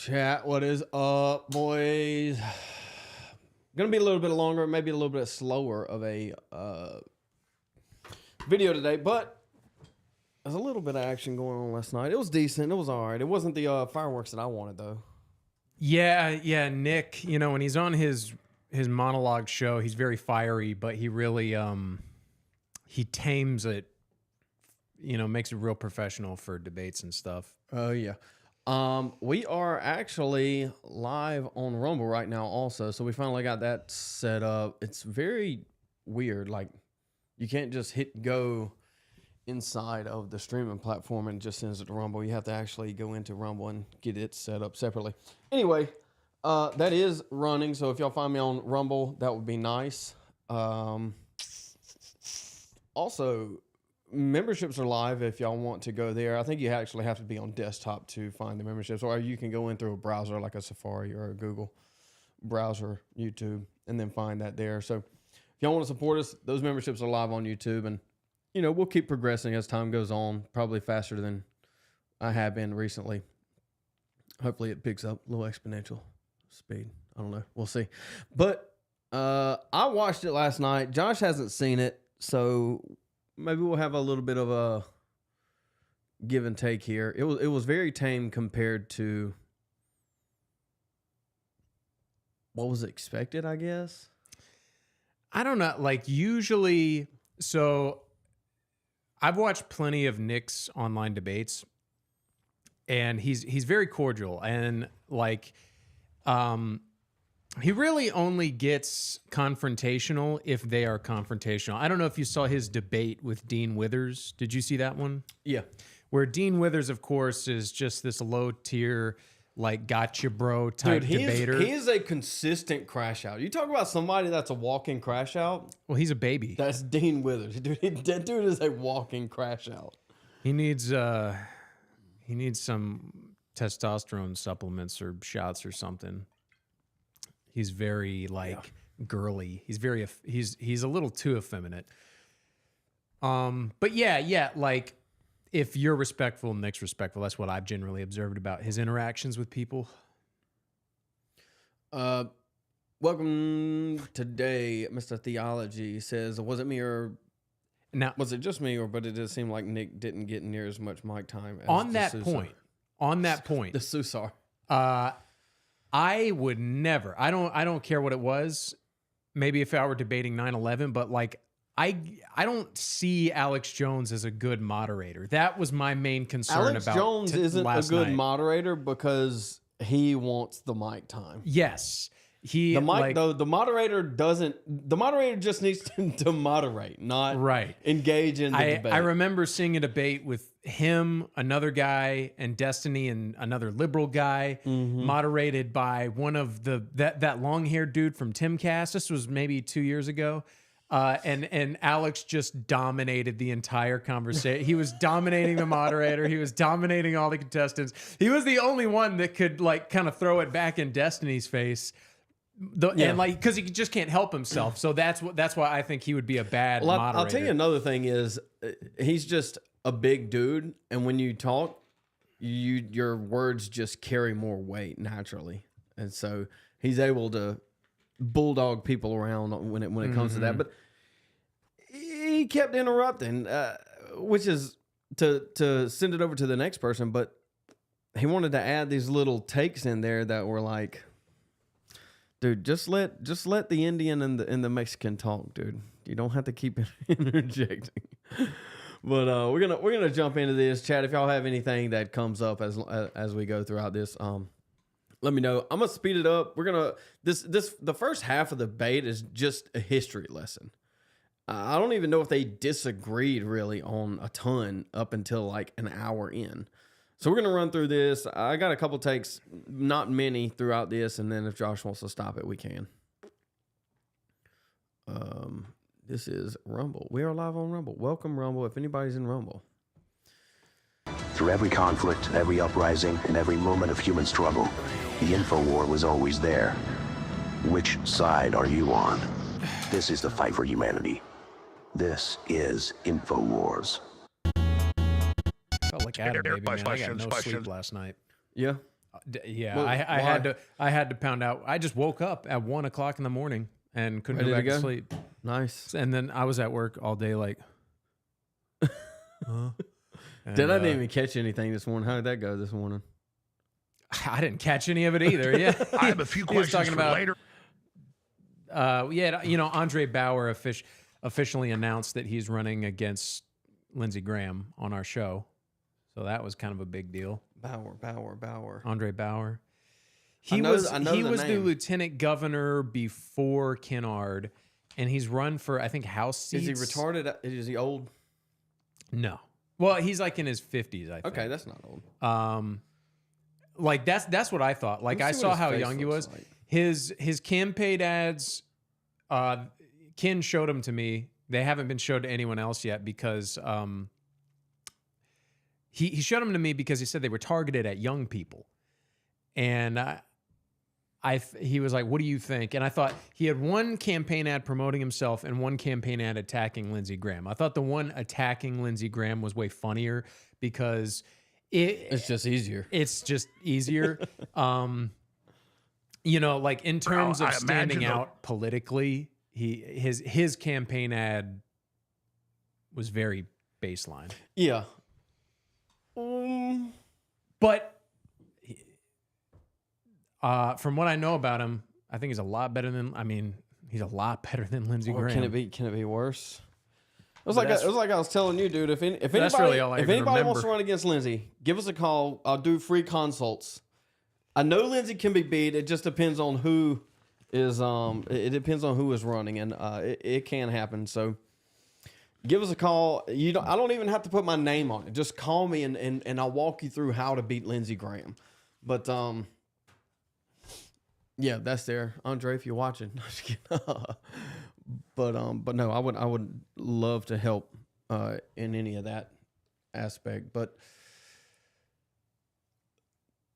Chat, what is up, boys? Gonna be a little bit longer, maybe a little bit slower of a video today, but there's a little bit of action going on last night. It was decent. It was all right. It wasn't the fireworks that I wanted, though. Yeah. Nick, when he's on his monologue show, he's very fiery, but he really he tames it. Makes it real professional for debates and stuff. Oh yeah. We are actually live on Rumble right now also. So we finally got that set up. It's very weird. Like, you can't just hit go inside of the streaming platform and it just sends it to Rumble. You have to actually go into Rumble and get it set up separately. Anyway, that is running. So if y'all find me on Rumble, that would be nice. Also, memberships are live if y'all want to go there. I think you actually have to be on desktop to find the memberships, or you can go in through a browser like a Safari or a Google browser, YouTube, and then find that there. So if y'all want to support us, those memberships are live on YouTube, and we'll keep progressing as time goes on, probably faster than I have been recently. Hopefully it picks up a little exponential speed. I don't know. We'll see. But I watched it last night. Josh hasn't seen it, so maybe we'll have a little bit of a give and take here. It was very tame compared to what was expected, I guess. I don't know. Like, usually, so I've watched plenty of Nick's online debates, and he's very cordial, and he really only gets confrontational if they are confrontational. I don't know if you saw his debate with Dean Withers. Did you see that one? Yeah. Where Dean Withers, of course, is just this low tier, gotcha bro type debater. He is a consistent crash out. You talk about somebody that's a walking crash out. Well, he's a baby. That's Dean Withers. That dude is a walking crash out. He needs some testosterone supplements or shots or something. He's very girly. He's he's a little too effeminate. But yeah, if you're respectful, Nick's respectful. That's what I've generally observed about his interactions with people. Welcome today, Mr. Theology says, was it me or now was it just me, or but it did seem like Nick didn't get near as much mic time as on that point. The Susar. I would never. I don't care what it was. Maybe if I were debating 9/11, but I don't see Alex Jones as a good moderator. That was my main concern Alex about Jones isn't a good night. moderator because he wants the mic time. Yes. The moderator doesn't. The moderator just needs to moderate, not engage in the debate. I remember seeing a debate with him, another guy, and Destiny, and another liberal guy, moderated by one of that long-haired dude from Timcast. This was maybe 2 years ago. And Alex just dominated the entire conversation. He was dominating the moderator. He was dominating all the contestants. He was the only one that could kind of throw it back in Destiny's face. And because he just can't help himself. So that's why I think he would be a bad moderator. I'll tell you another thing is he's just a big dude, and when you talk, your words just carry more weight naturally, and so he's able to bulldog people around when it comes to that. But he kept interrupting, which is to send it over to the next person. But he wanted to add these little takes in there that were like, dude, just let the Indian and the Mexican talk, dude. You don't have to keep interjecting. But we're gonna jump into this, chat. If y'all have anything that comes up as we go throughout this, let me know. I'm gonna speed it up. We're gonna the first half of the debate is just a history lesson. I don't even know if they disagreed really on a ton up until an hour in. So we're going to run through this. I got a couple takes, not many throughout this, and then if Josh wants to stop it, we can. This is Rumble. We are live on Rumble. Welcome, Rumble, if anybody's in Rumble. Through every conflict, every uprising, and every moment of human struggle, the InfoWar was always there. Which side are you on? This is the fight for humanity. This is InfoWars. Felt like Adam, baby, man. I got no sleep last night. Yeah. Yeah, Well, I had to pound out. I just woke up at 1 o'clock in the morning and couldn't Ready go to back to go? sleep. Nice. And then I was at work all day, like. Huh? And, I didn't even catch anything this morning. How did that go this morning? I didn't catch any of it either. Yeah, I have a few questions for later. Yeah, you know, Andre Bauer officially announced that he's running against Lindsey Graham on our show, so that was kind of a big deal. Bauer. Andre Bauer. I know the was the name. lieutenant governor before Kennard, and he's run for, I think, House seats. Is he retarded? Is he old? No. Well, he's like in his 50s, I think. Okay, that's not old. Like that's what I thought. Like I Let's see saw what his how face young he looks was. like. His campaign ads, Ken showed them to me. They haven't been showed to anyone else yet because he showed them to me because he said they were targeted at young people, and he was like, "What do you think?" And I thought he had one campaign ad promoting himself and one campaign ad attacking Lindsey Graham. I thought the one attacking Lindsey Graham was way funnier because It's just easier. It's just easier. You know, like in terms of standing out politically, his campaign ad was very baseline. Yeah. But from what I know about him, I think he's a lot better than. I mean, he's a lot better than Lindsey Or Graham. can it be worse? It was like I was telling you, dude. If anybody, really all I if even anybody wants remember. to run against Lindsey, give us a call. I'll do free consults. I know Lindsey can be beat. It just depends on who is It depends on who is running, and it can happen. So give us a call. I don't even have to put my name on it. Just call me and I'll walk you through how to beat Lindsey Graham. But yeah, that's there, Andre. If you're watching, No, just kidding. But no, I would love to help in any of that aspect. But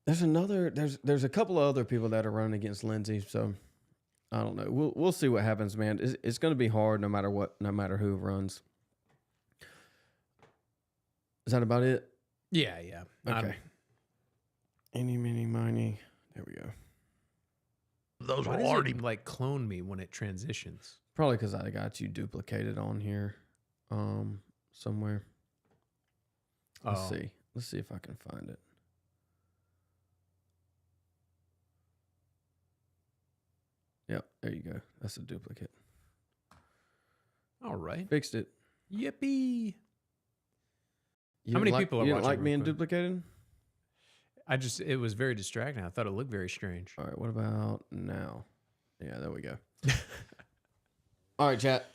there's a couple of other people that are running against Lindsey. So I don't know. We'll see what happens, man. It's going to be hard no matter who runs. Is that about it? Yeah. Okay. Any, mini, miny. There we go. Those Why were does already it, like clone me when it transitions? Probably because I got you duplicated on here somewhere. Let's see. Let's see if I can find it. Yep, there you go. That's a duplicate. All right. Fixed it. Yippee. You How many didn't like- people are you didn't watching like real being quick? duplicated? It was very distracting. I thought it looked very strange. All right, what about now? Yeah, there we go. All right, chat.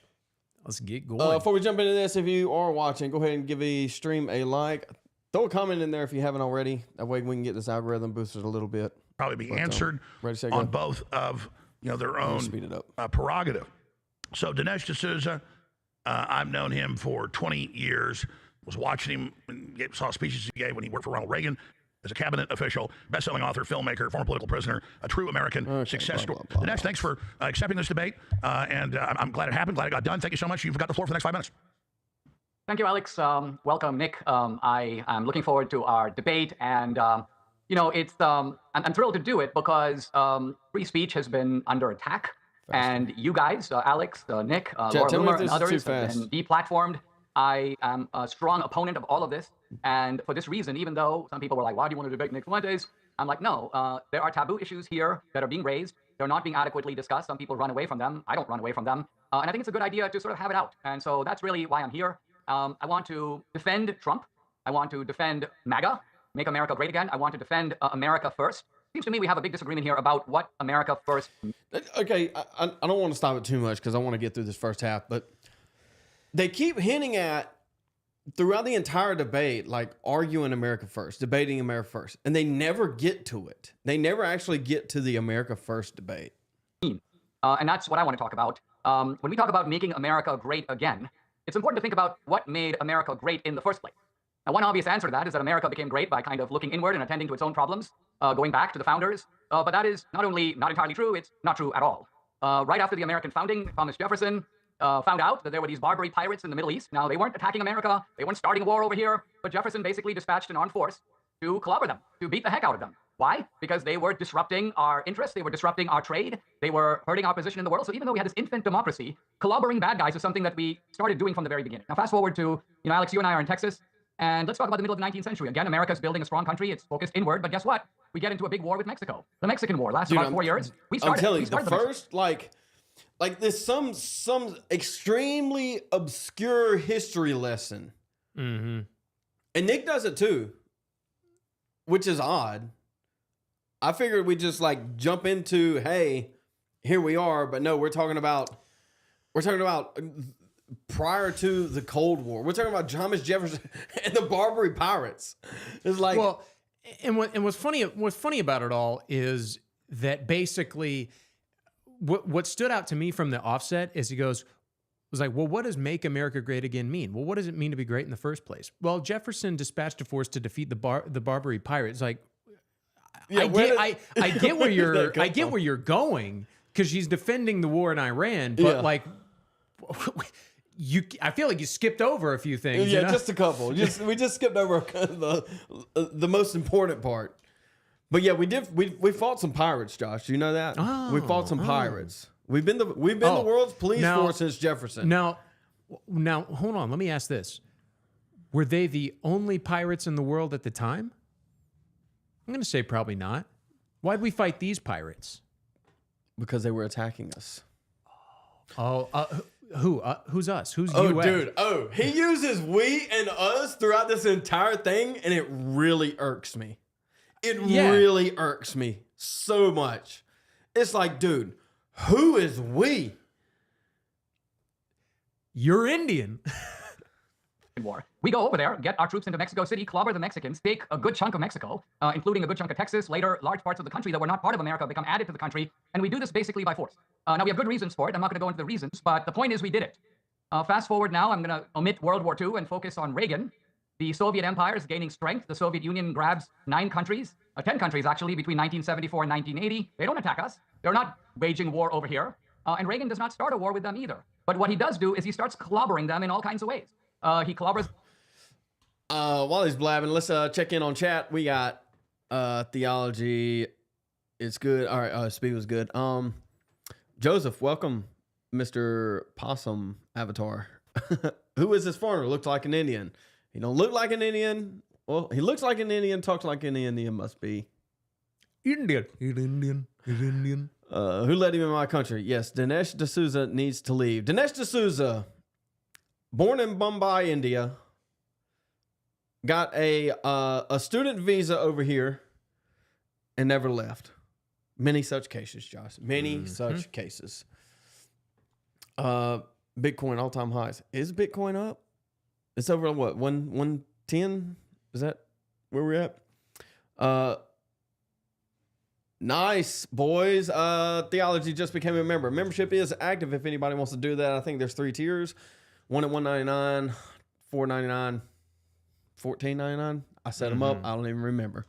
Let's get going. Before we jump into this, if you are watching, go ahead and give the stream a like. Throw a comment in there if you haven't already. That way we can get this algorithm boosted a little bit. probably be answered ready, set, on go. both of their own Speed it up. prerogative. So Dinesh D'Souza, I've known him for 20 years. Was watching him and saw speeches he gave when he worked for Ronald Reagan as a cabinet official, best-selling author, filmmaker, former political prisoner, a true American success story. Dinesh, thanks for accepting this debate, and I'm glad it happened. Glad it got done. Thank you so much. You've got the floor for the next 5 minutes. Thank you, Alex. Welcome, Nick. I am looking forward to our debate, and it's I'm thrilled to do it because free speech has been under attack, and you guys, Alex, Nick, Laura tell me Loomer, if and this is too others have fast. been deplatformed. I am a strong opponent of all of this, and for this reason, even though some people were like, "Why do you want to debate Nick Fuentes?" I'm like, no, there are taboo issues here that are being raised. They're not being adequately discussed. Some people run away from them. I don't run away from them, and I think it's a good idea to sort of have it out. And so that's really why I'm here. I want to defend Trump. I want to defend MAGA, make America great again. I want to defend America first. Seems to me we have a big disagreement here about what America first. Okay, I don't want to stop it too much because I want to get through this first half, but they keep hinting at throughout the entire debate, like arguing America first, debating America first, and they never get to it. They never actually get to the America first debate. And that's what I want to talk about. When we talk about making America great again, it's important to think about what made America great in the first place. Now, one obvious answer to that is that America became great by kind of looking inward and attending to its own problems, going back to the founders. But that is not only not entirely true, it's not true at all. Right after the American founding, Thomas Jefferson found out that there were these Barbary pirates in the Middle East. Now, they weren't attacking America. They weren't starting a war over here. But Jefferson basically dispatched an armed force to clobber them, to beat the heck out of them. Why? Because they were disrupting our interests. They were disrupting our trade. They were hurting our position in the world. So even though we had this infant democracy, clobbering bad guys is something that we started doing from the very beginning. Now, fast forward to, Alex, you and I are in Texas. And let's talk about the middle of the 19th century. Again, America's building a strong country. It's focused inward. But guess what? We get into a big war with Mexico. The Mexican War lasted about 4 years. I'm telling you, the first, like there's some extremely obscure history lesson. Mm-hmm. And Nick does it too, which is odd. I figured we just like jump into, hey, here we are. But no, we're talking about prior to the Cold War. We're talking about Thomas Jefferson and the Barbary Pirates. It's like, well, and what's funny about it all is that basically what stood out to me from the offset is he was like, well, what does make America great again mean? Well, what does it mean to be great in the first place? Well, Jefferson dispatched a force to defeat the Barbary Pirates. Like, yeah, I get where you're going because she's defending the war in Iran, but like, I feel like you skipped over a few things. Yeah, you know? just a couple. We just skipped over the most important part. But yeah, we fought some pirates, Josh. You know that? We fought some pirates. We've been the world's police force since Jefferson. Now, hold on. Let me ask this: were they the only pirates in the world at the time? I'm going to say probably not. Why'd we fight these pirates? Because they were attacking us. Who's us? Who's oh, US? Dude. Oh, he uses we and us throughout this entire thing, and it really irks me. It really irks me so much. It's like, dude, who is we? You're Indian. War. We go over there, get our troops into Mexico City, clobber the Mexicans, take a good chunk of Mexico, including a good chunk of Texas, later large parts of the country that were not part of America become added to the country, and we do this basically by force. Now, we have good reasons for it. I'm not going to go into the reasons, but the point is we did it. Fast forward now, I'm going to omit World War II and focus on Reagan. The Soviet Empire is gaining strength. The Soviet Union grabs 10 countries actually, between 1974 and 1980. They don't attack us. They're not waging war over here. And Reagan does not start a war with them either. But what he does do is he starts clobbering them in all kinds of ways. He clobbers. While he's blabbing, let's check in on chat. We got theology. It's good. All right, speed was good. Joseph, welcome, Mr. Possum Avatar. Who is this foreigner? Looks like an Indian. He don't look like an Indian. Well, he looks like an Indian, talks like an Indian, must be. Indian. He's Indian. He's Indian. Who let him in my country? Yes, Dinesh D'Souza needs to leave. Dinesh D'Souza, born in Mumbai, India, got a student visa over here and never left. Many such cases, Josh. Many such cases. Bitcoin all-time highs. Is Bitcoin up? It's over what, 110? Is that where we're at? Nice, boys. Theology just became a member. Membership is active if anybody wants to do that. I think there's 3 tiers. One at $1.99, $4.99, $14.99. I set them up. I don't even remember.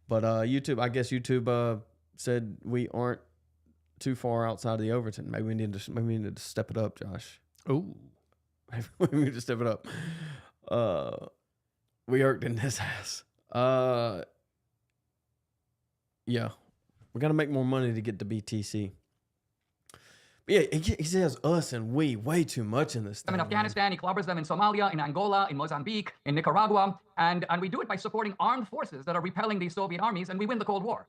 But YouTube, I guess YouTube said we aren't too far outside of the Overton. Maybe we need to step it up, Josh. Oh, maybe we need to step it up. We irked in this ass. Yeah, we got to make more money to get to BTC. But yeah, he says us and we way too much in this thing. In Afghanistan, he clobbers them in Somalia, in Angola, in Mozambique, in Nicaragua, and we do it by supporting armed forces that are repelling these Soviet armies, and we win the Cold War.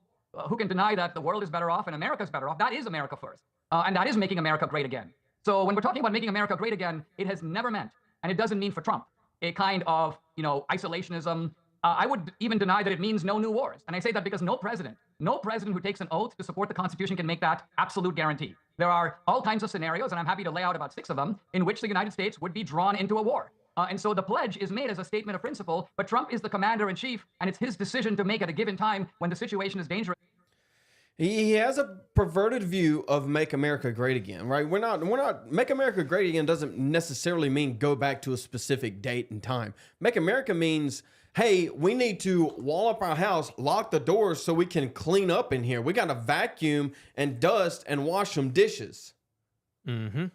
Who can deny that the world is better off and America's better off? That is America first, and that is making America great again. So when we're talking about making America great again, it has never meant, and it doesn't mean for Trump, a kind of, isolationism. I would even deny that it means no new wars. And I say that because no president who takes an oath to support the Constitution can make that absolute guarantee. There are all kinds of scenarios, and I'm happy to lay out about 6 of them, in which the United States would be drawn into a war. And so the pledge is made as a statement of principle, but Trump is the commander-in-chief, and it's his decision to make at a given time when the situation is dangerous. He has a perverted view of make America great again, right? We're not make America great again doesn't necessarily mean go back to a specific date and time. Make America means, hey, we need to wall up our house, lock the doors so we can clean up in here. We got to vacuum and dust and wash some dishes. Mm-hmm.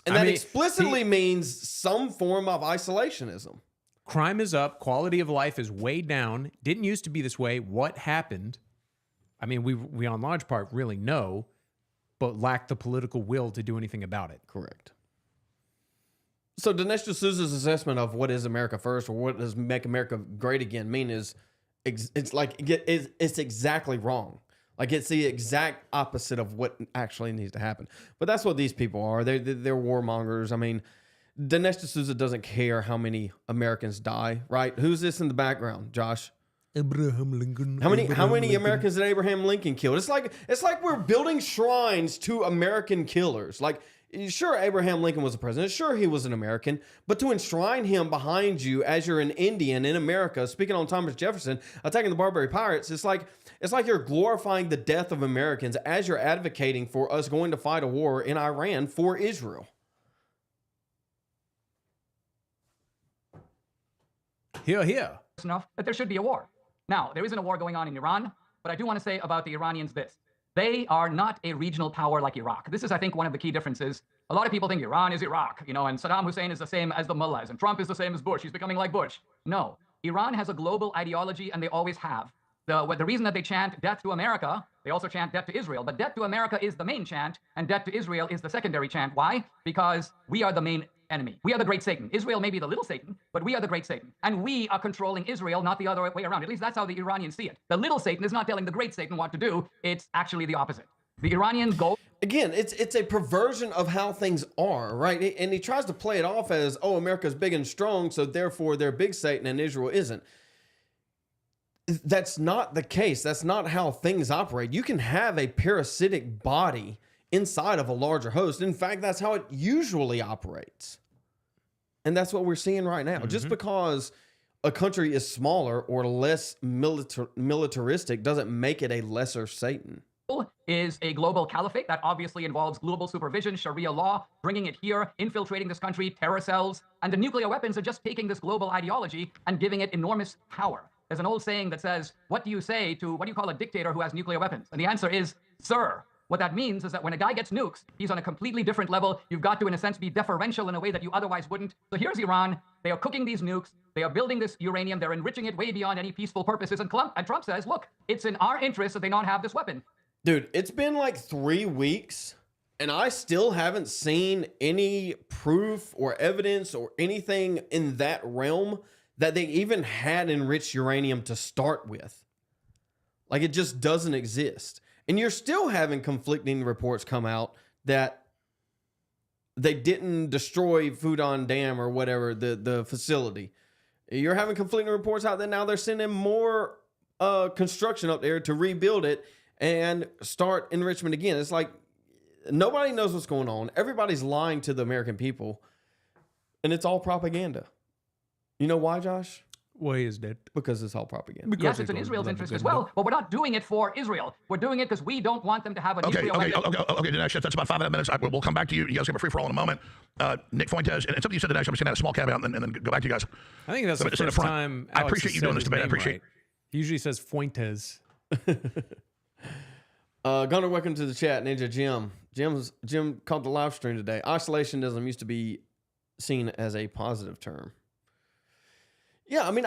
And that explicitly means some form of isolationism. Crime is up. Quality of life is way down. Didn't used to be this way. What happened? I mean, we on large part really know, but lack the political will to do anything about it. Correct. So Dinesh D'Souza's assessment of what is America first or what does make America great again mean is it's exactly wrong. Like it's the exact opposite of what actually needs to happen. But that's what these people are. They're warmongers. I mean, Dinesh D'Souza doesn't care how many Americans die, right? Who's this in the background, Josh? Abraham Lincoln. How many Americans did Abraham Lincoln kill? It's like we're building shrines to American killers. Like, sure, Abraham Lincoln was a president. Sure, he was an American. But to enshrine him behind you as you're an Indian in America, speaking on Thomas Jefferson, attacking the Barbary Pirates, it's like you're glorifying the death of Americans as you're advocating for us going to fight a war in Iran for Israel. Here. Enough that there should be a war. Now, there isn't a war going on in Iran, but I do want to say about the Iranians this. They are not a regional power like Iraq. This is, I think, one of the key differences. A lot of people think Iran is Iraq, and Saddam Hussein is the same as the mullahs, and Trump is the same as Bush. He's becoming like Bush. No, Iran has a global ideology, and they always have. The reason that they chant death to America, they also chant death to Israel, but death to America is the main chant, and death to Israel is the secondary chant. Why? Because we are the main enemy. We are the great Satan. Israel may be the little Satan, but we are the great Satan. And we are controlling Israel, not the other way around. At least that's how the Iranians see it. The little Satan is not telling the great Satan what to do. It's actually the opposite. The Iranians go... Again, it's a perversion of how things are, right? And he tries to play it off as, oh, America's big and strong, so therefore they're big Satan and Israel isn't. That's not the case. That's not how things operate. You can have a parasitic body inside of a larger host. In fact, that's how it usually operates. And that's what we're seeing right now. Just because a country is smaller or less militaristic doesn't make it a lesser Satan. Is a global caliphate that obviously involves global supervision, Sharia law, bringing it here, infiltrating this country, terror cells, and the nuclear weapons are just taking this global ideology and giving it enormous power. There's an old saying that says, what do you say to, what do you call a dictator who has nuclear weapons? And the answer is, sir. What that means is that when a guy gets nukes, he's on a completely different level. You've got to, in a sense, be deferential in a way that you otherwise wouldn't. So here's Iran. They are cooking these nukes. They are building this uranium. They're enriching it way beyond any peaceful purposes. And Trump says, look, it's in our interest that they not have this weapon. Dude, it's been like 3 weeks, and I still haven't seen any proof or evidence or anything in that realm that they even had enriched uranium to start with. Like, it just doesn't exist. And you're still having conflicting reports come out that they didn't destroy Fudan Dam or whatever, the facility. You're having conflicting reports out that now they're sending more construction up there to rebuild it and start enrichment again. It's like nobody knows what's going on. Everybody's lying to the American people, and it's all propaganda. You know why, Josh? Why is that? Because it's all propaganda. Yes, it's in Israel's interest as well, but we're not doing it for Israel. We're doing it because we don't want them to have an Israel. Okay, Dinesh, that's about 5 minutes. We'll come back to you. You guys have a free-for-all in a moment. Nick Fuentes, and something you said, Dinesh, I'm just going to add a small caveat and then go back to you guys. I think that's the first time Alex I appreciate you doing this debate. I appreciate right. He usually says Fuentes. Gunnar, welcome to the chat. Ninja Jim called the live stream today. Isolationism used to be seen as a positive term. Yeah, I mean,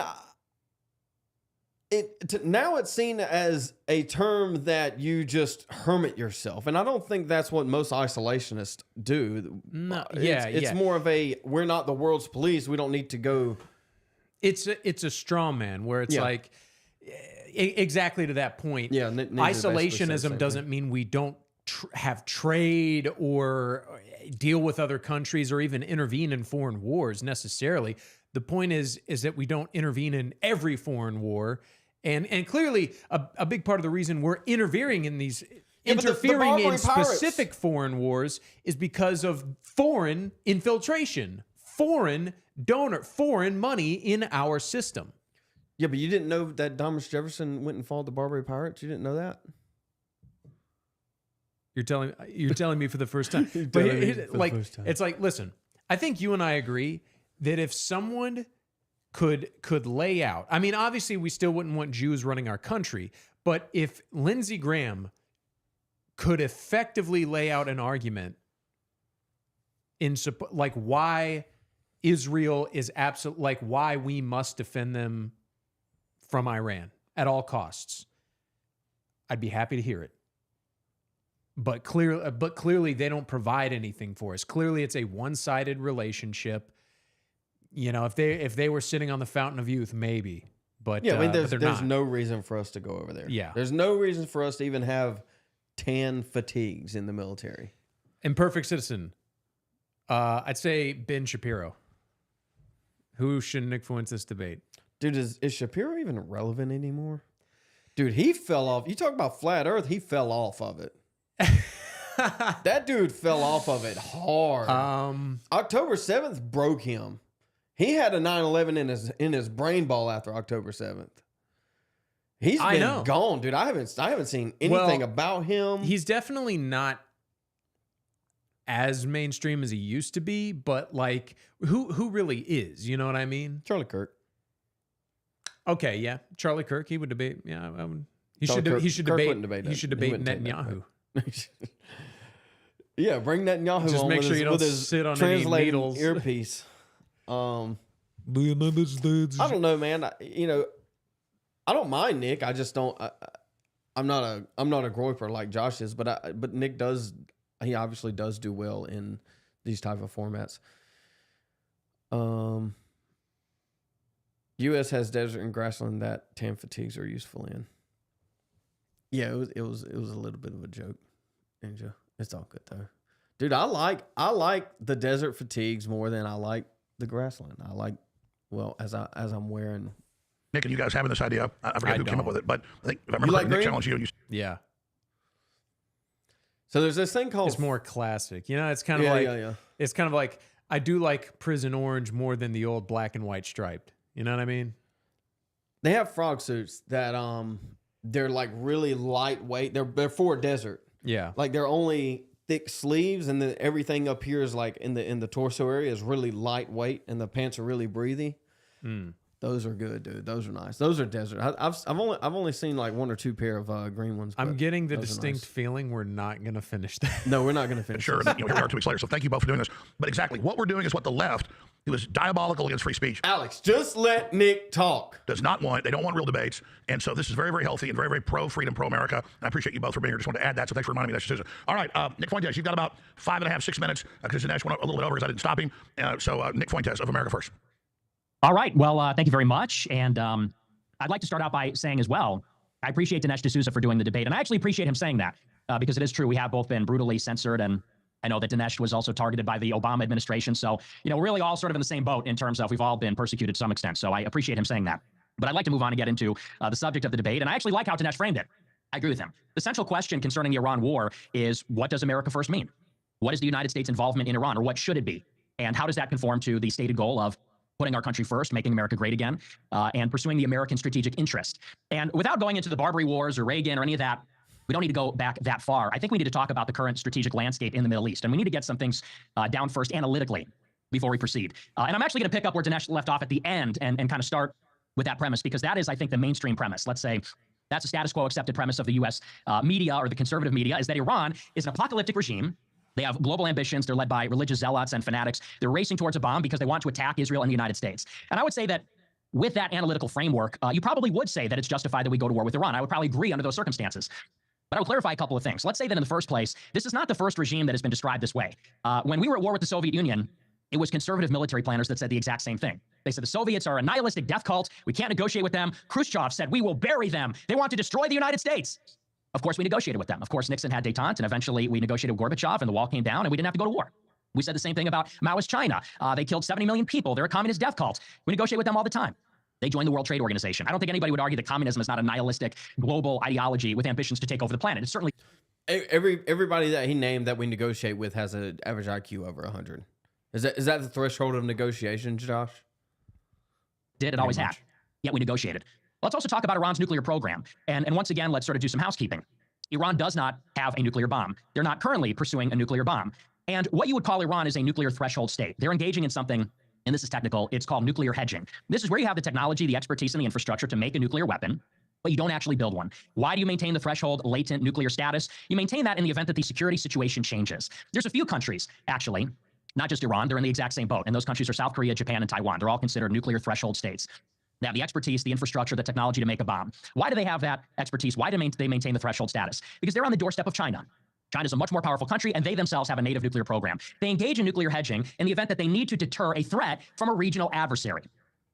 now it's seen as a term that you just hermit yourself, and I don't think that's what most isolationists do. No, it's more of a we're not the world's police. We don't need to go. It's a straw man where it's like exactly to that point. Yeah, isolationism doesn't mean we don't have trade or deal with other countries or even intervene in foreign wars necessarily. The point is that we don't intervene in every foreign war. And clearly a big part of the reason we're interfering in these, interfering in specific foreign wars is because of foreign infiltration, foreign donor, foreign money in our system. Yeah, but you didn't know that Thomas Jefferson went and fought the Barbary Pirates? You didn't know that? You're telling me for the first time. It's like, listen, I think you and I agree that if someone could lay out, I mean, obviously we still wouldn't want Jews running our country, but if Lindsey Graham could effectively lay out an argument in like why Israel is absolute, like why we must defend them from Iran at all costs, I'd be happy to hear it. But clearly they don't provide anything for us. Clearly it's a one-sided relationship. You know, if they were sitting on the fountain of youth, maybe. But yeah, I mean, but there's no reason for us to go over there. Yeah. There's no reason for us to even have tan fatigues in the military. Imperfect citizen. I'd say Ben Shapiro. Who should Nick Fuentes debate? Dude, is Shapiro even relevant anymore? Dude, he fell off. You talk about flat Earth, he fell off of it. That dude fell off of it hard. October 7th broke him. He had a 9/11 in his brain ball after October 7th. He's been gone, dude. I haven't seen anything about him. He's definitely not as mainstream as he used to be, but like who really is? You know what I mean? Charlie Kirk. Okay, yeah, Charlie Kirk. He would debate. Yeah, I would. He should debate. He should debate Netanyahu. Yeah, bring Netanyahu Just on make with sure his, you don't with his sit on any translated needles. earpiece. I don't know, man. I don't mind Nick. I just don't. I'm not a groiper like Josh is, but Nick does. He obviously does do well in these type of formats. U.S. has desert and grassland that tan fatigues are useful in. Yeah, it was a little bit of a joke, Ninja. It's all good though, dude. I like the desert fatigues more than I like the grassland. I like, well, as I'm wearing. Nick, and you guys having this idea? I forget who came up with it, but I think if I remember, You like Nick green? challenged you. Yeah, So there's this thing called. it's more classic. You know, it's kind of yeah. it's kind of like I do like prison orange more than the old black and white striped. You know what I mean? They have frog suits that they're like really lightweight. They're for desert. Yeah. Like they're only thick sleeves, and then everything up here is like in the torso area is really lightweight, and the pants are really breathy. Those are good, dude. Those are nice. Those are desert. I've only seen like one or two pair of green ones. I'm but getting the those are distinct nice. feeling we're not going to finish that. No, we're not going to finish. Sure, this. here we are 2 weeks later. So thank you both for doing this. But exactly, what we're doing is what the left, who is diabolical against free speech, Alex, just let Nick talk. does not want. They don't want real debates. And so this is very, very healthy and very, very pro-freedom, pro-America. And I appreciate you both for being here. Just wanted to add that. So thanks for reminding me that. All right, Nick Fuentes, you've got about 5.5, 6 minutes because Dinesh went a little bit over because I didn't stop him. So Nick Fuentes of America First. All right. Well, thank you very much. And I'd like to start out by saying as well, I appreciate Dinesh D'Souza for doing the debate. And I actually appreciate him saying that because it is true. We have both been brutally censored. And I know that Dinesh was also targeted by the Obama administration. So, we're really all sort of in the same boat in terms of we've all been persecuted to some extent. So I appreciate him saying that. But I'd like to move on and get into the subject of the debate. And I actually like how Dinesh framed it. I agree with him. The central question concerning the Iran war is, what does America first mean? What is the United States' involvement in Iran, or what should it be? And how does that conform to the stated goal of putting our country first, making America great again, and pursuing the American strategic interest? And without going into the Barbary Wars or Reagan or any of that, we don't need to go back that far. I think we need to talk about the current strategic landscape in the Middle East. And we need to get some things down first analytically before we proceed. And I'm actually going to pick up where Dinesh left off at the end and kind of start with that premise, because that is, I think, the mainstream premise. Let's say that's a status quo accepted premise of the U.S. Media or the conservative media, is that Iran is an apocalyptic regime. They have global ambitions. They're led by religious zealots and fanatics. They're racing towards a bomb because they want to attack Israel and the United States. And I would say that with that analytical framework, you probably would say that it's justified that we go to war with Iran. I would probably agree under those circumstances. But I would clarify a couple of things. Let's say that in the first place, this is not the first regime that has been described this way. When we were at war with the Soviet Union, it was conservative military planners that said the exact same thing. They said the Soviets are a nihilistic death cult. We can't negotiate with them. Khrushchev said we will bury them. They want to destroy the United States. Of course, we negotiated with them. Of course, Nixon had détente, and eventually we negotiated with Gorbachev, and the wall came down, and we didn't have to go to war. We said the same thing about Maoist China. They killed 70 million people. They're a communist death cult. We negotiate with them all the time. They joined the World Trade Organization. I don't think anybody would argue that communism is not a nihilistic global ideology with ambitions to take over the planet. It's certainly Everybody that he named that we negotiate with has an average IQ over 100. Is that the threshold of negotiation, Josh? did and always had. Yet we negotiated. Let's also talk about Iran's nuclear program. And once again, let's sort of do some housekeeping. Iran does not have a nuclear bomb. They're not currently pursuing a nuclear bomb. And what you would call Iran is a nuclear threshold state. They're engaging in something, and this is technical, it's called nuclear hedging. This is where you have the technology, the expertise, and the infrastructure to make a nuclear weapon, but you don't actually build one. Why do you maintain the threshold latent nuclear status? You maintain that in the event that the security situation changes. There's a few countries, actually, not just Iran, they're in the exact same boat. And those countries are South Korea, Japan, and Taiwan. They're all considered nuclear threshold states. They have the expertise, the infrastructure, the technology to make a bomb. Why do they have that expertise? Why do they maintain the threshold status? Because they're on the doorstep of China. China is a much more powerful country, and they themselves have a native nuclear program. They engage in nuclear hedging in the event that they need to deter a threat from a regional adversary.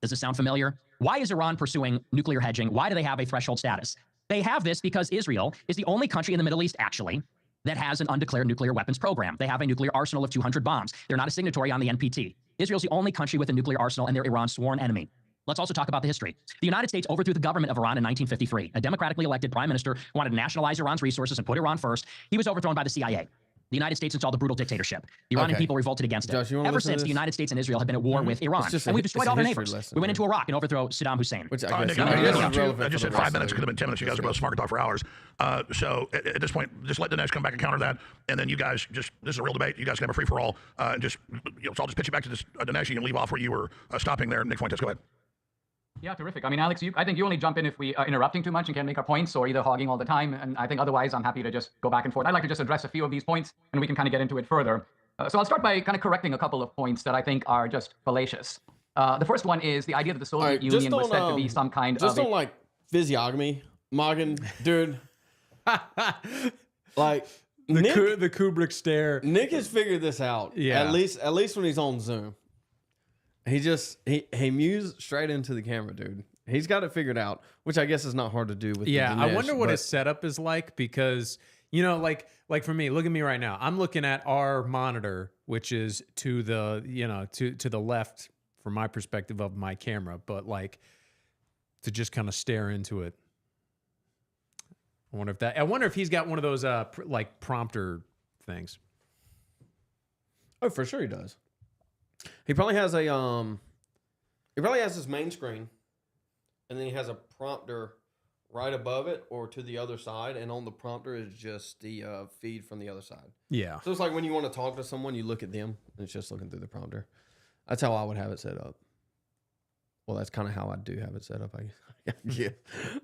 Does this sound familiar? Why is Iran pursuing nuclear hedging? Why do they have a threshold status? They have this because Israel is the only country in the Middle East, actually, that has an undeclared nuclear weapons program. They have a nuclear arsenal of 200 bombs. They're not a signatory on the NPT. Israel's the only country with a nuclear arsenal, and they're Iran's sworn enemy. Let's also talk about the history. The United States overthrew the government of Iran in 1953. A democratically elected prime minister wanted to nationalize Iran's resources and put Iran first. He was overthrown by the CIA. The United States installed a brutal dictatorship. The Iranian people revolted against it. Josh, Ever since, the United States and Israel have been at war with Iran. And we've destroyed all their neighbors. lesson, We went into Iraq and overthrew Saddam Hussein. Which Nick, I guess, I just said 5 minutes. Could have been 10 minutes. You guys are both smart to talk for hours. So at this point, just let Dinesh come back and counter that. And then you guys this is a real debate. You guys can have a free for all. So I'll just pitch it back to this, Dinesh. You can leave off where you were stopping there. Nick Fuentes, go ahead. Yeah, terrific. I mean, Alex, I think you only jump in if we are interrupting too much and can't make our points, or either hogging all the time. And I think otherwise, I'm happy to just go back and forth. I'd like to just address a few of these points, and we can kind of get into it further. So I'll start by kind of correcting a couple of points that I think are just fallacious. The first one is the idea that the Soviet Union was said to be some kind just of... don't like physiognomy, Morgan, dude. Like The Kubrick stare. Nick has figured this out. Yeah. At least when he's on Zoom. He mused straight into the camera, dude. He's got it figured out, which I guess is not hard to do with Yeah, the I Dinesh, wonder what but- his setup is like, because like for me, look at me right now. I'm looking at our monitor, which is to the to the left from my perspective of my camera, but like to just kind of stare into it. I wonder if he's got one of those like prompter things. Oh, for sure he does. He probably has a he probably has his main screen, and then he has a prompter right above it or to the other side, and on the prompter is just the feed from the other side. Yeah. So it's like when you want to talk to someone, you look at them, and it's just looking through the prompter. That's how I would have it set up. Well, that's kind of how I do have it set up. Yeah.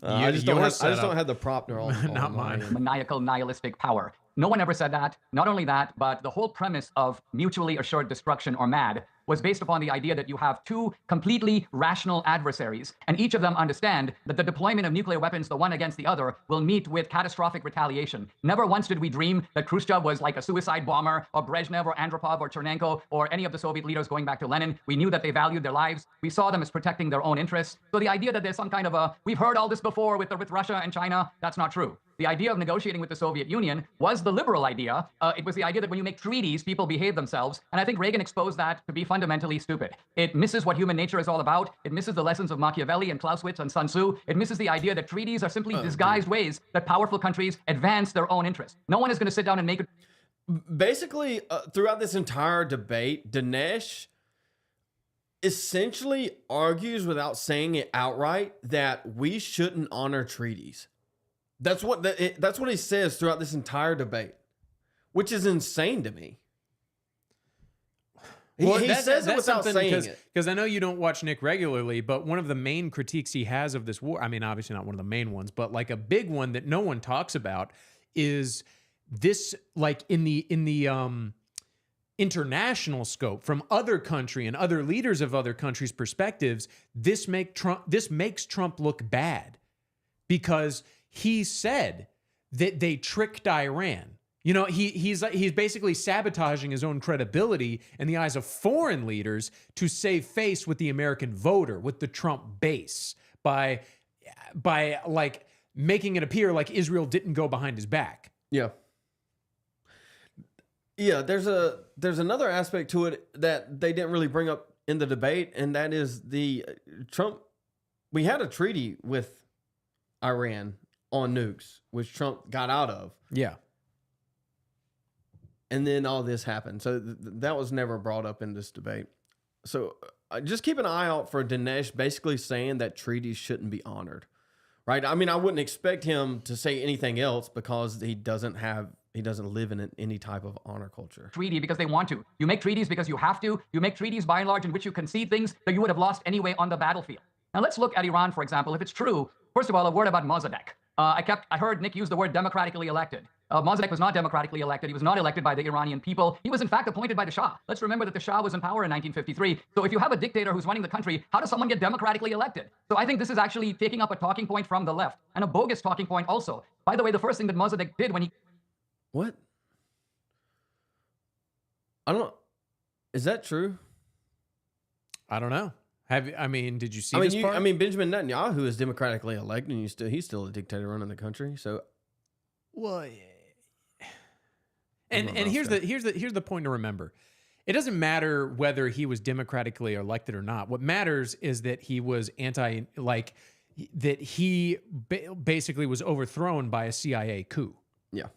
I just don't have the prompter on. Not mine. maniacal nihilistic power. No one ever said that. Not only that, but the whole premise of mutually assured destruction, or MAD, was based upon the idea that you have two completely rational adversaries, and each of them understand that the deployment of nuclear weapons, the one against the other, will meet with catastrophic retaliation. Never once did we dream that Khrushchev was like a suicide bomber, or Brezhnev, or Andropov, or Chernenko, or any of the Soviet leaders going back to Lenin. We knew that they valued their lives. We saw them as protecting their own interests. So the idea that there's some kind of we've heard all this before with Russia and China, that's not true. The idea of negotiating with the Soviet Union was the liberal idea. It was the idea that when you make treaties, people behave themselves. And I think Reagan exposed that to be fundamentally stupid. It misses what human nature is all about. It misses the lessons of Machiavelli and Clausewitz and Sun Tzu. It misses the idea that treaties are simply disguised ways that powerful countries advance their own interests. No one is going to sit down and make it. Basically, throughout this entire debate, Dinesh essentially argues without saying it outright that we shouldn't honor treaties. That's what he says throughout this entire debate, which is insane to me. He says it without saying it. Because I know you don't watch Nick regularly, but one of the main critiques he has of this war, I mean, obviously not one of the main ones, but like a big one that no one talks about is this, like in the international scope, from other country and other leaders of other countries' perspectives, this makes Trump look bad, because he said that they tricked Iran. You know, he's basically sabotaging his own credibility in the eyes of foreign leaders to save face with the American voter, with the Trump base, by like making it appear like Israel didn't go behind his back. Yeah. Yeah, there's another aspect to it that they didn't really bring up in the debate, and that is we had a treaty with Iran on nukes, which Trump got out of. Yeah. And then all this happened. So that was never brought up in this debate. So just keep an eye out for Dinesh basically saying that treaties shouldn't be honored, right? I mean, I wouldn't expect him to say anything else, because he doesn't live in any type of honor culture. Treaty because they want to. You make treaties because you have to. You make treaties by and large in which you concede things that you would have lost anyway on the battlefield. Now let's look at Iran, for example. If it's true, first of all, a word about Mossadegh. I heard Nick use the word democratically elected. Mossadegh was not democratically elected. He was not elected by the Iranian people. He was, in fact, appointed by the Shah. Let's remember that the Shah was in power in 1953. So if you have a dictator who's running the country, how does someone get democratically elected? So I think this is actually taking up a talking point from the left, and a bogus talking point also. By the way, the first thing that Mossadegh did when he... What? I don't... Is that true? I don't know. Did you see I mean, this part? Benjamin Netanyahu is democratically elected, and he's still a dictator running the country. So, well, and here's the point to remember. It doesn't matter whether he was democratically elected or not. What matters is that he was basically was overthrown by a CIA coup. Yeah.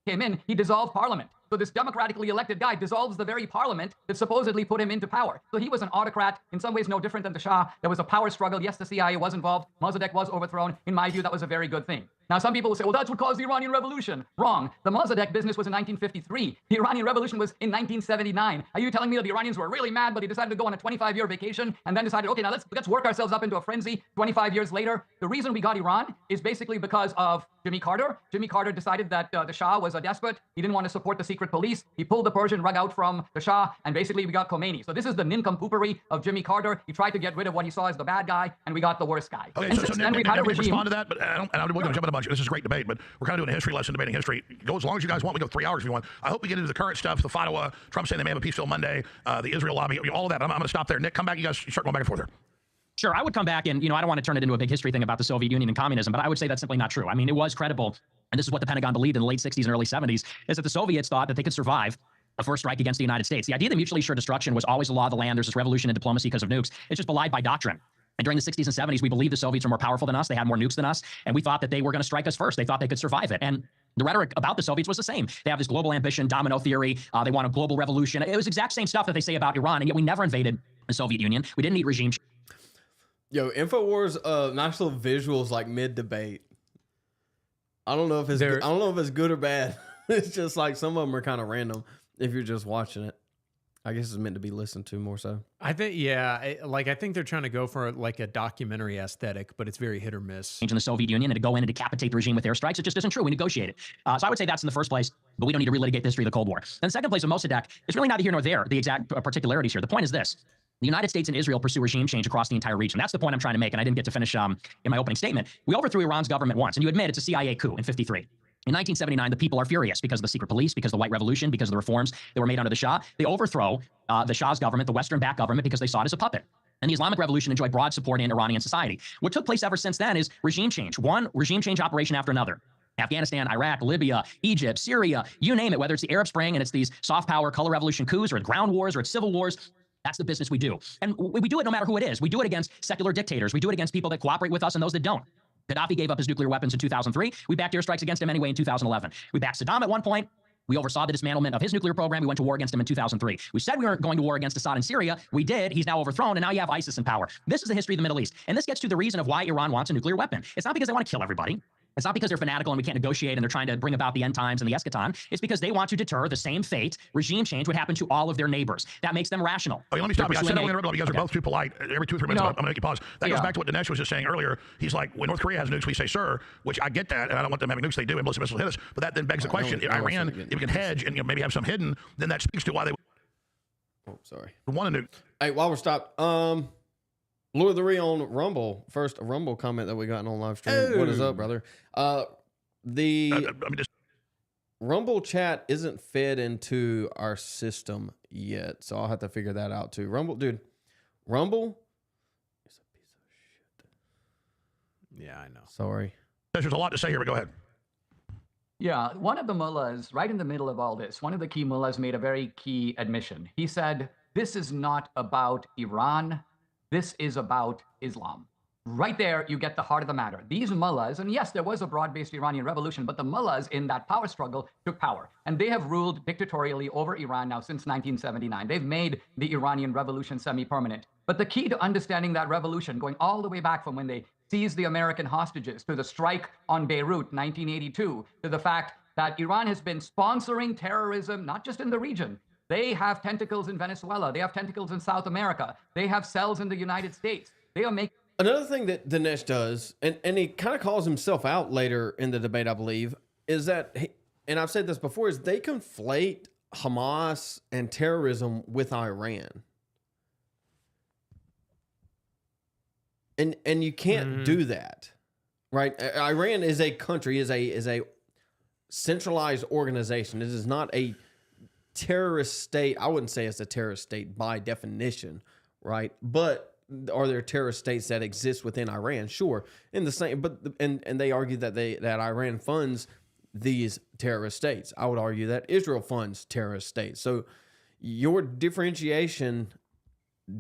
Came in, he dissolved parliament. So this democratically elected guy dissolves the very parliament that supposedly put him into power. So he was an autocrat, in some ways no different than the Shah. There was a power struggle. Yes, the CIA was involved. Mossadegh was overthrown. In my view, that was a very good thing. Now, some people will say, well, that's what caused the Iranian Revolution. Wrong. The Mossadegh business was in 1953. The Iranian Revolution was in 1979. Are you telling me that the Iranians were really mad, but they decided to go on a 25-year vacation and then decided, okay, now let's work ourselves up into a frenzy 25 years later? The reason we got Iran is basically because of Jimmy Carter. Jimmy Carter decided that the Shah was a despot. He didn't want to support the secret police. He pulled the Persian rug out from the Shah, and basically we got Khomeini. So this is the nincompoopery of Jimmy Carter. He tried to get rid of what he saw as the bad guy, and we got the worst guy. Okay, and so then we've had a regime. Respond to that, but I'm going to jump in a bunch. This is a great debate, but we're kind of doing a history lesson, debating history. Go as long as you guys want. We go 3 hours if you want. I hope we get into the current stuff, the fatwa, Trump saying they may have a peace deal Monday, the Israel lobby, all of that. I'm going to stop there. Nick, come back. You guys start going back and forth there. Sure, I would come back and, I don't want to turn it into a big history thing about the Soviet Union and communism, but I would say that's simply not true. I mean, it was credible, and this is what the Pentagon believed in the late 60s and early 70s, is that the Soviets thought that they could survive a first strike against the United States. The idea that mutually assured destruction was always the law of the land. There's this revolution in diplomacy because of nukes. It's just belied by doctrine. And during the 60s and 70s, we believed the Soviets were more powerful than us. They had more nukes than us. And we thought that they were going to strike us first. They thought they could survive it. And the rhetoric about the Soviets was the same. They have this global ambition, domino theory. They want a global revolution. It was exact same stuff that they say about Iran. And yet we never invaded the Soviet Union. We didn't need regime. Yo, InfoWars, nice little visuals like mid-debate. I don't know if it's good or bad. It's just like some of them are kind of random if you're just watching it. I guess it's meant to be listened to more so. I think, yeah, I think they're trying to go for like a documentary aesthetic, but it's very hit or miss. In the Soviet Union and to go in and decapitate the regime with airstrikes, it just isn't true. We negotiated. So I would say that's in the first place, but we don't need to relitigate the history of the Cold War. And the second place of Mossadegh is really neither here nor there, the exact particularities here. The point is this. The United States and Israel pursue regime change across the entire region. That's the point I'm trying to make, and I didn't get to finish in my opening statement. We overthrew Iran's government once, and you admit it's a CIA coup in 53. In 1979, the people are furious because of the secret police, because of the white revolution, because of the reforms that were made under the Shah. They overthrow the Shah's government, the Western-backed government, because they saw it as a puppet. And the Islamic Revolution enjoyed broad support in Iranian society. What took place ever since then is regime change, one regime change operation after another. Afghanistan, Iraq, Libya, Egypt, Syria, you name it, whether it's the Arab Spring and it's these soft power color revolution coups or ground wars or it's civil wars. That's the business we do. And we do it no matter who it is. We do it against secular dictators. We do it against people that cooperate with us and those that don't. Gaddafi gave up his nuclear weapons in 2003. We backed airstrikes against him anyway in 2011. We backed Saddam at one point. We oversaw the dismantlement of his nuclear program. We went to war against him in 2003. We said we weren't going to war against Assad in Syria. We did. He's now overthrown, and now you have ISIS in power. This is the history of the Middle East. And this gets to the reason of why Iran wants a nuclear weapon. It's not because they want to kill everybody. It's not because they're fanatical and we can't negotiate and they're trying to bring about the end times and the eschaton. It's because they want to deter the same fate, regime change, would happen to all of their neighbors. That makes them rational. Okay, let me stop you. I said I want to interrupt. You guys are both too polite. Every 2 or 3 minutes, I'm going to make you pause. That goes back to what Dinesh was just saying earlier. He's like, when North Korea has nukes, we say, sir, which I get that, and I don't want them having nukes. They do, and ballistic missiles hit us. But that then begs the question, Iran, if we can hedge and maybe have some hidden, then that speaks to why they want a nuke. Hey, while we're stopped, Lord of the Ring on Rumble. First, a Rumble comment that we got on live stream. Oh. What is up, brother? Rumble chat isn't fed into our system yet, so I'll have to figure that out too. Rumble is a piece of shit. Yeah, I know. Sorry. There's a lot to say here, but go ahead. Yeah, one of the mullahs, right in the middle of all this, one of the key mullahs made a very key admission. He said, this is not about Iran. This is about Islam. Right there, you get the heart of the matter. These mullahs, and yes, there was a broad-based Iranian revolution, but the mullahs in that power struggle took power. And they have ruled dictatorially over Iran now since 1979. They've made the Iranian revolution semi-permanent. But the key to understanding that revolution, going all the way back from when they seized the American hostages, to the strike on Beirut, 1982, to the fact that Iran has been sponsoring terrorism, not just in the region. They have tentacles in Venezuela. They have tentacles in South America. They have cells in the United States. They are making... Another thing that Dinesh does, and he kind of calls himself out later in the debate, I believe, is that and I've said this before, is they conflate Hamas and terrorism with Iran. And you can't do that, right? Iran is a country, is a centralized organization. It is not a terrorist state. I wouldn't say it's a terrorist state by definition, right? But are there terrorist states that exist within Iran? Sure. In the same, but and they argue that Iran funds these terrorist states. I would argue that Israel funds terrorist states. So your differentiation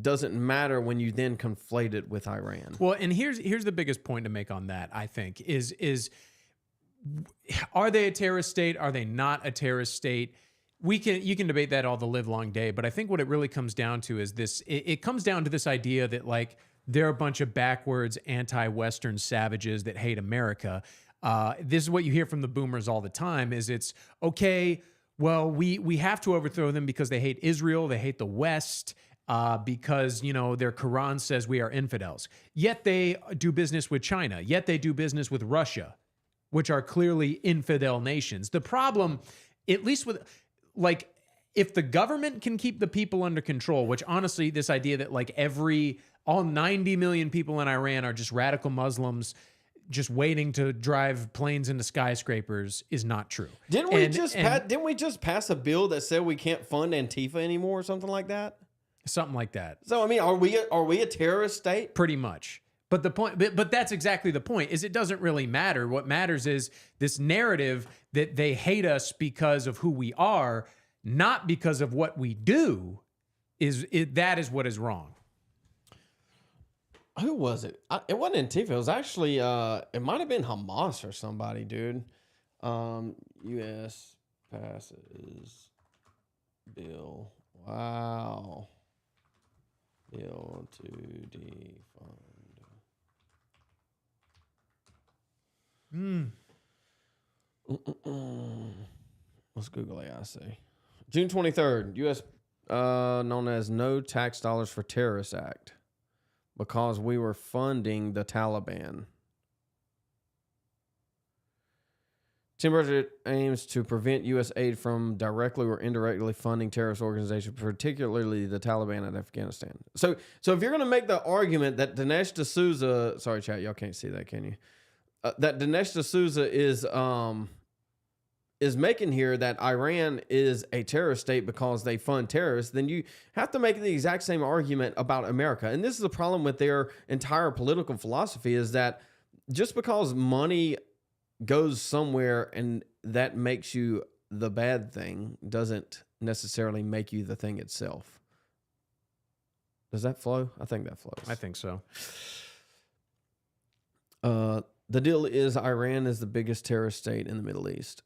doesn't matter when you then conflate it with Iran. Well, and here's the biggest point to make on that, I think, is are they a terrorist state? Are they not a terrorist state? You can debate that all the live long day, but I think what it really comes down to is this. It comes down to this idea that like they're a bunch of backwards anti-Western savages that hate America. This is what you hear from the boomers all the time. Is it's okay? Well, we have to overthrow them because they hate Israel, they hate the West. Because, you know, their Quran says we are infidels. Yet they do business with China. Yet they do business with Russia, which are clearly infidel nations. The problem, at least with, like, if the government can keep the people under control, which honestly, this idea that like all 90 million people in Iran are just radical Muslims just waiting to drive planes into skyscrapers is not true. Didn't we just pass a bill that said we can't fund Antifa anymore or something like that? Something like that. So I mean, are we a terrorist state? Pretty much. But the point, but that's exactly the point. Is it doesn't really matter. What matters is this narrative that they hate us because of who we are, not because of what we do. That is what is wrong. Who was it? It wasn't Antifa. It was actually it might have been Hamas or somebody, dude. U.S. passes bill. Wow. Bill to defund. Let's Google AIC. June 23rd, U.S. Known as No Tax Dollars for Terrorists Act, because we were funding the Taliban. Team budget aims to prevent U.S. aid from directly or indirectly funding terrorist organizations, particularly the Taliban in Afghanistan. So if you're going to make the argument that Dinesh D'Souza, sorry, chat, y'all can't see that, can you? That Dinesh D'Souza is making here that Iran is a terrorist state because they fund terrorists, then you have to make the exact same argument about America. And this is the problem with their entire political philosophy, is that just because money goes somewhere and that makes you the bad thing doesn't necessarily make you the thing itself. Does that flow? I think that flows. I think so. The deal is Iran is the biggest terrorist state in the Middle East.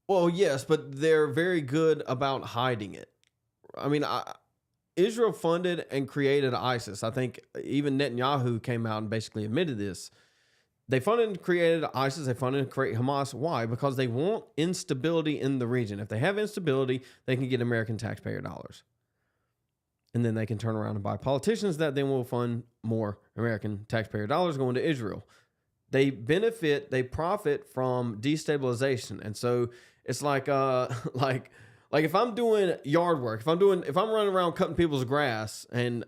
Well, yes, but they're very good about hiding it. I mean, Israel funded and created ISIS. I think even Netanyahu came out and basically admitted this. They funded and created ISIS. They funded and created Hamas. Why? Because they want instability in the region. If they have instability, they can get American taxpayer dollars. And then they can turn around and buy politicians that then will fund more American taxpayer dollars going to Israel. They profit from destabilization. And so it's like if I'm doing yard work, if I'm running around cutting people's grass and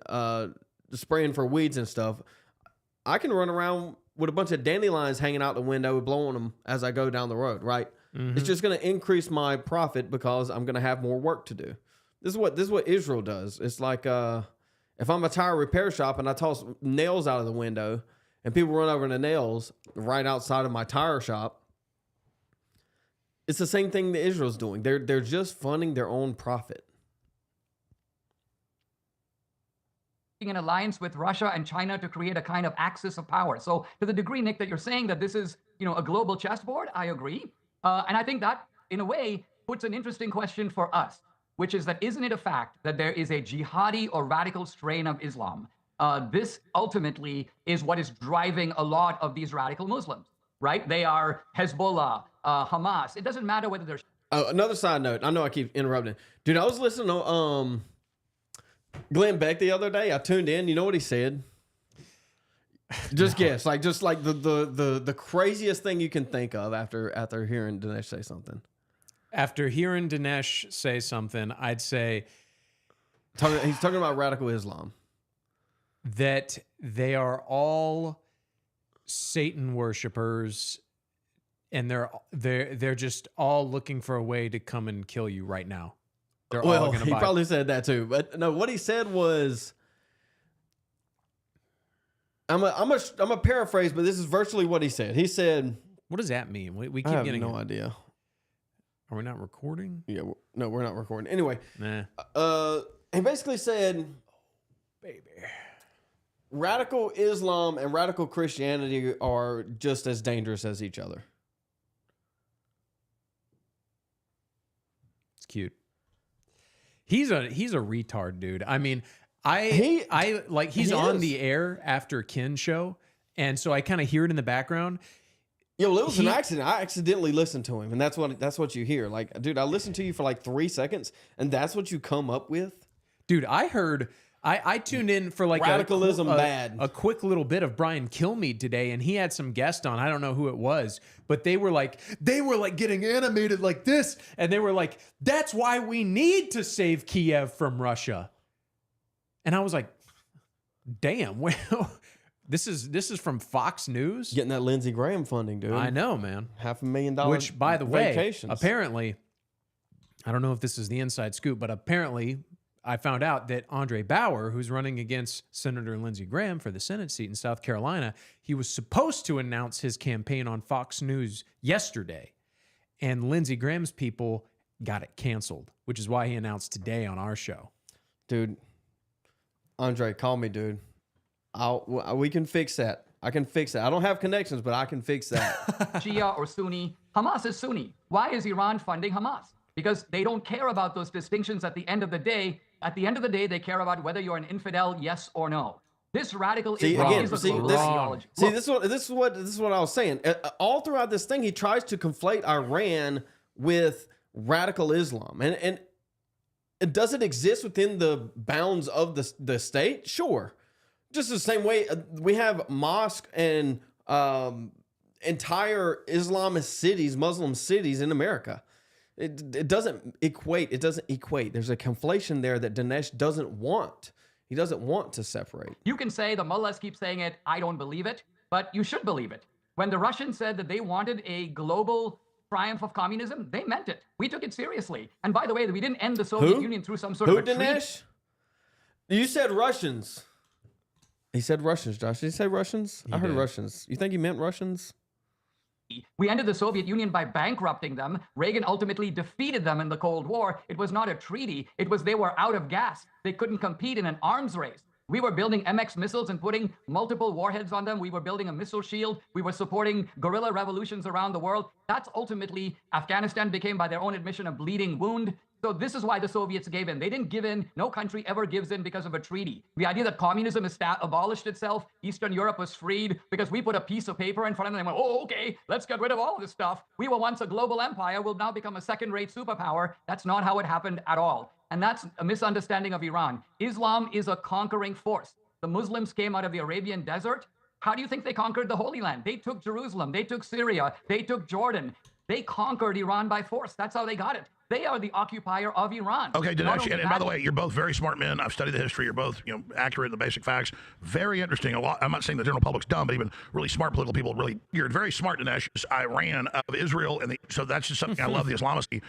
spraying for weeds and stuff, I can run around with a bunch of dandelions hanging out the window, blowing them as I go down the road, right? Mm-hmm. It's just going to increase my profit because I'm going to have more work to do. This is what Israel does. It's like if I'm a tire repair shop and I toss nails out of the window and people run over the nails right outside of my tire shop, it's the same thing that Israel's doing. They're just funding their own profit. An alliance with Russia and China to create a kind of axis of power. So to the degree, Nick, that you're saying that this is, a global chessboard, I agree. And I think that, in a way, puts an interesting question for us, which is that isn't it a fact that there is a jihadi or radical strain of Islam? This ultimately is what is driving a lot of these radical Muslims, right? They are Hezbollah, Hamas. It doesn't matter whether they're... another side note. I know I keep interrupting. Dude, I was listening to Glenn Beck the other day. I tuned in. You know what he said? Just guess, like the craziest thing you can think of after hearing Dinesh say something. After hearing Dinesh say something, I'd say He's talking about radical Islam. that they are all Satan worshipers, and they're just all looking for a way to come and kill you right now. They're all Well, going to he buy. probably said that too, but no. What he said was, I'm a paraphrase, but this is virtually what he said. He said, What does that mean? We "I keep have getting. no idea." Are we not recording? Yeah, no, we're not recording. Anyway, Nah, he basically said, baby. radical Islam and radical Christianity are just as dangerous as each other. It's cute. He's a retard, dude. I mean, he's he on is. the air after Ken's show, and so I kind of hear it in the background. Yo, it was an accident. I accidentally listened to him, and that's what you hear. Like, dude, I listened to you for like 3 seconds, and that's what you come up with. Dude, I heard. I tuned in for like Radicalism bad. a quick little bit of Brian Kilmeade today, and he had some guest on. I don't know who it was, but they were like getting animated like this, and they were like, "That's why we need to save Kiev from Russia." And I was like, "Damn, well, this is from Fox News." Getting that Lindsey Graham funding, dude. I know, man. $500,000. Which, by the way, vacations. apparently, I don't know if this is the inside scoop, but apparently I found out that Andre Bauer, who's running against Senator Lindsey Graham for the Senate seat in South Carolina, he was supposed to announce his campaign on Fox News yesterday. And Lindsey Graham's people got it canceled, which is why he announced today on our show. Dude, Andre, call me, dude. We can fix that. I can fix that. I don't have connections, but I can fix that. Shia or Sunni. Hamas is Sunni. Why is Iran funding Hamas? Because they don't care about those distinctions at the end of the day. At the end of the day, they care about whether you're an infidel, yes or no. This radical Islam is a global ideology. See, this is what I was saying. All throughout this thing, he tries to conflate Iran with radical Islam, and it doesn't exist within the bounds of the state. Sure, just the same way we have mosque and entire Islamist cities, Muslim cities in America. It doesn't equate. It doesn't equate. There's a conflation there that Dinesh doesn't want. He doesn't want to separate. You can say the mullahs keep saying it, I don't believe it, but you should believe it. When the Russians said that they wanted a global triumph of communism, they meant it. We took it seriously. And by the way, we didn't end the Soviet Union through some sort of a treaty. Dinesh? You said Russians. He said Russians, Josh. Did he say Russians? I heard Russians. You think he meant Russians? We ended the Soviet Union by bankrupting them. Reagan ultimately defeated them in the Cold War. It was not a treaty. It was they were out of gas. They couldn't compete in an arms race. We were building MX missiles and putting multiple warheads on them. We were building a missile shield. We were supporting guerrilla revolutions around the world. That's ultimately, Afghanistan became, by their own admission, a bleeding wound. So this is why the Soviets gave in. They didn't give in. No country ever gives in because of a treaty. The idea that communism abolished itself, Eastern Europe was freed because we put a piece of paper in front of them and went, oh, okay, let's get rid of all of this stuff. We were once a global empire. We'll now become a second-rate superpower. That's not how it happened at all. And that's a misunderstanding of Iran. Islam is a conquering force. The Muslims came out of the Arabian desert. How do you think they conquered the Holy Land? They took Jerusalem. They took Syria. They took Jordan. They conquered Iran by force. That's how they got it. They are the occupier of Iran. Okay, Dinesh, and by the way, you're both very smart men. I've studied the history. You're both, accurate in the basic facts. Very interesting. A lot. I'm not saying the general public's dumb, but even really smart political people you're very smart, Dinesh. Iran of Israel, so that's just something I love. The Islamist,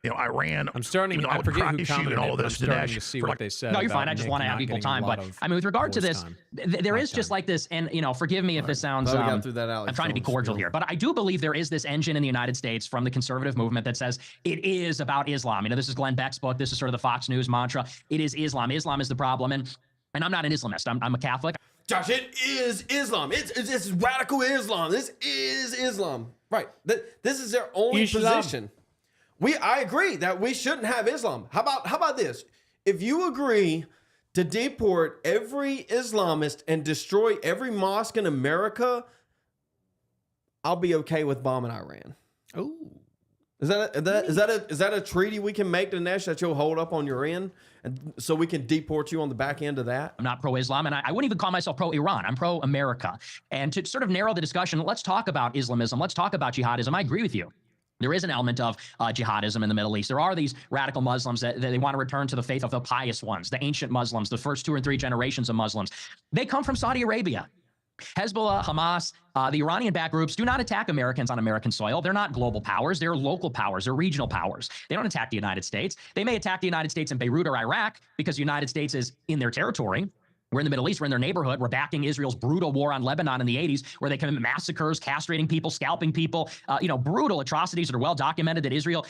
Iran. I'm starting. I forget who commented and all of it, this, I'm starting Dinesh, to see what they said. No, you're fine. about I just Nick want to not have equal getting a time. lot But of I mean, with regard to voice this, time. there is just like this, and forgive me if this sounds. Glad we got through that, Alex. I'm trying to be cordial here, but I do believe there is this engine in the United States from the conservative movement that says it is about Islam. This is Glenn Beck's book. This is sort of the Fox News mantra. It is Islam. Islam is the problem, and I'm not an Islamist. I'm a Catholic. Josh, it is Islam. It's radical Islam. This is Islam. Right. This is their only Islam. position. I agree that we shouldn't have Islam. How about this? If you agree to deport every Islamist and destroy every mosque in America, I'll be okay with bombing Iran. Oh, Is that a treaty we can make, Dinesh, that you'll hold up on your end, and so we can deport you on the back end of that? I'm not pro-Islam, and I wouldn't even call myself pro-Iran. I'm pro-America. And to sort of narrow the discussion, let's talk about Islamism. Let's talk about jihadism. I agree with you. There is an element of jihadism in the Middle East. There are these radical Muslims that they want to return to the faith of the pious ones, the ancient Muslims, the first 2 or 3 generations of Muslims. They come from Saudi Arabia. Hezbollah, Hamas, the Iranian-backed groups do not attack Americans on American soil. They're not global powers. They're local powers. They're regional powers. They don't attack the United States. They may attack the United States in Beirut or Iraq because the United States is in their territory. We're in the Middle East. We're in their neighborhood. We're backing Israel's brutal war on Lebanon in the 80s, where they commit massacres, castrating people, scalping people, brutal atrocities that are well documented that Israel,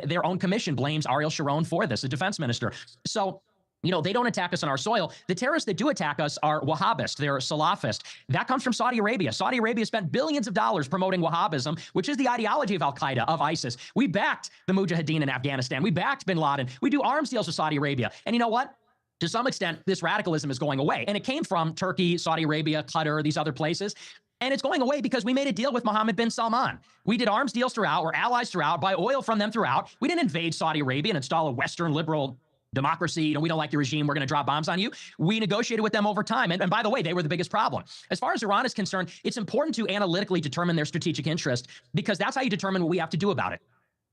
their own commission blames Ariel Sharon for this, the defense minister. So, they don't attack us on our soil. The terrorists that do attack us are Wahhabist. They're Salafist. That comes from Saudi Arabia. Saudi Arabia spent billions of dollars promoting Wahhabism, which is the ideology of Al-Qaeda, of ISIS. We backed the Mujahideen in Afghanistan. We backed bin Laden. We do arms deals with Saudi Arabia. And you know what? To some extent, this radicalism is going away. And it came from Turkey, Saudi Arabia, Qatar, these other places. And it's going away because we made a deal with Mohammed bin Salman. We did arms deals throughout. We're allies throughout, buy oil from them throughout. We didn't invade Saudi Arabia and install a Western liberal democracy. We don't like your regime. We're going to drop bombs on you. We negotiated with them over time. And by the way, they were the biggest problem. As far as Iran is concerned, it's important to analytically determine their strategic interest because that's how you determine what we have to do about it.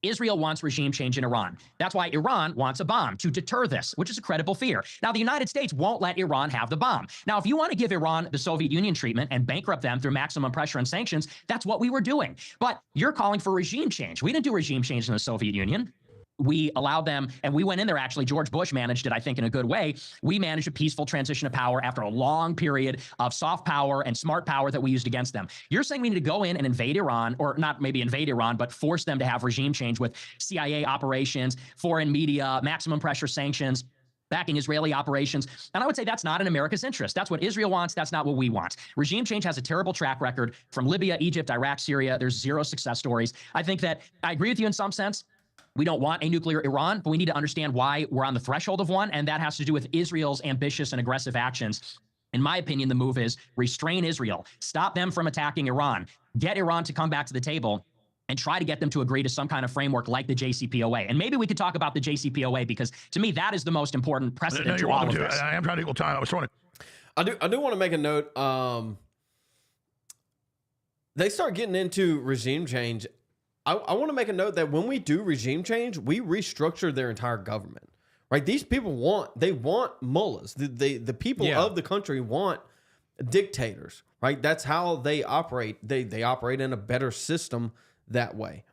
Israel wants regime change in Iran. That's why Iran wants a bomb to deter this, which is a credible fear. Now, the United States won't let Iran have the bomb. Now, if you want to give Iran the Soviet Union treatment and bankrupt them through maximum pressure and sanctions, that's what we were doing. But you're calling for regime change. We didn't do regime change in the Soviet Union. We allowed them, and we went in there, actually. George Bush managed it, I think, in a good way. We managed a peaceful transition of power after a long period of soft power and smart power that we used against them. You're saying we need to go in and invade Iran, or not maybe invade Iran, but force them to have regime change with CIA operations, foreign media, maximum pressure sanctions, backing Israeli operations. And I would say that's not in America's interest. That's what Israel wants. That's not what we want. Regime change has a terrible track record from Libya, Egypt, Iraq, Syria. There's 0 success stories. I think that I agree with you in some sense. We don't want a nuclear Iran, but we need to understand why we're on the threshold of one, and that has to do with Israel's ambitious and aggressive actions. In my opinion, the move is restrain Israel, stop them from attacking Iran, get Iran to come back to the table, and try to get them to agree to some kind of framework like the JCPOA. And maybe we could talk about the JCPOA because, to me, that is the most important precedent to all of this. I am trying to equal time. I was trying to. I do want to make a note. They start getting into regime change. I want to make a note that when we do regime change, we restructure their entire government, right? These people want mullahs. The people of the country want dictators, right? That's how they operate. They operate in a better system that way.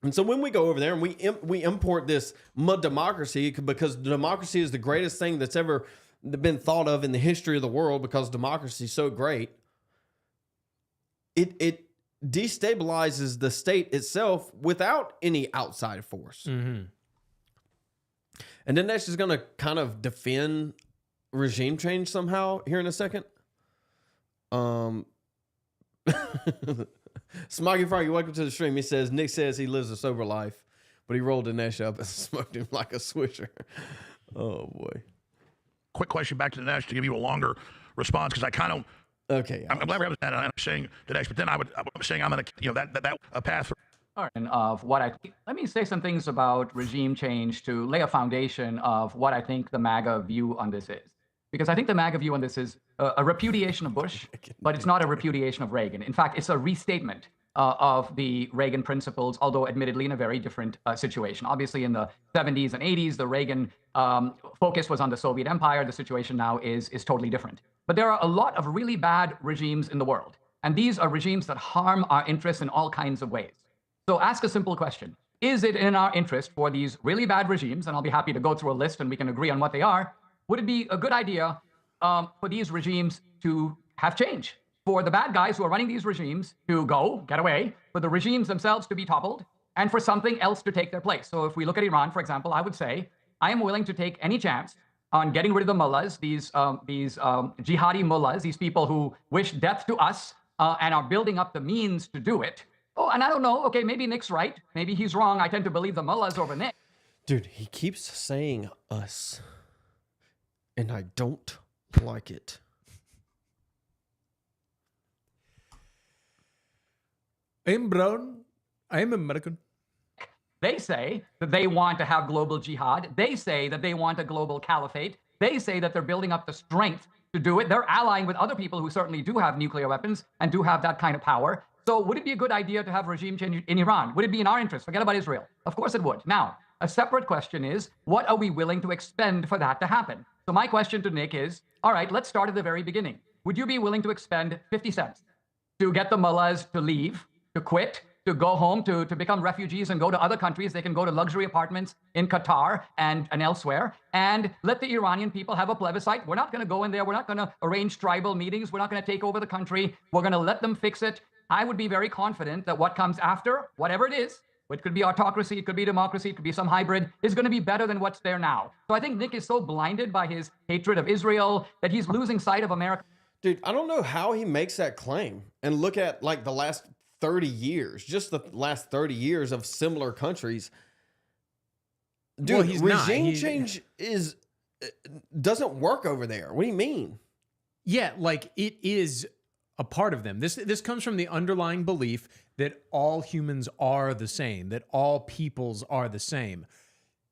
And so when we go over there and we import this democracy, because democracy is the greatest thing that's ever been thought of in the history of the world, because democracy is so great, it destabilizes the state itself without any outside force. Mm-hmm. And then that's just going to kind of defend regime change somehow here in a second. Smoggy Froggy, welcome to the stream. He says, Nick says he lives a sober life, but he rolled Dinesh up and smoked him like a swisher. Oh, boy. Quick question back to Dinesh to give you a longer response, because I kind of... Okay. I'm glad we're having that. I'm saying Dinesh, but then I'm saying I'm going to, that a path. Of what let me say some things about regime change to lay a foundation of what I think the MAGA view on this is. Because I think the MAGA view on this is a repudiation of Bush, but it's not a repudiation of Reagan. In fact, it's a restatement of the Reagan principles, although admittedly in a very different situation. Obviously, in the 70s and 80s, the Reagan focus was on the Soviet Empire. The situation now is totally different. But there are a lot of really bad regimes in the world. And these are regimes that harm our interests in all kinds of ways. So ask a simple question. Is it in our interest for these really bad regimes, and I'll be happy to go through a list and we can agree on what they are, would it be a good idea for these regimes to have change? For the bad guys who are running these regimes to go, get away, for the regimes themselves to be toppled, and for something else to take their place. So if we look at Iran, for example, I would say, I am willing to take any chance on getting rid of the mullahs, these jihadi mullahs, these people who wish death to us and are building up the means to do it. Oh, and I don't know, okay, maybe Nick's right. Maybe he's wrong. I tend to believe the mullahs over Nick. Dude, he keeps saying us, and I don't like it. I'm brown. I'm American. They say that they want to have global jihad. They say that they want a global caliphate. They say that they're building up the strength to do it. They're allying with other people who certainly do have nuclear weapons and do have that kind of power. So would it be a good idea to have regime change in Iran? Would it be in our interest? Forget about Israel. Of course it would. Now, a separate question is, what are we willing to expend for that to happen? So my question to Nick is, all right, let's start at the very beginning. Would you be willing to expend 50 cents to get the mullahs to leave, to quit, to go home, to become refugees and go to other countries? They can go to luxury apartments in Qatar and elsewhere, and let the Iranian people have a plebiscite. We're not going to go in there. We're not going to arrange tribal meetings. We're not going to take over the country. We're going to let them fix it. I would be very confident that what comes after, whatever it is, it could be autocracy, it could be democracy, it could be some hybrid, is going to be better than what's there now. So I think Nick is so blinded by his hatred of Israel that he's losing sight of America. Dude, I don't know how he makes that claim. And look at like the last 30 years, just the last 30 years of similar countries. Dude, Well, he's not. regime change doesn't work over there. What do you mean? Yeah, like it is a part of them. This comes from the underlying belief that all humans are the same, that all peoples are the same.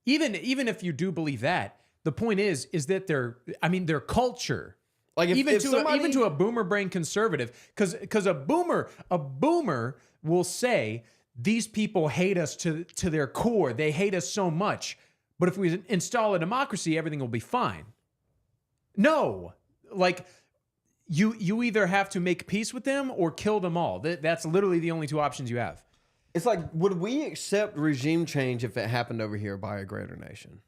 Even if you do believe that, the point is that their culture. Like Even to a boomer brain conservative, because a boomer will say these people hate us to their core. They hate us so much. But if we install a democracy, everything will be fine. No, like you either have to make peace with them or kill them all. That's literally the only two options you have. It's like, would we accept regime change if it happened over here by a greater nation?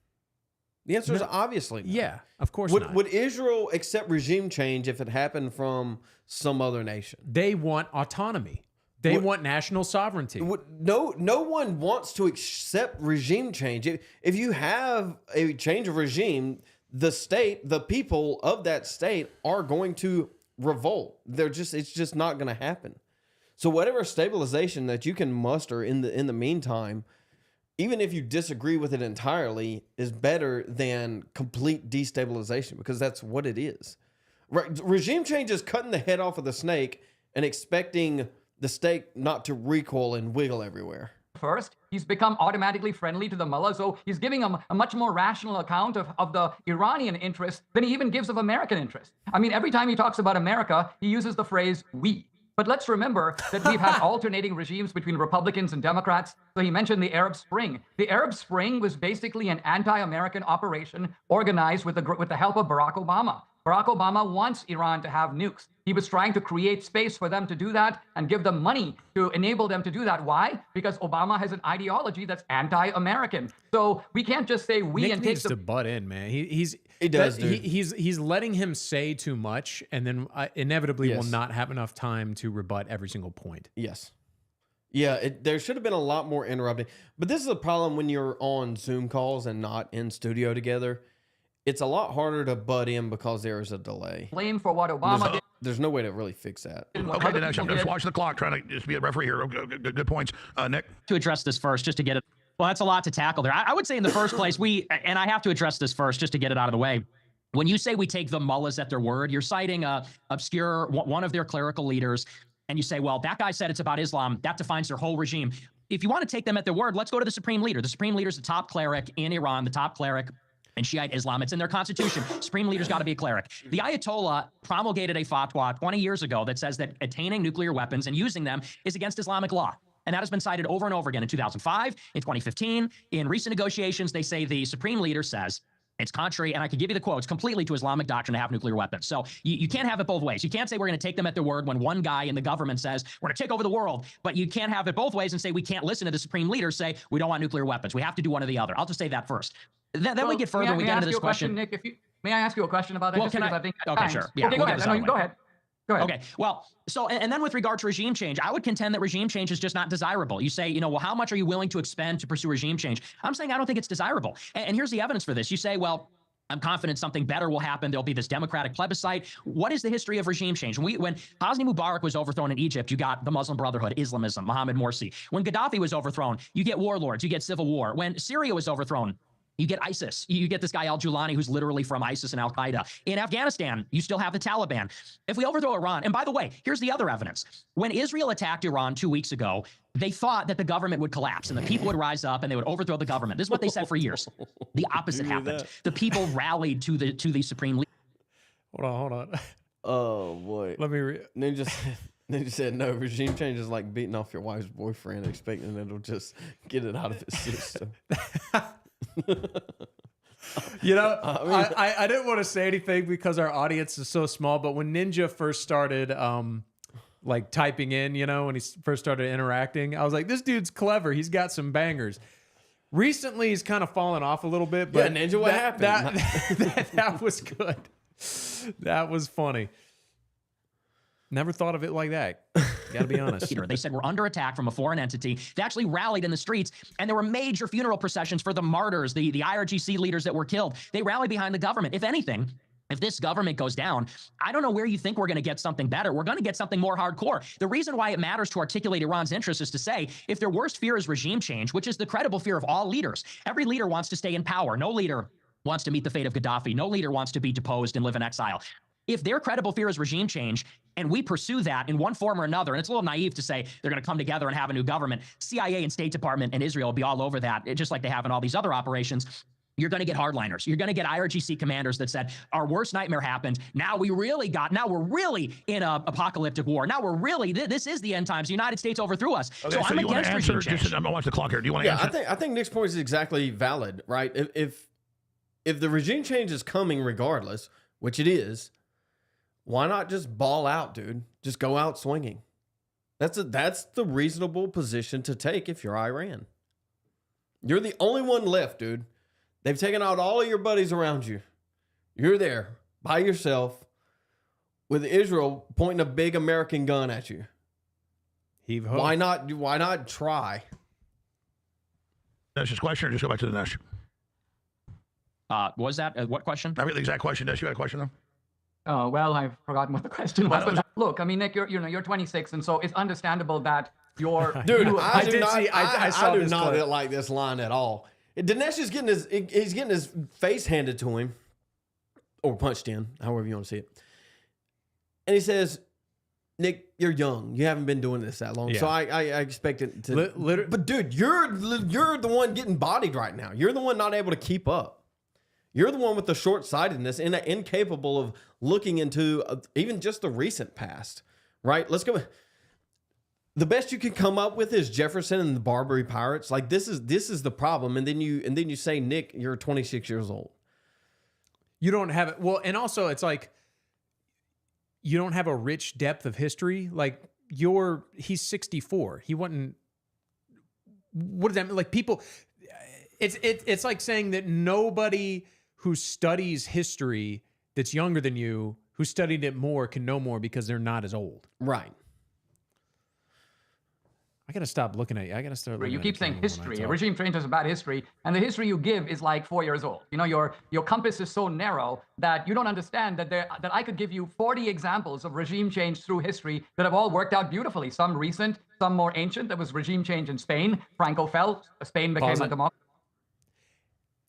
The answer is obviously no. Yeah, of course not. Would Israel accept regime change if it happened from some other nation? They want autonomy. They want national sovereignty. No one wants to accept regime change. If you have a change of regime, the people of that state are going to revolt. It's just not going to happen. So whatever stabilization that you can muster in the meantime, even if you disagree with it entirely, is better than complete destabilization, because that's what it is. Regime change is cutting the head off of the snake and expecting the snake not to recoil and wiggle everywhere. First, he's become automatically friendly to the mullah, so he's giving them a much more rational account of the Iranian interest than he even gives of American interest. I mean, every time he talks about America, he uses the phrase we. But let's remember that we've had alternating regimes between Republicans and Democrats. So he mentioned the Arab Spring. The Arab Spring was basically an anti-American operation organized with the help of Barack Obama. Barack Obama wants Iran to have nukes. He was trying to create space for them to do that and give them money to enable them to do that. Why? Because Obama has an ideology that's anti-American. So we can't just say we Nick and needs take to butt in, man. He does, dude. He's letting him say too much, and then inevitably Yes. will not have enough time to rebut every single point. Yes. Yeah, there should have been a lot more interrupting. But this is a problem when you're on Zoom calls and not in studio together. It's a lot harder to butt in because there is a delay. blame for what Obama did. There's no way to really fix that. and what Okay, other Dinesh, I'm people just did. watching the clock, trying to just be a referee here. Okay, good points. Nick? To address this first, just to get it. Well, that's a lot to tackle there. I would say in the first place, and I have to address this first just to get it out of the way. When you say we take the mullahs at their word, you're citing one of their clerical leaders, and you say, well, that guy said it's about Islam. That defines their whole regime. If you want to take them at their word, let's go to the supreme leader. The supreme leader is the top cleric in Iran, the top cleric in Shiite Islam. It's in their constitution. Supreme leader's got to be a cleric. The Ayatollah promulgated a fatwa 20 years ago that says that attaining nuclear weapons and using them is against Islamic law. And that has been cited over and over again in 2005, in 2015. In recent negotiations, they say the supreme leader says it's contrary, and I could give you the quotes, completely to Islamic doctrine to have nuclear weapons. So you can't have it both ways. You can't say we're going to take them at their word when one guy in the government says we're going to take over the world, but you can't have it both ways and say we can't listen to the supreme leader say we don't want nuclear weapons. We have to do one or the other. I'll just say that first. Then we get further, we get into this question. Nick, may I ask you a question about that? Well, just can because I- I think okay, sure. Yeah, okay, we'll go get ahead. this No, out of you the go way. ahead. Go ahead. Okay, well, so, and then with regard to regime change, I would contend that regime change is just not desirable. You say, well, how much are you willing to expend to pursue regime change? I'm saying I don't think it's desirable. And here's the evidence for this. You say, well, I'm confident something better will happen. There'll be this democratic plebiscite. What is the history of regime change? When Hosni Mubarak was overthrown in Egypt, you got the Muslim Brotherhood, Islamism, Mohammed Morsi. When Gaddafi was overthrown, you get warlords, you get civil war. When Syria was overthrown, You get ISIS. You get this guy al-Julani, who's literally from ISIS and al-Qaeda. In Afghanistan, you still have the Taliban. If we overthrow Iran, and by the way, here's the other evidence. When Israel attacked Iran 2 weeks ago, they thought that the government would collapse and the people would rise up and they would overthrow the government. This is what they said for years. The opposite happened. The people rallied to the supreme leader. Hold on. Oh boy. Let me Ninja said no. Regime change is like beating off your wife's boyfriend, expecting it'll just get it out of his system. You know, I didn't want to say anything because our audience is so small, but when Ninja first started like typing in, you know, when he first started interacting, I was like, this dude's clever. He's got some bangers. Recently, he's kind of fallen off a little bit, but yeah, Ninja, what happened? That was good. That was funny. Never thought of it like that. Gotta be honest. They said we're under attack from a foreign entity. They actually rallied in the streets, and there were major funeral processions for the martyrs, the IRGC leaders that were killed. They rallied behind the government. If anything, if this government goes down, I don't know where you think we're going to get something better. We're going to get something more hardcore. The reason why it matters to articulate Iran's interests is to say, if their worst fear is regime change, which is the credible fear of all leaders, every leader wants to stay in power. No leader wants to meet the fate of Gaddafi. No leader wants to be deposed and live in exile. If their credible fear is regime change, and we pursue that in one form or another, and it's a little naive to say they're going to come together and have a new government, CIA and State Department and Israel will be all over that, just like they have in all these other operations. You're going to get hardliners. You're going to get IRGC commanders that said, our worst nightmare happened. Now we're really in an apocalyptic war. Now we're really, this is the end times. The United States overthrew us. Okay, so I'm you against answer, regime change. I'm going to watch the clock here. Do you want to answer? I think Nick's point is exactly valid, right? If the regime change is coming regardless, which it is, why not just ball out, dude? Just go out swinging. That's the reasonable position to take if you're Iran. You're the only one left, dude. They've taken out all of your buddies around you. You're there by yourself with Israel pointing a big American gun at you. Heave ho. Why not try? That's his question, or just go back to the next? Was that what question? I read the exact question. Des, you had a question though? Oh, well, I've forgotten what the question was. But look, I mean, Nick, you're 26, and so it's understandable that you're... Dude, I do not like this line at all. Dinesh is getting his face handed to him, or punched in, however you want to see it. And he says, Nick, you're young. You haven't been doing this that long. Yeah. So I expect it to... But dude, you're the one getting bodied right now. You're the one not able to keep up. You're the one with the short-sightedness and incapable of looking into even just the recent past, right? Let's go. The best you can come up with is Jefferson and the Barbary Pirates. Like this is the problem. And then you say, Nick, you're 26 years old. You don't have it. Well, and also it's like you don't have a rich depth of history. Like he's 64. He wasn't. What does that mean? Like people, it's like saying that nobody who studies history that's younger than you, who studied it more, can know more because they're not as old. Right. I got to stop looking at you. I got to start looking You at keep saying history. A regime change is about history, and the history you give is like 4 years old. You know, your compass is so narrow that you don't understand that I could give you 40 examples of regime change through history that have all worked out beautifully. Some recent, some more ancient. There was regime change in Spain. Franco fell. Spain became a democracy.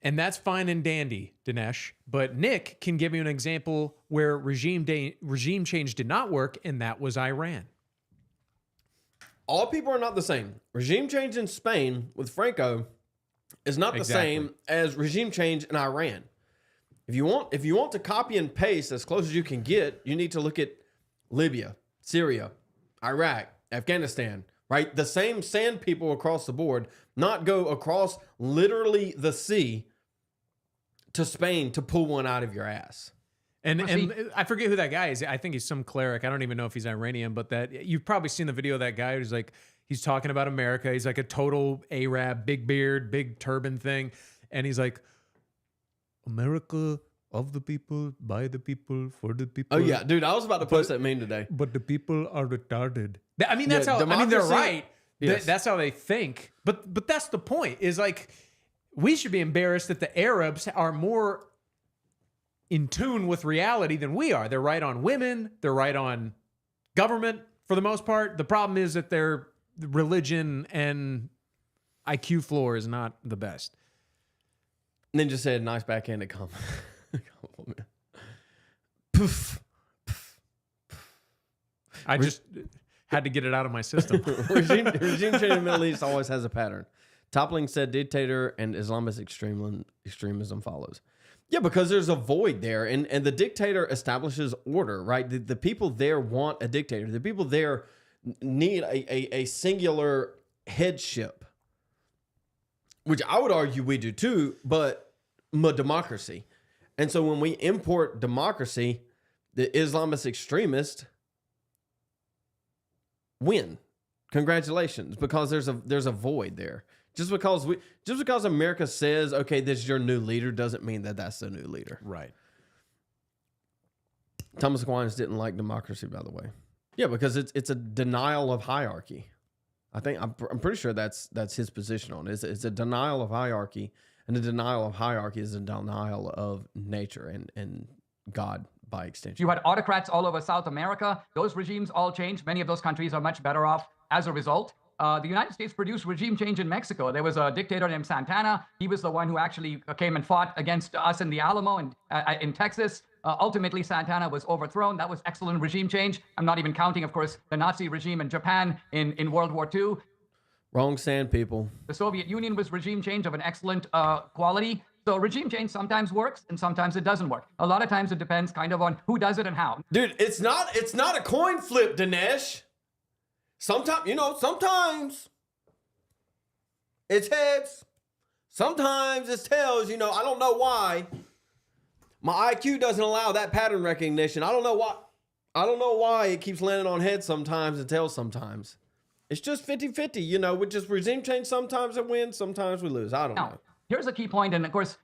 And that's fine and dandy, Dinesh. But Nick can give you an example where regime change did not work, and that was Iran. All people are not the same. Regime change in Spain with Franco is not the same as regime change in Iran. If you want to copy and paste as close as you can get, you need to look at Libya, Syria, Iraq, Afghanistan, right? The same sand people across the board, not go across literally the sea to Spain to pull one out of your ass. And I forget who that guy is. I think he's some cleric. I don't even know if he's Iranian, but that you've probably seen the video of that guy who's like, he's talking about America. He's like a total Arab, big beard, big turban thing. And he's like, America of the people, by the people, for the people. Oh yeah, dude, I was about to post that meme today. But the people are retarded. I mean, that's how, I mean, they're right. Yes. That's how they think. But that's the point, is like, we should be embarrassed that the Arabs are more in tune with reality than we are. They're right on women. They're right on government for the most part. The problem is that their religion and IQ floor is not the best. Ninja said, nice backhanded compliment. Poof. I just had to get it out of my system. regime change in the Middle East always has a pattern. Toppling said dictator and Islamist extremism follows. Yeah, because there's a void there, and the dictator establishes order, right? The people there want a dictator. The people there need a singular headship, which I would argue we do too, but democracy. And so when we import democracy, the Islamist extremists win. Congratulations, because there's a void there. Just because America says, okay, this is your new leader, doesn't mean that that's the new leader. Right. Thomas Aquinas didn't like democracy, by the way. Yeah, because it's a denial of hierarchy. I'm pretty sure that's his position on it. It's a denial of hierarchy, and the denial of hierarchy is a denial of nature and God by extension. You had autocrats all over South America. Those regimes all changed. Many of those countries are much better off as a result. The United States produced regime change in Mexico. There was a dictator named Santana. He was the one who actually came and fought against us in the Alamo and in Texas. Ultimately, Santana was overthrown. That was excellent regime change. I'm not even counting, of course, the Nazi regime in Japan in World War II. Wrong sand, people. The Soviet Union was regime change of an excellent quality. So regime change sometimes works and sometimes it doesn't work. A lot of times it depends kind of on who does it and how. Dude, it's not a coin flip, Dinesh. Sometimes it's heads. Sometimes it's tails. I don't know why. My IQ doesn't allow that pattern recognition. I don't know why it keeps landing on heads sometimes and tails sometimes. It's just 50-50. With just regime change, sometimes it wins, sometimes we lose. I don't know. Here's a key point, and of course,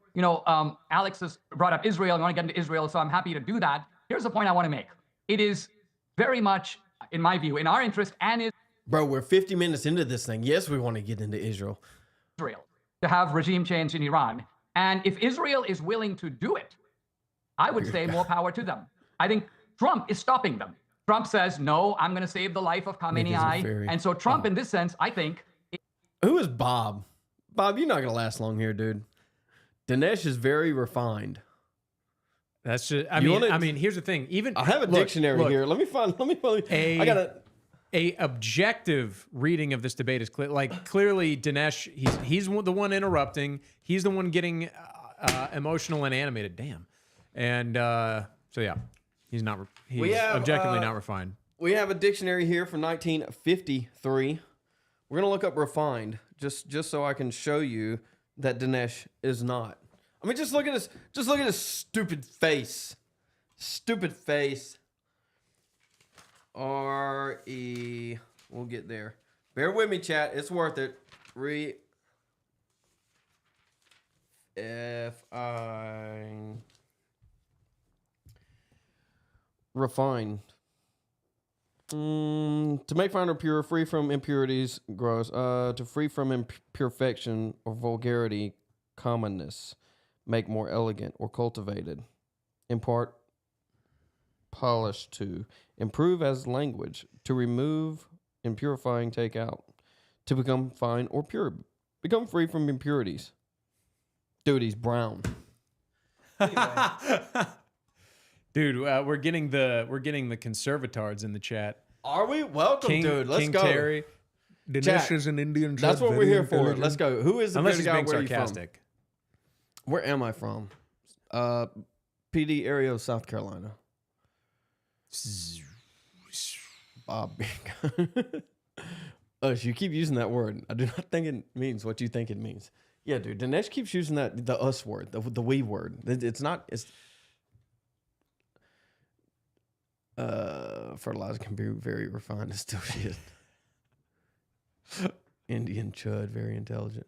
Alex has brought up Israel. I want to get into Israel, so I'm happy to do that. Here's the point I want to make. It is very much, in my view, in our interest and in Bro, we're 50 minutes into this thing. Yes, we want to get into Israel to have regime change in Iran. And if Israel is willing to do it, I would say more power to them. I think Trump is stopping them. Trump says, no, I'm going to save the life of Khamenei. And so Trump, in this sense, I think... Who is Bob? Bob, you're not going to last long here, dude. Dinesh is very refined. That's just, I mean, here's the thing. Even I have a dictionary here. Let me find. I got a objective reading of this debate is clear. Like clearly, Dinesh, he's the one interrupting. He's the one getting emotional and animated. Damn. And so yeah, he's not. He's objectively not refined. We have a dictionary here from 1953. We're gonna look up refined just so I can show you that Dinesh is not. I mean, just look at his stupid face. Stupid face. R-E. We'll get there. Bear with me, chat. It's worth it. Refined. To make fine or pure, free from impurities, gross. To free from imperfection or vulgarity, commonness. Make more elegant or cultivated. Impart, polish to. Improve as language. To remove, and purifying, take out. To become fine or pure. Become free from impurities. Dude, he's brown. Dude, we're getting the conservatards in the chat. Are we? Welcome, dude. Let's go. Terry, Dinesh is an Indian. That's what we're here for. Let's go. Who is the Unless good he's guy? being Where sarcastic. Where am I from? PD area of South Carolina. Bob. You keep using that word. I do not think it means what you think it means. Yeah, dude. Dinesh keeps using the us word, the we word. It's not. It's fertilizer can be very refined. It's still shit. Indian chud, very intelligent.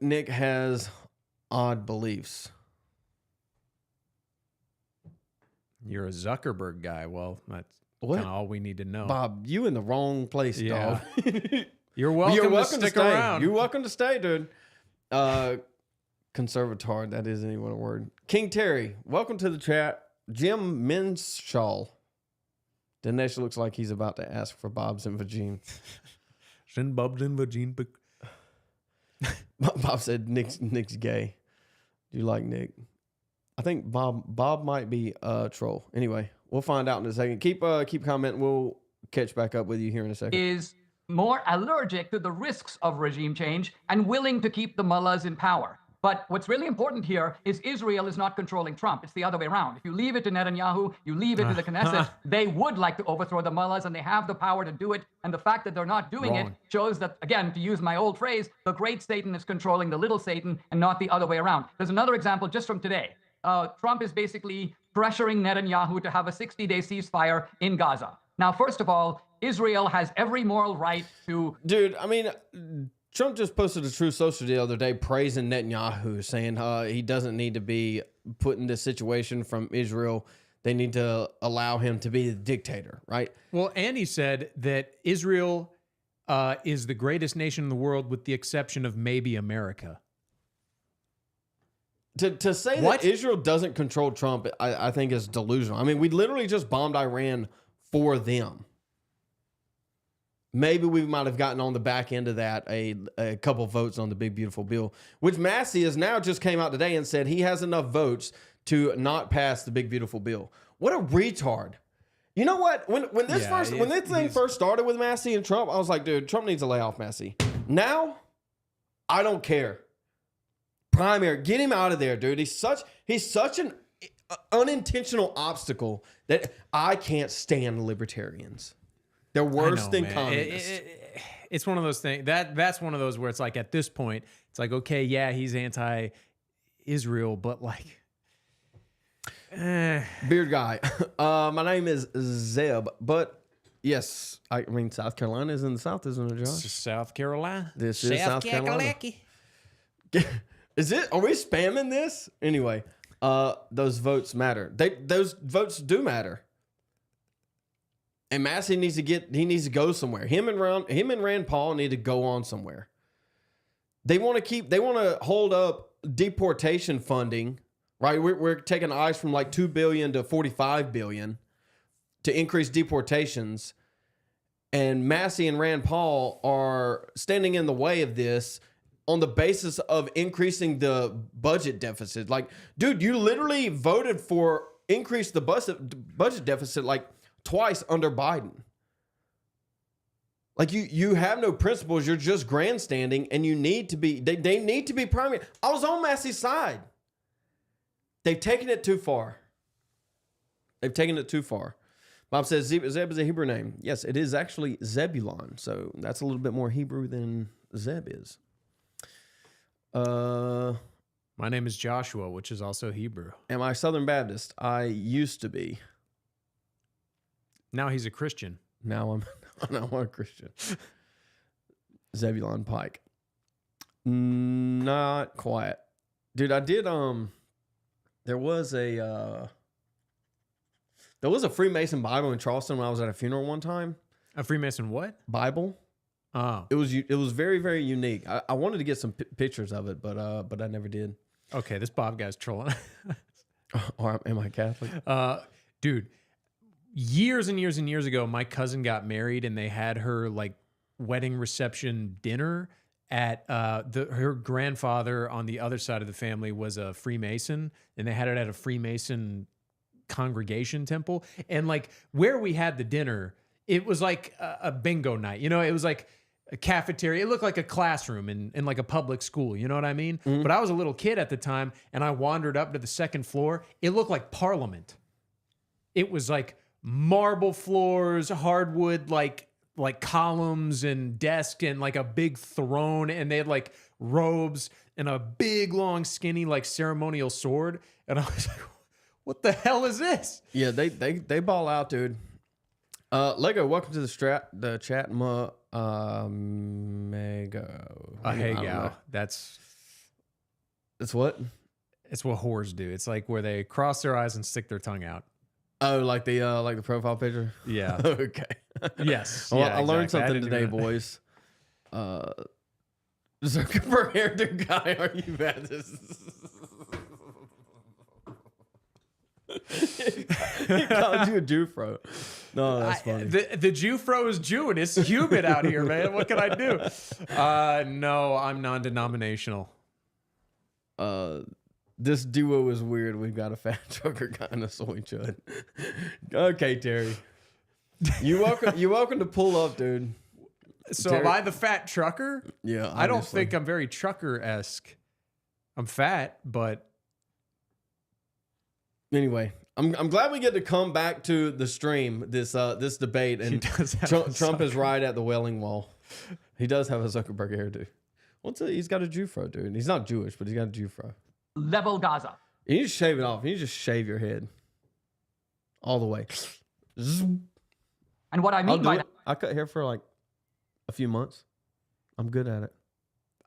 Nick has odd beliefs. You're a Zuckerberg guy. Well, that's kind of all we need to know. Bob, you in the wrong place, dog. You're welcome to stick around. You're welcome to stay, dude. Conservatard, that isn't even a word. King Terry, welcome to the chat. Jim Minshaw. Dinesh looks like he's about to ask for Bob's and Vagine. Send Bob's and Vagine. Bob said Nick's gay. Do you like Nick? I think Bob might be a troll. Anyway, we'll find out in a second. Keep commenting. We'll catch back up with you here in a second. Is more allergic to the risks of regime change and willing to keep the mullahs in power. But what's really important here is Israel is not controlling Trump. It's the other way around. If you leave it to Netanyahu, you leave it to the Knesset, they would like to overthrow the mullahs, and they have the power to do it. And the fact that they're not doing it shows that, again, to use my old phrase, the great Satan is controlling the little Satan and not the other way around. There's another example just from today. Trump is basically pressuring Netanyahu to have a 60-day ceasefire in Gaza. Now, first of all, Israel has every moral right to... Dude, I mean... Trump just posted a Truth Social the other day praising Netanyahu, saying he doesn't need to be put in this situation from Israel. They need to allow him to be the dictator, right? Well, and he said that Israel is the greatest nation in the world with the exception of maybe America. To say that Israel doesn't control Trump, I think is delusional. I mean, we literally just bombed Iran for them. Maybe we might have gotten on the back end of that a couple votes on the big, beautiful bill, which Massey has now just came out today and said he has enough votes to not pass the big, beautiful bill. What a retard. You know what? When this thing first started with Massey and Trump, I was like, dude, Trump needs to lay off Massey. Now, I don't care. Primary, get him out of there, dude. He's such an unintentional obstacle that I can't stand libertarians. They're worse than communists. It's one of those things that's one of those where it's like at this point, it's like, okay, yeah, he's anti-Israel, but like, Beard guy. My name is Zeb, but yes, I mean South Carolina is in the South, isn't it, Josh? This is South Carolina. This is South Carolina. Is it? Are we spamming this? Anyway, those votes matter. Those votes do matter. And Massey needs to go somewhere. Him and Rand Paul need to go on somewhere. They want to hold up deportation funding, right? We're taking ICE from like 2 billion to 45 billion to increase deportations. And Massey and Rand Paul are standing in the way of this on the basis of increasing the budget deficit. Like, dude, you literally voted for increase the budget deficit like twice under Biden. Like you have no principles. You're just grandstanding, and you need to be. They need to be primary. I was on Massey's side. They've taken it too far. Bob says Zeb is a Hebrew name. Yes, it is actually Zebulon. So that's a little bit more Hebrew than Zeb is. My name is Joshua, which is also Hebrew. Am I Southern Baptist? I used to be. Now he's a Christian. Now I'm a Christian. Zebulon Pike. Not quite. Dude, I did there was a Freemason Bible in Charleston when I was at a funeral one time. A Freemason what? Bible. Oh. It was very, very unique. I wanted to get some pictures of it, but I never did. Okay, this Bob guy's trolling. Or am I Catholic? Dude, years and years and years ago, my cousin got married and they had her like wedding reception dinner at her grandfather on the other side of the family was a Freemason, and they had it at a Freemason congregation temple. And like where we had the dinner, it was like a bingo night. You know, it was like a cafeteria. It looked like a classroom in like a public school. You know what I mean? Mm-hmm. But I was a little kid at the time, and I wandered up to the second floor. It looked like Parliament. It was like marble floors, hardwood, like columns and desk and like a big throne. And they had like robes and a big, long, skinny, like ceremonial sword. And I was like, what the hell is this? Yeah, they ball out, dude. Lego, welcome to the chat. Mego. Hey, gal. It's what? It's what whores do. It's like where they cross their eyes and stick their tongue out. Oh, like the profile picture? Yeah. Okay. Yes. Well, yeah, I learned exactly. something today, boys. Zuckerberg hairdo guy, are you bad? He called you a Jufro. No, that's funny. The Jew fro is Jew, and it's humid out here, man. What can I do? No, I'm non-denominational. This duo is weird. We've got a fat trucker guy and a soy chud. Okay, Terry. You're welcome to pull up, dude. So Terry, am I the fat trucker? Yeah, I don't obviously. think I'm very trucker-esque. I'm fat, but Anyway, I'm glad we get to come back to the stream, this debate, and does have Trump a is right at the Welling Wall. He does have a Zuckerberg hairdo. He's got a Jew fro, dude. He's not Jewish, but he's got a Jew fro. Level Gaza. You need to shave it off. You need to just shave your head all the way. And what I I'll mean do by it. that I cut hair for like a few months. I'm good at it.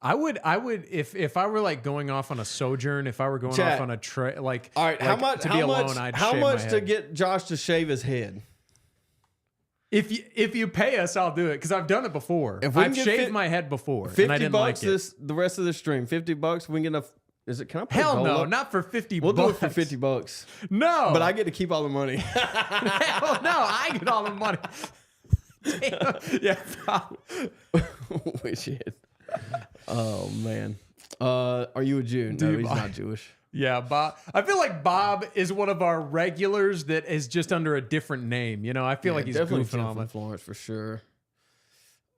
I would if I were like going off on a sojourn, if I were going Chat. off on a trip, like All right, how much? to be alone, I'd How shave my much to head. get Josh to shave his head? If you pay us, I'll do it because I've done it before. If we can I've get shaved fif- my head before, and I 50 didn't bucks like it. the rest of the stream. $50. We can get enough. Is it? Can I put a Hell goal no, up? not for 50 We'll bucks. do it for $50. No, But I get to keep all the money. hell no, I get all the money. Damn. Yeah, We should. Oh man. Are you a Jew? No, Dude, he's not Jewish. yeah, Bob. I feel like Bob is one of our regulars that is just under a different name. You know, I feel like he's definitely goofing Tim on from it. Florence for sure.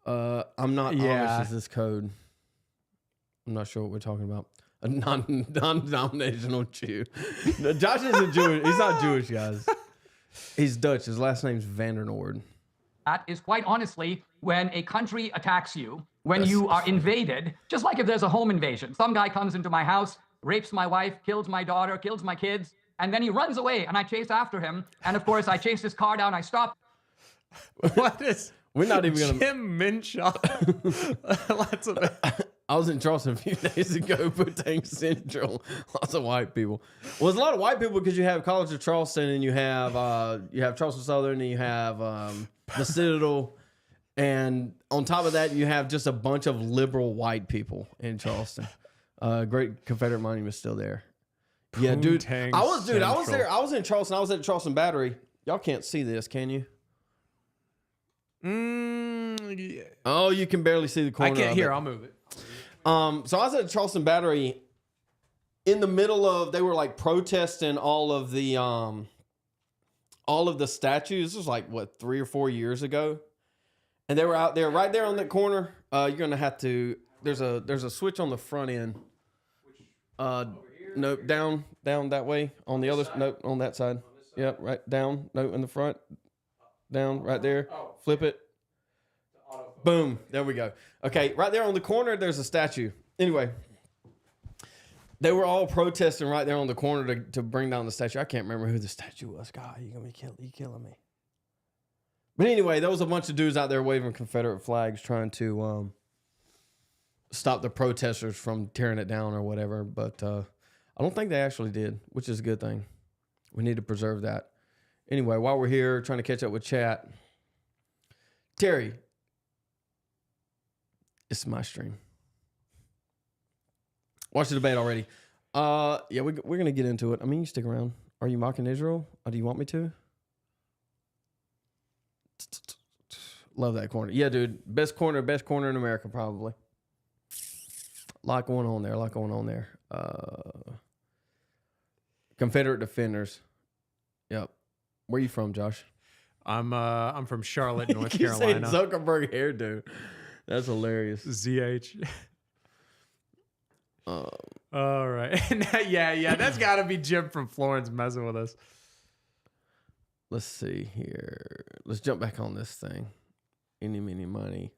I'm not Yeah. Amish is this code. I'm not sure what we're talking about. A non-denominational Jew. No, Josh isn't Jewish. He's not Jewish, guys. He's Dutch. His last name's Vandernoord. is quite honestly when a country attacks you, when you are invaded, just like if there's a home invasion. Some guy comes into my house, rapes my wife, kills my daughter, kills my kids, and then he runs away and I chase after him. And of course, I chase his car down, I stop. What is We're not even gonna. Jim Minshaw? Lots of I was in Charleston a few days ago, Butang Central. Lots of white people. Well, there's a lot of white people because you have College of Charleston, and you have Charleston Southern, and you have the Citadel, and on top of that, you have just a bunch of liberal white people in Charleston. Great Confederate monument is still there. Yeah, dude. Poontang I was there. Central. I was in Charleston. I was at Charleston Battery. Y'all can't see this, can you? yeah. Oh, you can barely see the corner. I can't of hear. it. I'll move it. So I was at Charleston Battery in the middle of, they were like protesting all of the statues. This was like what, 3 or 4 years ago. And they were out there right there on that corner. You're going to have to, there's a switch on the front end. Nope, down that way on the other, nope, on that side. Yep, right down, nope, in the front. Down right there. Flip it. Boom. There we go. Okay, right there on the corner, there's a statue. Anyway, they were all protesting right there on the corner to bring down the statue. I can't remember who the statue was. God, you're gonna be killing me. But anyway, there was a bunch of dudes out there waving Confederate flags trying to stop the protesters from tearing it down or whatever. But I don't think they actually did, which is a good thing. We need to preserve that. Anyway, while we're here trying to catch up with chat, Terry, it's my stream. Watch the debate already. Yeah, we're going to get into it. I mean, you stick around. Are you mocking Israel? Or do you want me to? Love that corner. Yeah, dude. Best corner in America, probably. A lot going on there. Confederate defenders. Yep. Where you from, Josh? I'm from Charlotte, North You keep saying Carolina. Zuckerberg hairdo. That's hilarious. ZH. All right. yeah. That's got to be Jim from Florence messing with us. Let's see here. Let's jump back on this thing. Any, mini, money.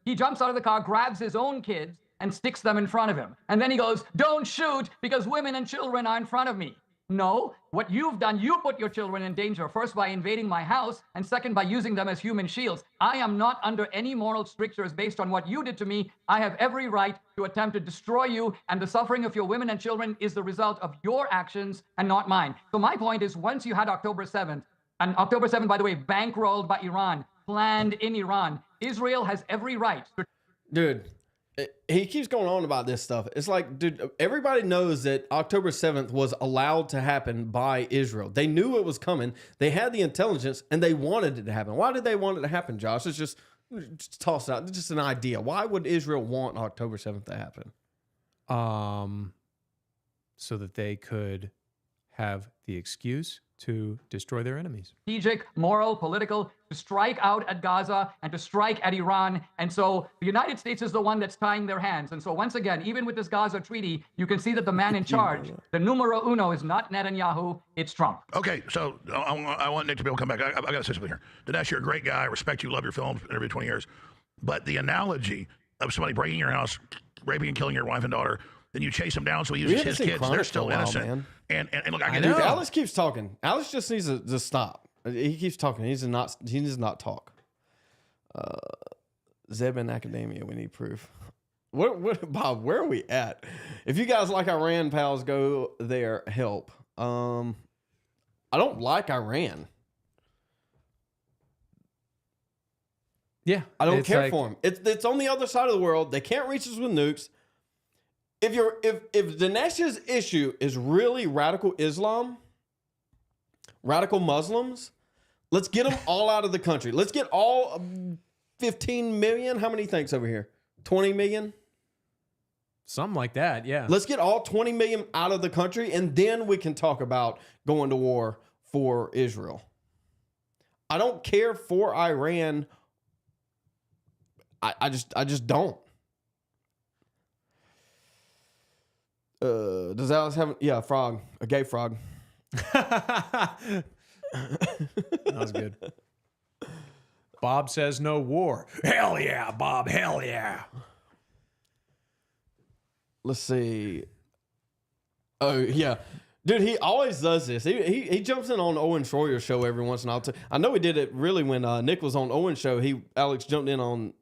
He jumps out of the car, grabs his own kids, and sticks them in front of him. And then he goes, "Don't shoot because women and children are in front of me." No, what you've done, you put your children in danger, first by invading my house, and second by using them as human shields. I am not under any moral strictures based on what you did to me. I have every right to attempt to destroy you, and the suffering of your women and children is the result of your actions and not mine. So my point is, once you had October 7th, and October 7th, by the way, bankrolled by Iran, planned in Iran, Israel has every right. Dude, he keeps going on about this stuff. It's like, dude, everybody knows that October 7th was allowed to happen by Israel. They knew it was coming. They had the intelligence, and they wanted it to happen. Why did they want it to happen, Josh? It's just toss it out. It's just an idea. Why would Israel want October 7th to happen? So that they could have the excuse to destroy their enemies. Strategic, moral, political, to strike out at Gaza and to strike at Iran. And so the United States is the one that's tying their hands. And so once again, even with this Gaza treaty, you can see that the man in charge, the numero uno, is not Netanyahu, it's Trump. Okay, so I want Nick to be able to come back. I got to say something here. Dinesh, you're a great guy. I respect you, love your films, interviewed 20 years. But the analogy of somebody breaking your house, raping and killing your wife and daughter, then you chase them down so he uses his kids. They're still innocent. And look, I can do Alex keeps talking. Alex just needs to stop. He keeps talking. He does not talk. Zeb in academia, we need proof. What, Bob, where are we at? If you guys like Iran, pals, go there, help. I don't like Iran. Yeah. I don't care for them. It's on the other side of the world. They can't reach us with nukes. If Dinesh's issue is really radical Islam, radical Muslims, let's get them all out of the country. Let's get all 15 million. How many thanks over here? 20 million? Something like that, yeah. Let's get all 20 million out of the country, and then we can talk about going to war for Israel. I don't care for Iran. I just don't. Does Alex have a frog? A gay frog. That was good. Bob says no war. Hell yeah, Bob. Hell yeah. Let's see. Oh yeah, dude. He always does this. He jumps in on Owen Schroyer's show every once in a while. I know he did it really when Nick was on Owen's show. Alex jumped in on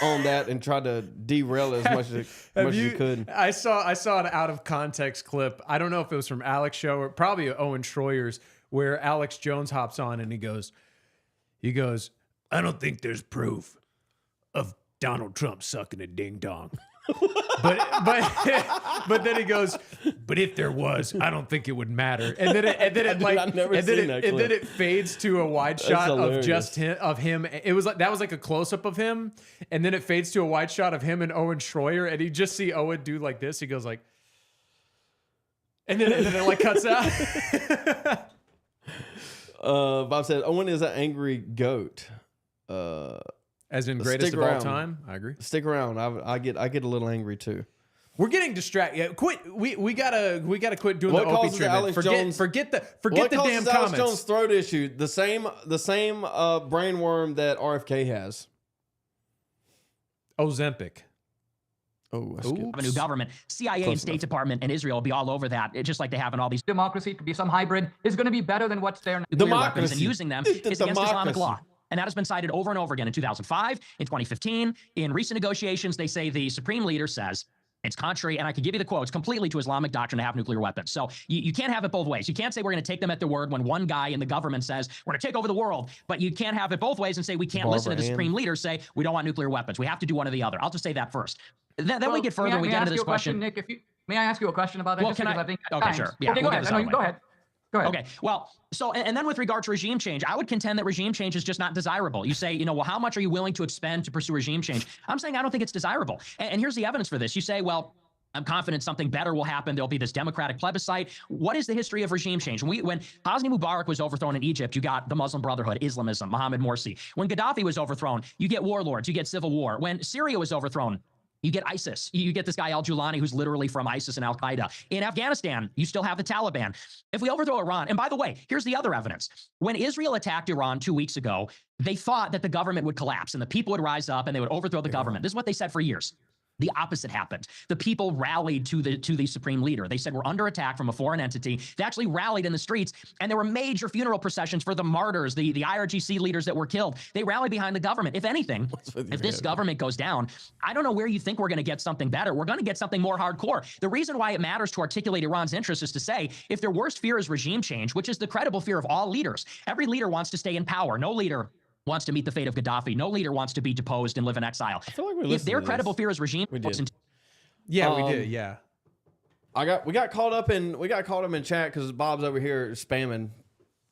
that and tried to derail it as much as he could. I saw an out of context clip. I don't know if it was from Alex show or probably Owen Schroyer's, where Alex Jones hops on and he goes, I don't think there's proof of Donald Trump sucking a ding dong. but then he goes, but if there was, I don't think it would matter. And then it fades to a wide shot of just him. It was like that was like a close up of him, and then it fades to a wide shot of him and Owen Schroyer, and you just see Owen do like this. He goes like, and then it like cuts out. Bob said Owen is an angry goat. As in greatest of all time, I agree. Stick around. I get a little angry too. We're getting distracted. Yeah, quit. We gotta quit doing what the Opie treatment. Forget the damn comments. Alex Jones' throat issue? The same brain worm that RFK has. Ozempic. Oh, a new government, CIA and State Department and Israel will be all over that. It's just like they have in all these Democracy could be some hybrid. Is going to be better than what's there. Weapons, and using them is against Islamic law. And that has been cited over and over again in 2005, in 2015. In recent negotiations, they say the supreme leader says it's contrary, and I can give you the quotes, completely to Islamic doctrine to have nuclear weapons. So you can't have it both ways. You can't say we're going to take them at their word when one guy in the government says we're going to take over the world, but you can't have it both ways and say we can't listen to the supreme leader say we don't want nuclear weapons. We have to do one or the other. I'll just say that first. Then we get further and we get into this question. Nick, may I ask you a question about that? Well, okay, sure. Yeah, okay, go ahead. No, go ahead. Go ahead. Okay. Well, so, and then with regard to regime change, I would contend that regime change is just not desirable. You say, well, how much are you willing to expend to pursue regime change? I'm saying I don't think it's desirable. And here's the evidence for this. You say, well, I'm confident something better will happen. There'll be this democratic plebiscite. What is the history of regime change? When Hosni Mubarak was overthrown in Egypt, you got the Muslim Brotherhood, Islamism, Mohammed Morsi. When Gaddafi was overthrown, you get warlords, you get civil war. When Syria was overthrown, you get ISIS. You get this guy al-Julani who's literally from ISIS and al-Qaeda. In Afghanistan, you still have the Taliban. If we overthrow Iran, and by the way, here's the other evidence. When Israel attacked Iran 2 weeks ago, they thought that the government would collapse and the people would rise up and they would overthrow the government. This is what they said for years. The opposite happened. The people rallied to the supreme leader. They said, we're under attack from a foreign entity. They actually rallied in the streets, and there were major funeral processions for the martyrs, the IRGC leaders that were killed. They rallied behind the government. If anything, if this government goes down, I don't know where you think we're going to get something better. We're going to get something more hardcore. The reason why it matters to articulate Iran's interests is to say, if their worst fear is regime change, which is the credible fear of all leaders, every leader wants to stay in power. No leader wants to meet the fate of Gaddafi. No leader wants to be deposed and live in exile. I feel like we If listened their to credible this. fear is regime, We did. Yeah, we did. Yeah. We got caught up in chat because Bob's over here spamming,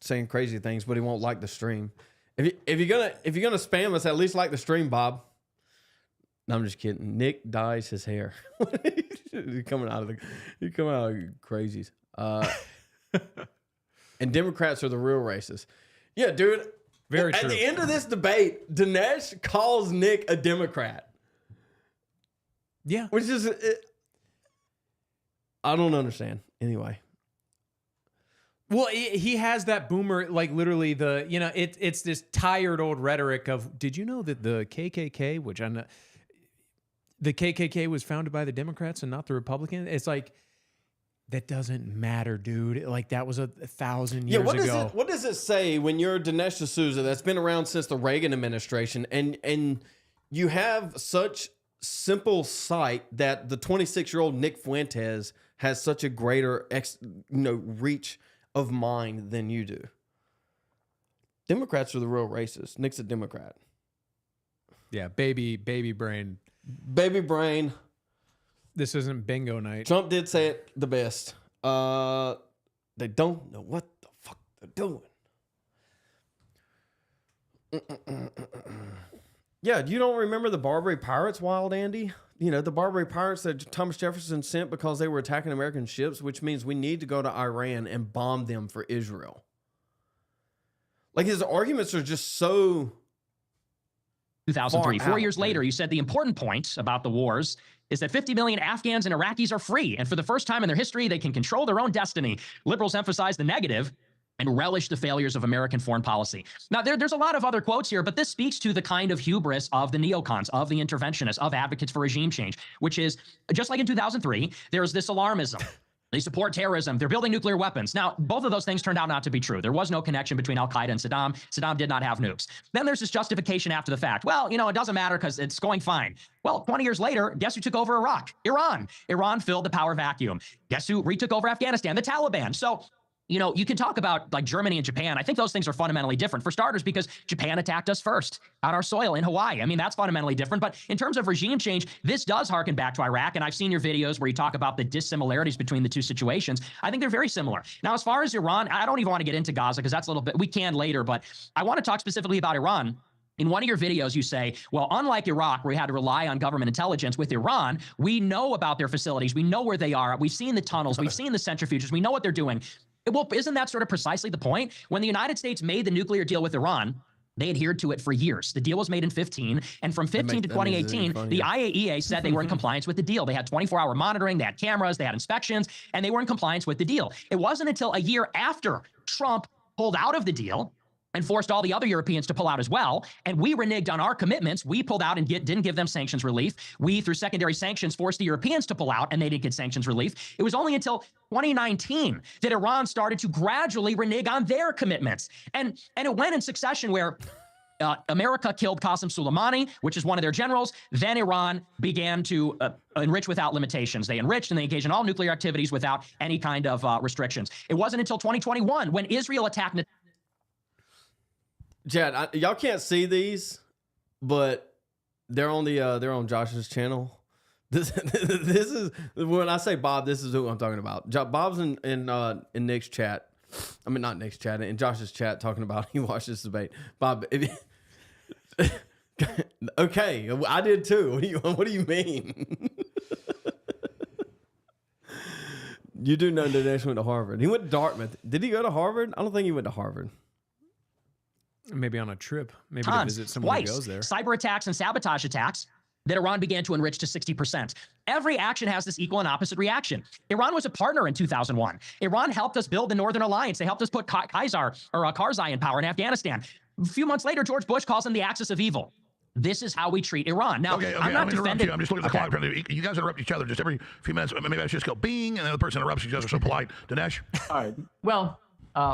saying crazy things, but he won't like the stream. If you're gonna spam us, at least like the stream, Bob. No, I'm just kidding. Nick dyes his hair. You're coming out of crazies. And Democrats are the real racists. Yeah, dude. Very At true. the end of this debate, Dinesh calls Nick a Democrat, Yeah. which is I don't understand. Anyway, Well, he has that boomer, like literally it's this tired old rhetoric of, did you know that the KKK, which I'm not, the KKK was founded by the Democrats and not the Republicans? It's like, that doesn't matter, dude. Like that was 1,000 years ago. What does it say when you're Dinesh D'Souza that's been around since the Reagan administration and you have such simple sight that the 26-year-old Nick Fuentes has such a greater reach of mind than you do? Democrats are the real racists. Nick's a Democrat. Yeah, baby brain. Baby brain. This isn't bingo night. Trump did say it the best. They don't know what the fuck they're doing. Yeah, you don't remember the Barbary Pirates, Wild Andy? You know, the Barbary Pirates that Thomas Jefferson sent because they were attacking American ships, which means we need to go to Iran and bomb them for Israel. Like, his arguments are just so... 2003. Far 4 out, years later, you said the important point about the wars is that 50 million Afghans and Iraqis are free. And for the first time in their history, they can control their own destiny. Liberals emphasize the negative and relish the failures of American foreign policy. Now, there's a lot of other quotes here, but this speaks to the kind of hubris of the neocons, of the interventionists, of advocates for regime change, which is, just like in 2003, there's this alarmism. They support terrorism. They're building nuclear weapons. Now, both of those things turned out not to be true. There was no connection between al-Qaeda and Saddam. Saddam did not have nukes. Then there's this justification after the fact. Well, it doesn't matter because it's going fine. Well, 20 years later, guess who took over Iraq? Iran. Iran filled the power vacuum. Guess who retook over Afghanistan? The Taliban. So, you can talk about like Germany and Japan. I think those things are fundamentally different. For starters, because Japan attacked us first on our soil in Hawaii. I mean, that's fundamentally different. But in terms of regime change, this does harken back to Iraq. And I've seen your videos where you talk about the dissimilarities between the two situations. I think they're very similar. Now, as far as Iran, I don't even want to get into Gaza because that's a little bit, we can later, but I want to talk specifically about Iran. In one of your videos, you say, well, unlike Iraq, where we had to rely on government intelligence, with Iran, we know about their facilities. We know where they are. We've seen the tunnels. We've seen the centrifuges. We know what they're doing. Well, isn't that sort of precisely the point? When the United States made the nuclear deal with Iran, they adhered to it for years. The deal was made in 2015, and from 2015 to 2018, the IAEA said they were in compliance with the deal. They had 24-hour monitoring, they had cameras, they had inspections, and they were in compliance with the deal. It wasn't until a year after Trump pulled out of the deal and forced all the other Europeans to pull out as well, and we reneged on our commitments. We pulled out and didn't give them sanctions relief. We, through secondary sanctions, forced the Europeans to pull out, and they didn't get sanctions relief. It was only until 2019 that Iran started to gradually renege on their commitments. And it went in succession where America killed Qasem Soleimani, which is one of their generals. Then Iran began to enrich without limitations. They enriched and they engaged in all nuclear activities without any kind of restrictions. It wasn't until 2021 when Israel attacked... Chad, y'all can't see these, but they're on Josh's channel. This is when I say Bob. This is who I'm talking about. Bob's in Nick's chat. I mean, not Nick's chat, in Josh's chat, talking about he watched this debate. Bob, okay, I did too. What do you mean? You do know Dinesh went to Harvard. He went to Dartmouth. Did he go to Harvard? I don't think he went to Harvard. Maybe on a trip. Maybe to visit someone who goes there. Cyber attacks and sabotage attacks that Iran began to enrich to 60%. Every action has this equal and opposite reaction. Iran was a partner in 2001. Iran helped us build the Northern Alliance. They helped us put Karzai in power in Afghanistan. A few months later, George Bush calls them the axis of evil. This is how we treat Iran. Now, Okay, I'm not defending... I'm just looking at the clock. You guys interrupt each other just every few minutes. Maybe I should just go bing, and the other person interrupts. You guys are so polite. Dinesh? All right. Well,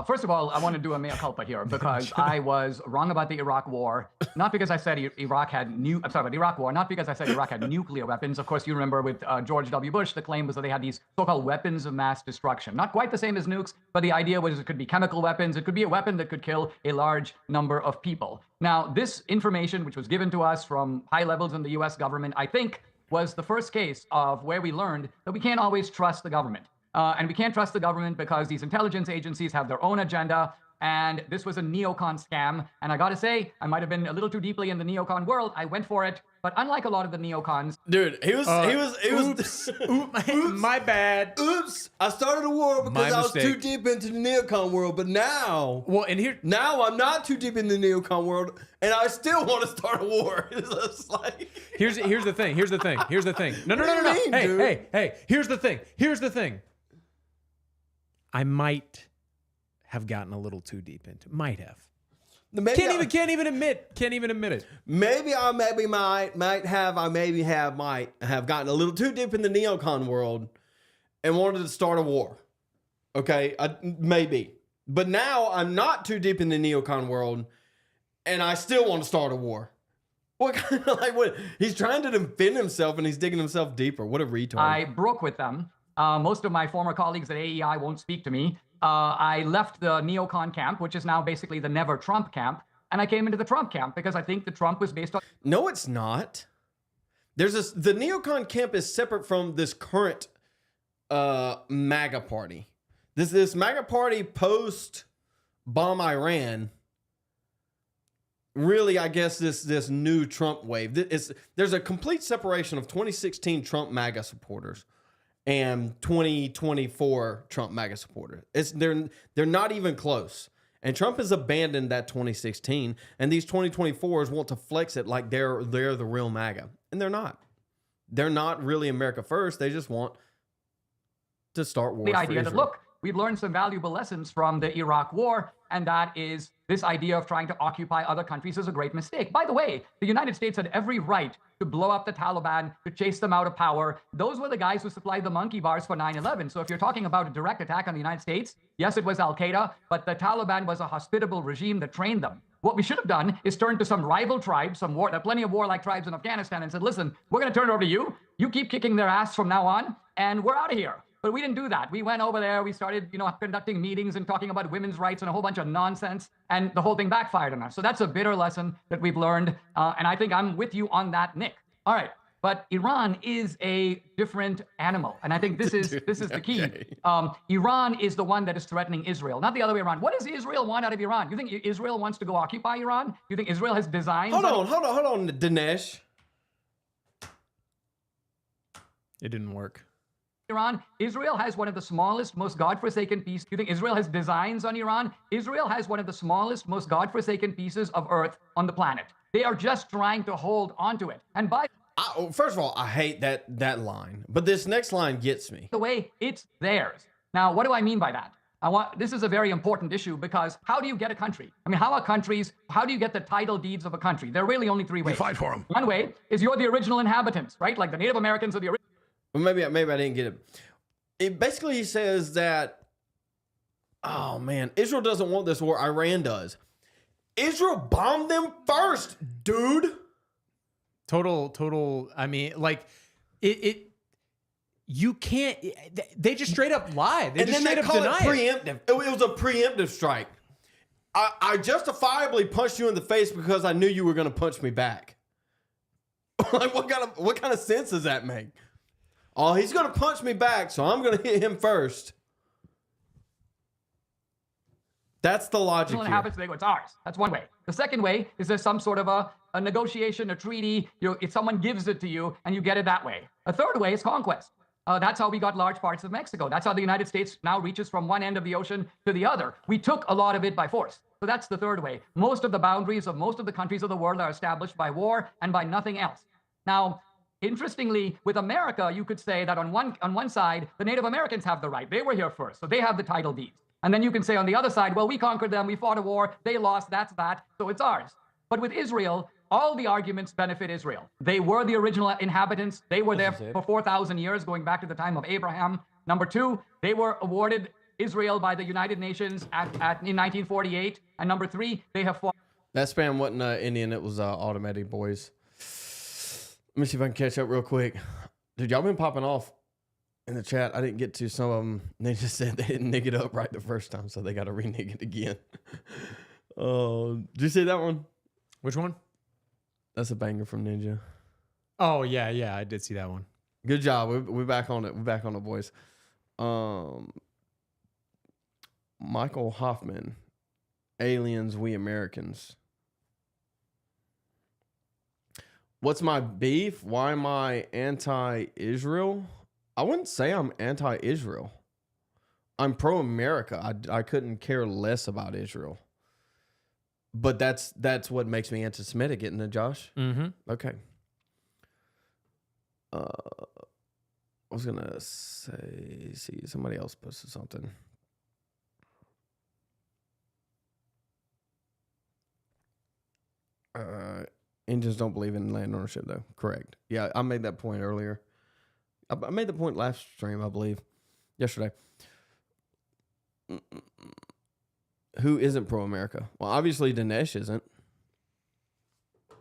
First of all, I want to do a mea culpa here because I was wrong about the Iraq War. Not because I said Iraq had I'm sorry about the Iraq War. Not because I said Iraq had nuclear weapons. Of course, you remember with George W. Bush, the claim was that they had these so-called weapons of mass destruction. Not quite the same as nukes, but the idea was it could be chemical weapons. It could be a weapon that could kill a large number of people. Now, this information, which was given to us from high levels in the U.S. government, I think was the first case of where we learned that we can't always trust the government. And we can't trust the government because these intelligence agencies have their own agenda. And this was a neocon scam. And I got to say, I might have been a little too deeply in the neocon world. I went for it. But unlike a lot of the neocons, Dude, he was. Oops, my bad. Oops! I started a war because I was too deep into the neocon world, but now, now I'm not too deep in the neocon world, and I still want to start a war. It's just like Here's the thing. No. Hey. Here's the thing. I might have gotten a little too deep into. Might have. Can't even admit it. Maybe I might have gotten a little too deep in the neocon world and wanted to start a war. Okay, maybe. But now I'm not too deep in the neocon world, and I still want to start a war. What kind of what? He's trying to defend himself, and he's digging himself deeper. What a retard! I broke with them. Most of my former colleagues at AEI won't speak to me. I left the neocon camp, which is now basically the Never Trump camp, and I came into the Trump camp because I think the Trump was based on... No, it's not. The neocon camp is separate from this current MAGA party. This MAGA party post bomb Iran. Really, I guess this new Trump wave. There's a complete separation of 2016 Trump MAGA supporters and 2024 Trump MAGA supporters. They're not even close. And Trump has abandoned that 2016, and these 2024s want to flex it like they're the real MAGA, and they're not. They're not really America first. They just want to start wars. The idea that, look, we've learned some valuable lessons from the Iraq War, and that is this idea of trying to occupy other countries is a great mistake. By the way, the United States had every right to blow up the Taliban, to chase them out of power. Those were the guys who supplied the monkey bars for 9/11. So if you're talking about a direct attack on the United States, yes, it was Al-Qaeda, but the Taliban was a hospitable regime that trained them. What we should have done is turned to some rival tribes, there are plenty of warlike tribes in Afghanistan, and said, listen, we're going to turn it over to you. You keep kicking their ass from now on, and we're out of here. But we didn't do that. We went over there, we started, conducting meetings and talking about women's rights and a whole bunch of nonsense, and the whole thing backfired on us. So that's a bitter lesson that we've learned, and I think I'm with you on that, Nick. All right, but Iran is a different animal, and I think this is the key. Iran is the one that is threatening Israel, not the other way around. What does Israel want out of Iran? You think Israel wants to go occupy Iran? Do you think Israel has designs? Hold on, Dinesh. It didn't work. Iran. Israel has one of the smallest, most godforsaken pieces. You think Israel has designs on Iran? Israel has one of the smallest, most godforsaken pieces of earth on the planet. They are just trying to hold onto it. And first of all, I hate that line, but this next line gets me. The way it's theirs. Now, what do I mean by that? This is a very important issue because how do you get a country? I mean, how do you get the title deeds of a country? There are really only three ways. You fight for them. One way is you're the original inhabitants, right? Like the Native Americans are the original. Well, maybe I didn't get it. It basically says that, oh man, Israel doesn't want this war. Iran does. Israel bombed them first, dude. Total. I mean, like you can't. They just straight up lie. They just straight up deny it. Preemptive. It was a preemptive strike. I justifiably punched you in the face because I knew you were going to punch me back. Like what kind of sense does that make? Oh, he's going to punch me back, so I'm going to hit him first. That's the logic here. Happens, they go, it's ours. That's one way. The second way is there's some sort of a negotiation, a treaty. If someone gives it to you and you get it that way. A third way is conquest. That's how we got large parts of Mexico. That's how the United States now reaches from one end of the ocean to the other. We took a lot of it by force. So that's the third way. Most of the boundaries of most of the countries of the world are established by war and by nothing else. Now, interestingly, with America, you could say that on one side, the Native Americans have the right. They were here first, so they have the title deeds. And then you can say on the other side, well, we conquered them, we fought a war, they lost, that's that, so it's ours. But with Israel, all the arguments benefit Israel. They were the original inhabitants. They were there for 4,000 years, going back to the time of Abraham. Number two, they were awarded Israel by the United Nations in 1948. And number 3, they have fought. That spam wasn't Indian. It was Automatic Boys. Let me see if I can catch up real quick. Dude, y'all been popping off in the chat. I didn't get to some of them. They just said they didn't nig it up right the first time, so they got to re-nig it again. Oh, did you see that one? Which one? That's a banger from Ninja. Oh, yeah, I did see that one. Good job. We're back on it. We're back on it, boys. Michael Hoffman, Aliens, We Americans. What's my beef? Why am I anti-Israel? I wouldn't say I'm anti-Israel. I'm pro-America. I couldn't care less about Israel. But that's what makes me anti-Semitic, isn't it, Josh? Mm-hmm. Okay. I was gonna say, see, somebody else posted something. Indians don't believe in land ownership, though. Correct. Yeah, I made that point earlier. I made the point last stream, I believe, yesterday. Who isn't pro-America? Well, obviously Dinesh isn't,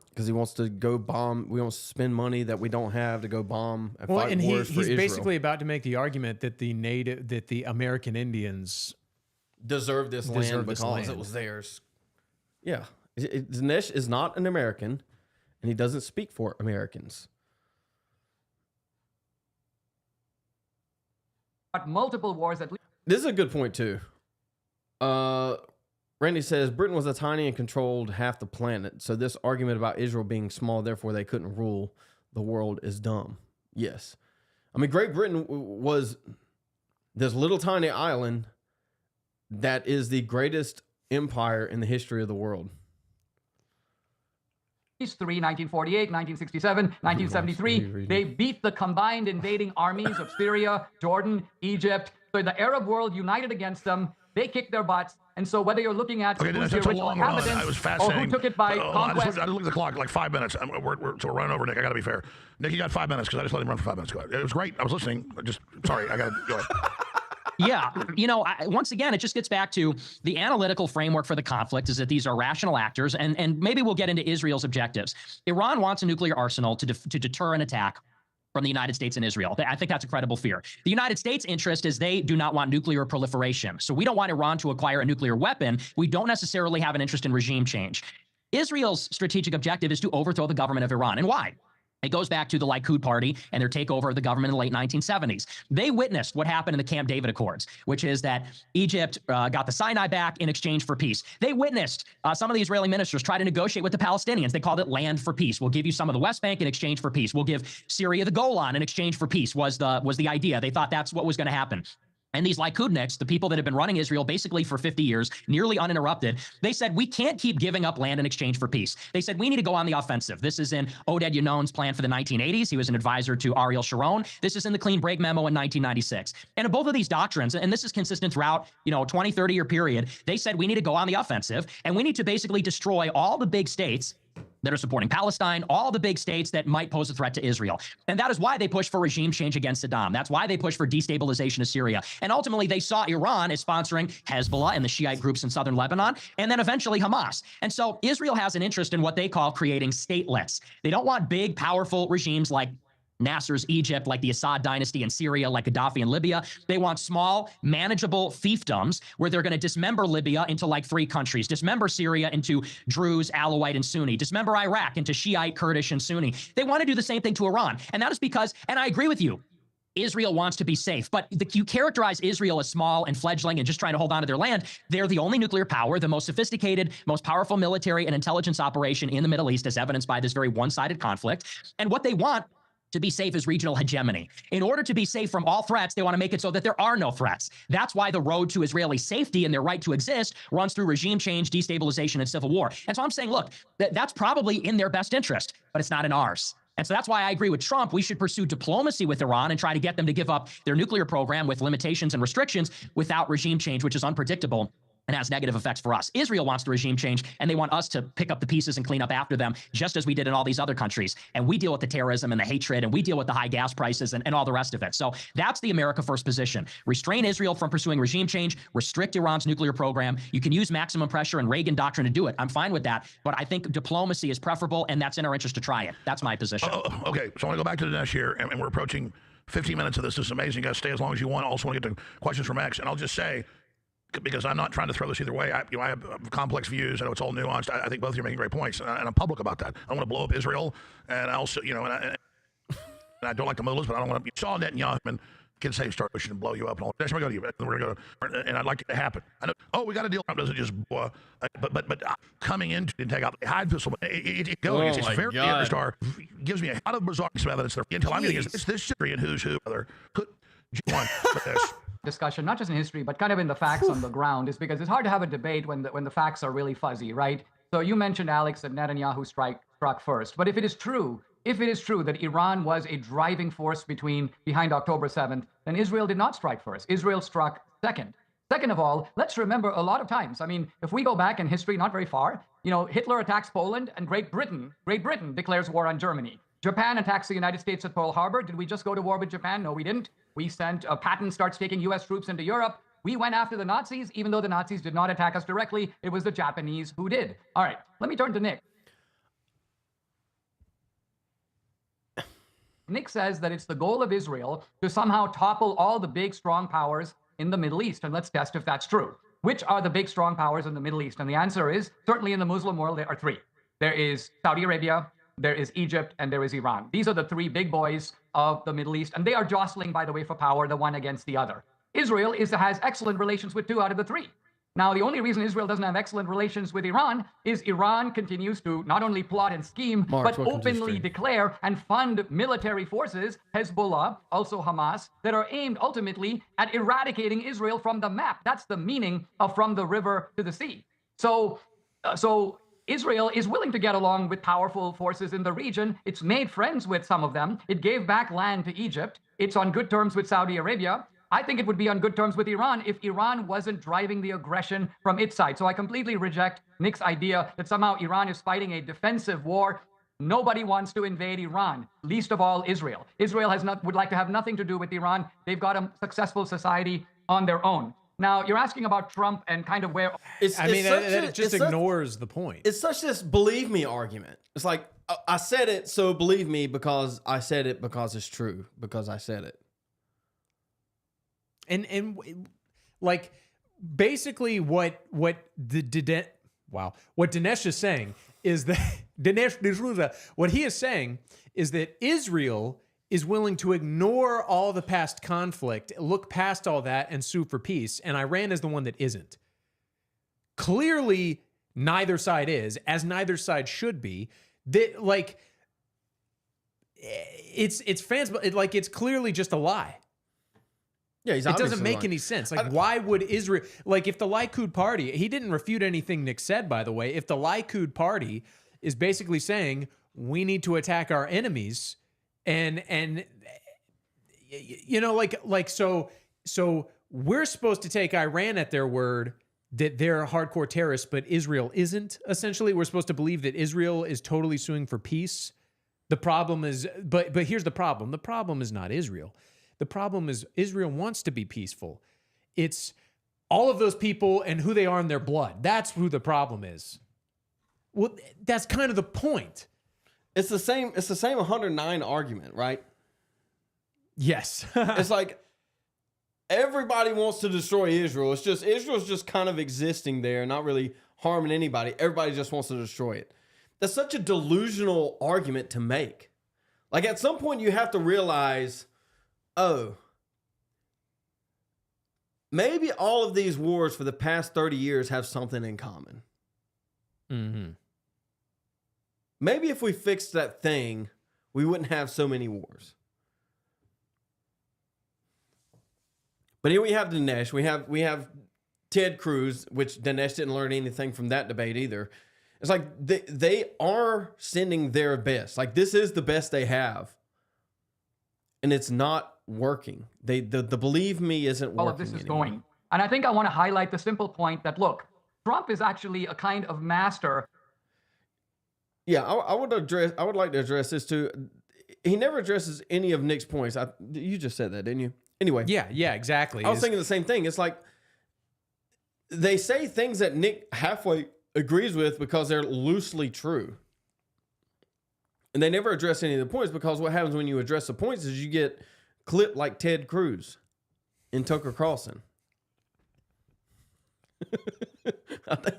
because he wants to go bomb. We want to spend money that we don't have to go bomb and fight wars for he's Israel. basically about to make the argument that the American Indians deserve this land because it was theirs. Yeah, Dinesh is not an American, and he doesn't speak for Americans. Multiple wars at least. This is a good point too. Randy says Britain was a tiny and controlled half the planet, so this argument about Israel being small, therefore they couldn't rule the world, is dumb. Yes, I mean Great Britain was this little tiny island that is the greatest empire in the history of the world. These 3, 1948, 1967, 1973, they beat the combined invading armies of Syria, Jordan, Egypt. So the Arab world united against them. They kicked their butts. And so whether you're looking at who's the original inhabitants or who took it by conquest. I looked at the clock, like 5 minutes. So we're running over, Nick. I got to be fair. Nick, you got 5 minutes because I just let him run for 5 minutes. Go ahead. It was great. I was listening. Sorry, I got to go ahead. Yeah, once again, it just gets back to the analytical framework for the conflict is that these are rational actors, and maybe we'll get into Israel's objectives. Iran wants a nuclear arsenal to deter an attack from the United States and Israel. I think that's a credible fear. The United States' interest is they do not want nuclear proliferation. So we don't want Iran to acquire a nuclear weapon. We don't necessarily have an interest in regime change. Israel's strategic objective is to overthrow the government of Iran. And why? It goes back to the Likud party and their takeover of the government in the late 1970s. They witnessed what happened in the Camp David Accords, which is that Egypt got the Sinai back in exchange for peace. They witnessed some of the Israeli ministers try to negotiate with the Palestinians. They called it land for peace. We'll give you some of the West Bank in exchange for peace. We'll give Syria the Golan in exchange for peace was the idea. They thought that's what was going to happen. And these Likudniks, the people that have been running Israel basically for 50 years, nearly uninterrupted, they said, we can't keep giving up land in exchange for peace. They said, we need to go on the offensive. This is in Oded Yanon's plan for the 1980s. He was an advisor to Ariel Sharon. This is in the Clean Break Memo in 1996. And in both of these doctrines, and this is consistent throughout, 20, 30-year period, they said, we need to go on the offensive, and we need to basically destroy all the big states that are supporting Palestine, all the big states that might pose a threat to Israel. And that is why they push for regime change against Saddam. That's why they push for destabilization of Syria. And ultimately, they saw Iran as sponsoring Hezbollah and the Shiite groups in southern Lebanon, and then eventually Hamas. And so Israel has an interest in what they call creating statelets. They don't want big, powerful regimes like Nasser's Egypt, like the Assad dynasty in Syria, like Gaddafi in Libya. They want small, manageable fiefdoms where they're going to dismember Libya into like 3 countries, dismember Syria into Druze, Alawite, and Sunni, dismember Iraq into Shiite, Kurdish, and Sunni. They want to do the same thing to Iran. And that is because, and I agree with you, Israel wants to be safe, but you characterize Israel as small and fledgling and just trying to hold on to their land. They're the only nuclear power, the most sophisticated, most powerful military and intelligence operation in the Middle East, as evidenced by this very one-sided conflict. And what they want to be safe is regional hegemony. In order to be safe from all threats, they want to make it so that there are no threats. That's why the road to Israeli safety and their right to exist runs through regime change, destabilization, and civil war. And so I'm saying, look, that's probably in their best interest, but it's not in ours. And so that's why I agree with Trump. We should pursue diplomacy with Iran and try to get them to give up their nuclear program with limitations and restrictions without regime change, which is unpredictable and has negative effects for us. Israel wants the regime change, and they want us to pick up the pieces and clean up after them, just as we did in all these other countries. And we deal with the terrorism and the hatred, and we deal with the high gas prices and all the rest of it. So that's the America First position. Restrain Israel from pursuing regime change, restrict Iran's nuclear program. You can use maximum pressure and Reagan doctrine to do it. I'm fine with that, but I think diplomacy is preferable, and that's in our interest to try it. That's my position. Okay, so I want to go back to Dinesh here, and we're approaching 15 minutes of this. This is amazing. You guys stay as long as you want. I also want to get to questions from X, and I'll just say, because I'm not trying to throw this either way. I have complex views. I know it's all nuanced. I think both of you are making great points, and I'm public about that. I don't want to blow up Israel, and I also, and I don't like the Mullahs, but I don't want to. You saw Netanyahu and kids say start pushing and blow you up, and all. That's going to go to you. We're going to go, and I'd like it to happen. I know. Oh, we got a deal. Trump doesn't just, but coming in and take out the hide pistol. It goes. It's very star. Gives me a lot of bizarre evidence. Until I'm getting this history and who's who. Other one, but this. Discussion, not just in history, but kind of in the facts on the ground, is because it's hard to have a debate when the facts are really fuzzy, right? So you mentioned, Alex, that Netanyahu struck first. But if it is true that Iran was a driving force behind October 7th, then Israel did not strike first. Israel struck second. Second of all, let's remember a lot of times, I mean, if we go back in history not very far, Hitler attacks Poland and Great Britain declares war on Germany. Japan attacks the United States at Pearl Harbor. Did we just go to war with Japan? No, we didn't. We sent Patton starts taking U.S. troops into Europe. We went after the Nazis, even though the Nazis did not attack us directly. It was the Japanese who did. All right, let me turn to Nick. Nick says that it's the goal of Israel to somehow topple all the big, strong powers in the Middle East. And let's test if that's true. Which are the big, strong powers in the Middle East? And the answer is, certainly in the Muslim world, there are three. There is Saudi Arabia, there is Egypt, and there is Iran. These are the three big boys of the Middle East, and they are jostling, by the way, for power, the one against the other. Israel has excellent relations with two out of the three. Now, the only reason Israel doesn't have excellent relations with Iran is Iran continues to not only plot and scheme, but openly declare and fund military forces, Hezbollah, also Hamas, that are aimed ultimately at eradicating Israel from the map. That's the meaning of from the river to the sea. So Israel is willing to get along with powerful forces in the region. It's made friends with some of them. It gave back land to Egypt. It's on good terms with Saudi Arabia. I think it would be on good terms with Iran if Iran wasn't driving the aggression from its side. So I completely reject Nick's idea that somehow Iran is fighting a defensive war. Nobody wants to invade Iran, least of all Israel. Israel would like to have nothing to do with Iran. They've got a successful society on their own. Now, you're asking about Trump and kind of where... It just ignores the point. It's such this believe me argument. It's like, I said it, so believe me because I said it because it's true, because I said it. And like, basically what Dinesh is saying is that... what he is saying is that Israel is willing to ignore all the past conflict, look past all that, and sue for peace. And Iran is the one that isn't. Clearly, neither side is, as neither side should be. That, like, it's fans, but it's clearly just a lie. Yeah, it doesn't make any sense. Like, why would Israel... Like, if the Likud party... He didn't refute anything Nick said, by the way. If the Likud party is basically saying, we need to attack our enemies... And so we're supposed to take Iran at their word that they're hardcore terrorists, but Israel isn't. Essentially, we're supposed to believe that Israel is totally suing for peace. The problem is, but here's the problem. The problem is not Israel. The problem is Israel wants to be peaceful. It's all of those people and who they are in their blood. That's who the problem is. Well, that's kind of the point. It's the same 109 argument, right? Yes. It's like everybody wants to destroy Israel. It's just Israel's just kind of existing there, not really harming anybody. Everybody just wants to destroy it. That's such a delusional argument to make. Like, at some point you have to realize, oh, maybe all of these wars for the past 30 years have something in common. Mm-hmm. Maybe if we fixed that thing, we wouldn't have so many wars. But here we have Dinesh. We have Ted Cruz, which Dinesh didn't learn anything from that debate either. It's like they are sending their best. Like, this is the best they have. And it's not working. The believe me isn't working. All of this is anymore. going. And I think I want to highlight the simple point that, look, Trump is actually a kind of master. Yeah, I would like to address this too. He never addresses any of Nick's points. You just said that, didn't you? Anyway. Yeah, exactly. I was thinking the same thing. It's like they say things that Nick halfway agrees with because they're loosely true. And they never address any of the points, because what happens when you address the points is you get clipped like Ted Cruz in Tucker Carlson. I think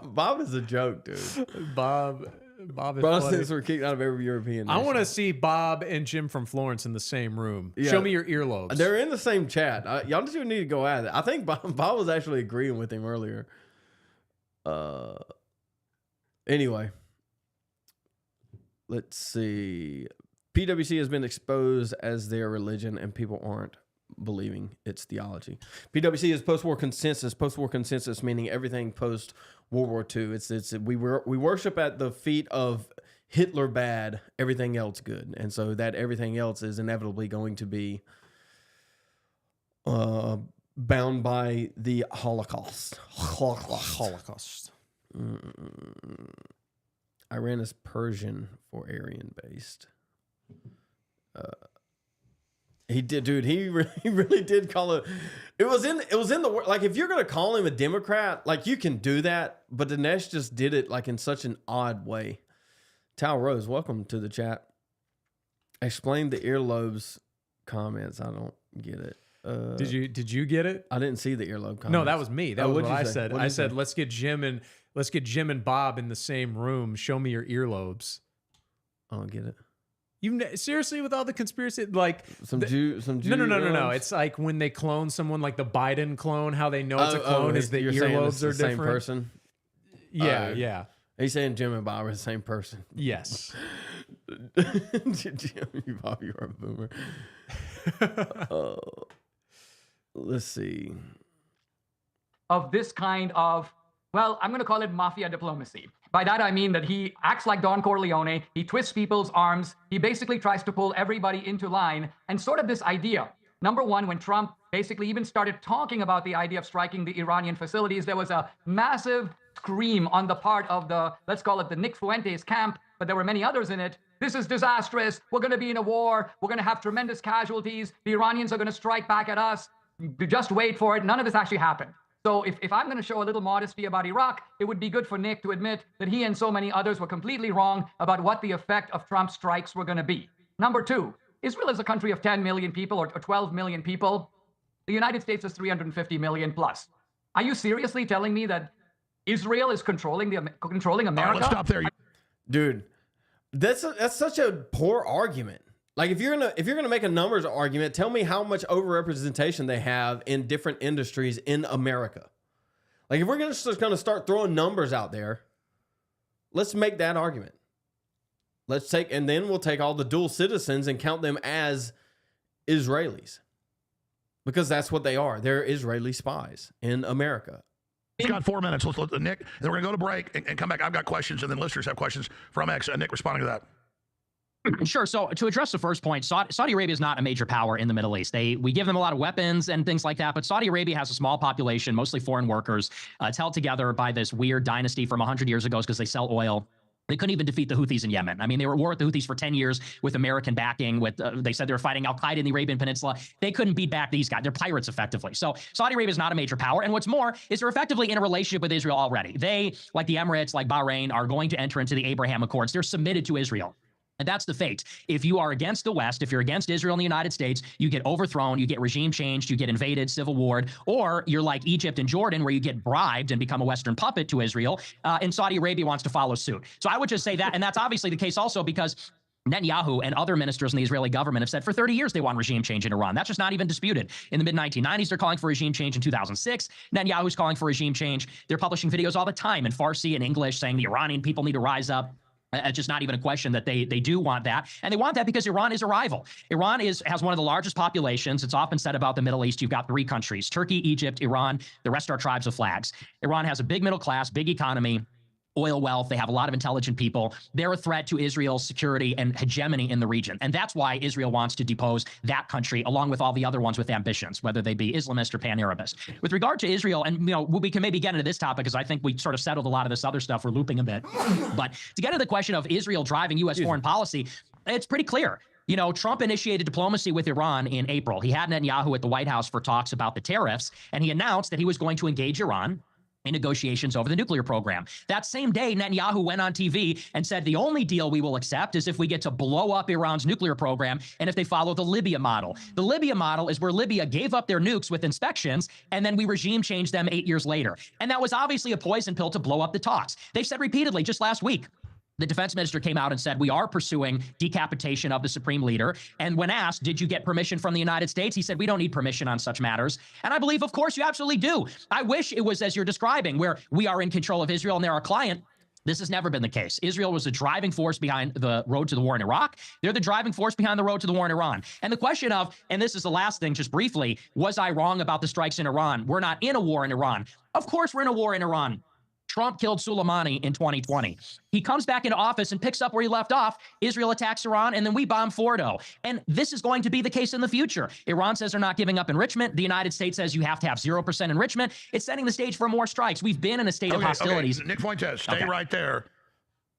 Bob is a joke, dude. Bob is Protestants were kicked out of every European nation. I want to see Bob and Jim from Florence in the same room. Yeah. Show me your earlobes. They're in the same chat. Y'all just need to go at it. I think Bob was actually agreeing with him earlier. Anyway, let's see. PwC has been exposed as their religion, and people aren't believing its theology. PwC is post-war consensus. Post-war consensus meaning everything post World War II. We worship at the feet of Hitler bad, everything else good, and so that everything else is inevitably going to be bound by the Holocaust. Holocaust. Iran is Persian for Aryan based. He did, dude. He really did call it. It was in the like. If you're gonna call him a Democrat, like, you can do that, but Dinesh just did it like in such an odd way. Tal Rose, welcome to the chat. Explain the earlobes comments. I don't get it. Did you get it? I didn't see the earlobe comments. No, that was me. That was what I say? said. I said, let's get Jim and Bob in the same room. Show me your earlobes. I don't get it. Seriously, with all the conspiracy, like some Jew. No. It's like when they clone someone, like the Biden clone. How they know it's a clone is the earlobes are different. Same person. Yeah, yeah. He's saying Jim and Bob are the same person. Yes. Jim and Bob, you are a boomer. Let's see. Of this kind of, well, I'm going to call it mafia diplomacy. By that, I mean that he acts like Don Corleone. He twists people's arms. He basically tries to pull everybody into line. And sort of this idea. Number one, when Trump basically even started talking about the idea of striking the Iranian facilities, there was a massive scream on the part of the, let's call it the Nick Fuentes camp, but there were many others in it. This is disastrous. We're going to be in a war. We're going to have tremendous casualties. The Iranians are going to strike back at us. Just wait for it. None of this actually happened. So if I'm going to show a little modesty about Iraq, it would be good for Nick to admit that he and so many others were completely wrong about what the effect of Trump's strikes were going to be. Number two, Israel is a country of 10 million people or 12 million people. The United States is 350 million plus. Are you seriously telling me that Israel is controlling America? Let's stop there. Dude, that's such a poor argument. Like, if you're gonna make a numbers argument, tell me how much overrepresentation they have in different industries in America. Like, if we're just gonna start throwing numbers out there, let's make that argument. And then we'll take all the dual citizens and count them as Israelis, because that's what they are. They're Israeli spies in America. He's got 4 minutes. Let's let Nick, and then we're gonna go to break and come back. I've got questions, and then listeners have questions from X. Nick, responding to that. Sure. So to address the first point, Saudi Arabia is not a major power in the Middle East. We give them a lot of weapons and things like that, but Saudi Arabia has a small population, mostly foreign workers. It's held together by this weird dynasty from 100 years ago because they sell oil. They couldn't even defeat the Houthis in Yemen. I mean, they were at war with the Houthis for 10 years with American backing. They said they were fighting Al-Qaeda in the Arabian Peninsula. They couldn't beat back these guys. They're pirates, effectively. So Saudi Arabia is not a major power. And what's more is they're effectively in a relationship with Israel already. They, like the Emirates, like Bahrain, are going to enter into the Abraham Accords. They're submitted to Israel. And that's the fate. If you are against the West, if you're against Israel and the United States, you get overthrown, you get regime changed, you get invaded, civil war, or you're like Egypt and Jordan, where you get bribed and become a Western puppet to Israel, and Saudi Arabia wants to follow suit. So I would just say that, and that's obviously the case also because Netanyahu and other ministers in the Israeli government have said for 30 years they want regime change in Iran. That's just not even disputed. In the mid-1990s, they're calling for regime change. In 2006, Netanyahu's calling for regime change. They're publishing videos all the time in Farsi and English saying the Iranian people need to rise up. It's just not even a question that they do want that. And they want that because Iran is a rival. Iran has one of the largest populations. It's often said about the Middle East, you've got 3 countries, Turkey, Egypt, Iran. The rest are tribes of flags. Iran has a big middle class, big economy, oil wealth. They have a lot of intelligent people. They're a threat to Israel's security and hegemony in the region. And that's why Israel wants to depose that country, along with all the other ones with ambitions, whether they be Islamist or pan-Arabist. With regard to Israel, and we can maybe get into this topic because I think we sort of settled a lot of this other stuff. We're looping a bit. But to get to the question of Israel driving U.S. foreign policy, it's pretty clear. Trump initiated diplomacy with Iran in April. He had Netanyahu at the White House for talks about the tariffs, and he announced that he was going to engage Iran in negotiations over the nuclear program. That same day, Netanyahu went on TV and said the only deal we will accept is if we get to blow up Iran's nuclear program and if they follow the Libya model. The Libya model is where Libya gave up their nukes with inspections, and then we regime changed them 8 years later. And that was obviously a poison pill to blow up the talks. They've said repeatedly, just last week, the defense minister came out and said, we are pursuing decapitation of the supreme leader. And when asked, did you get permission from the United States? He said, we don't need permission on such matters. And I believe, of course, you absolutely do. I wish it was as you're describing, where we are in control of Israel and they're our client. This has never been the case. Israel was the driving force behind the road to the war in Iraq. They're the driving force behind the road to the war in Iran. And the question of, and this is the last thing, just briefly, was I wrong about the strikes in Iran? We're not in a war in Iran. Of course we're in a war in Iran. Trump killed Soleimani in 2020. He comes back into office and picks up where he left off. Israel attacks Iran, and then we bomb Fordo. And this is going to be the case in the future. Iran says they're not giving up enrichment. The United States says you have to have 0% enrichment. It's setting the stage for more strikes. We've been in a state of hostilities. Nick Fuentes, stay right there.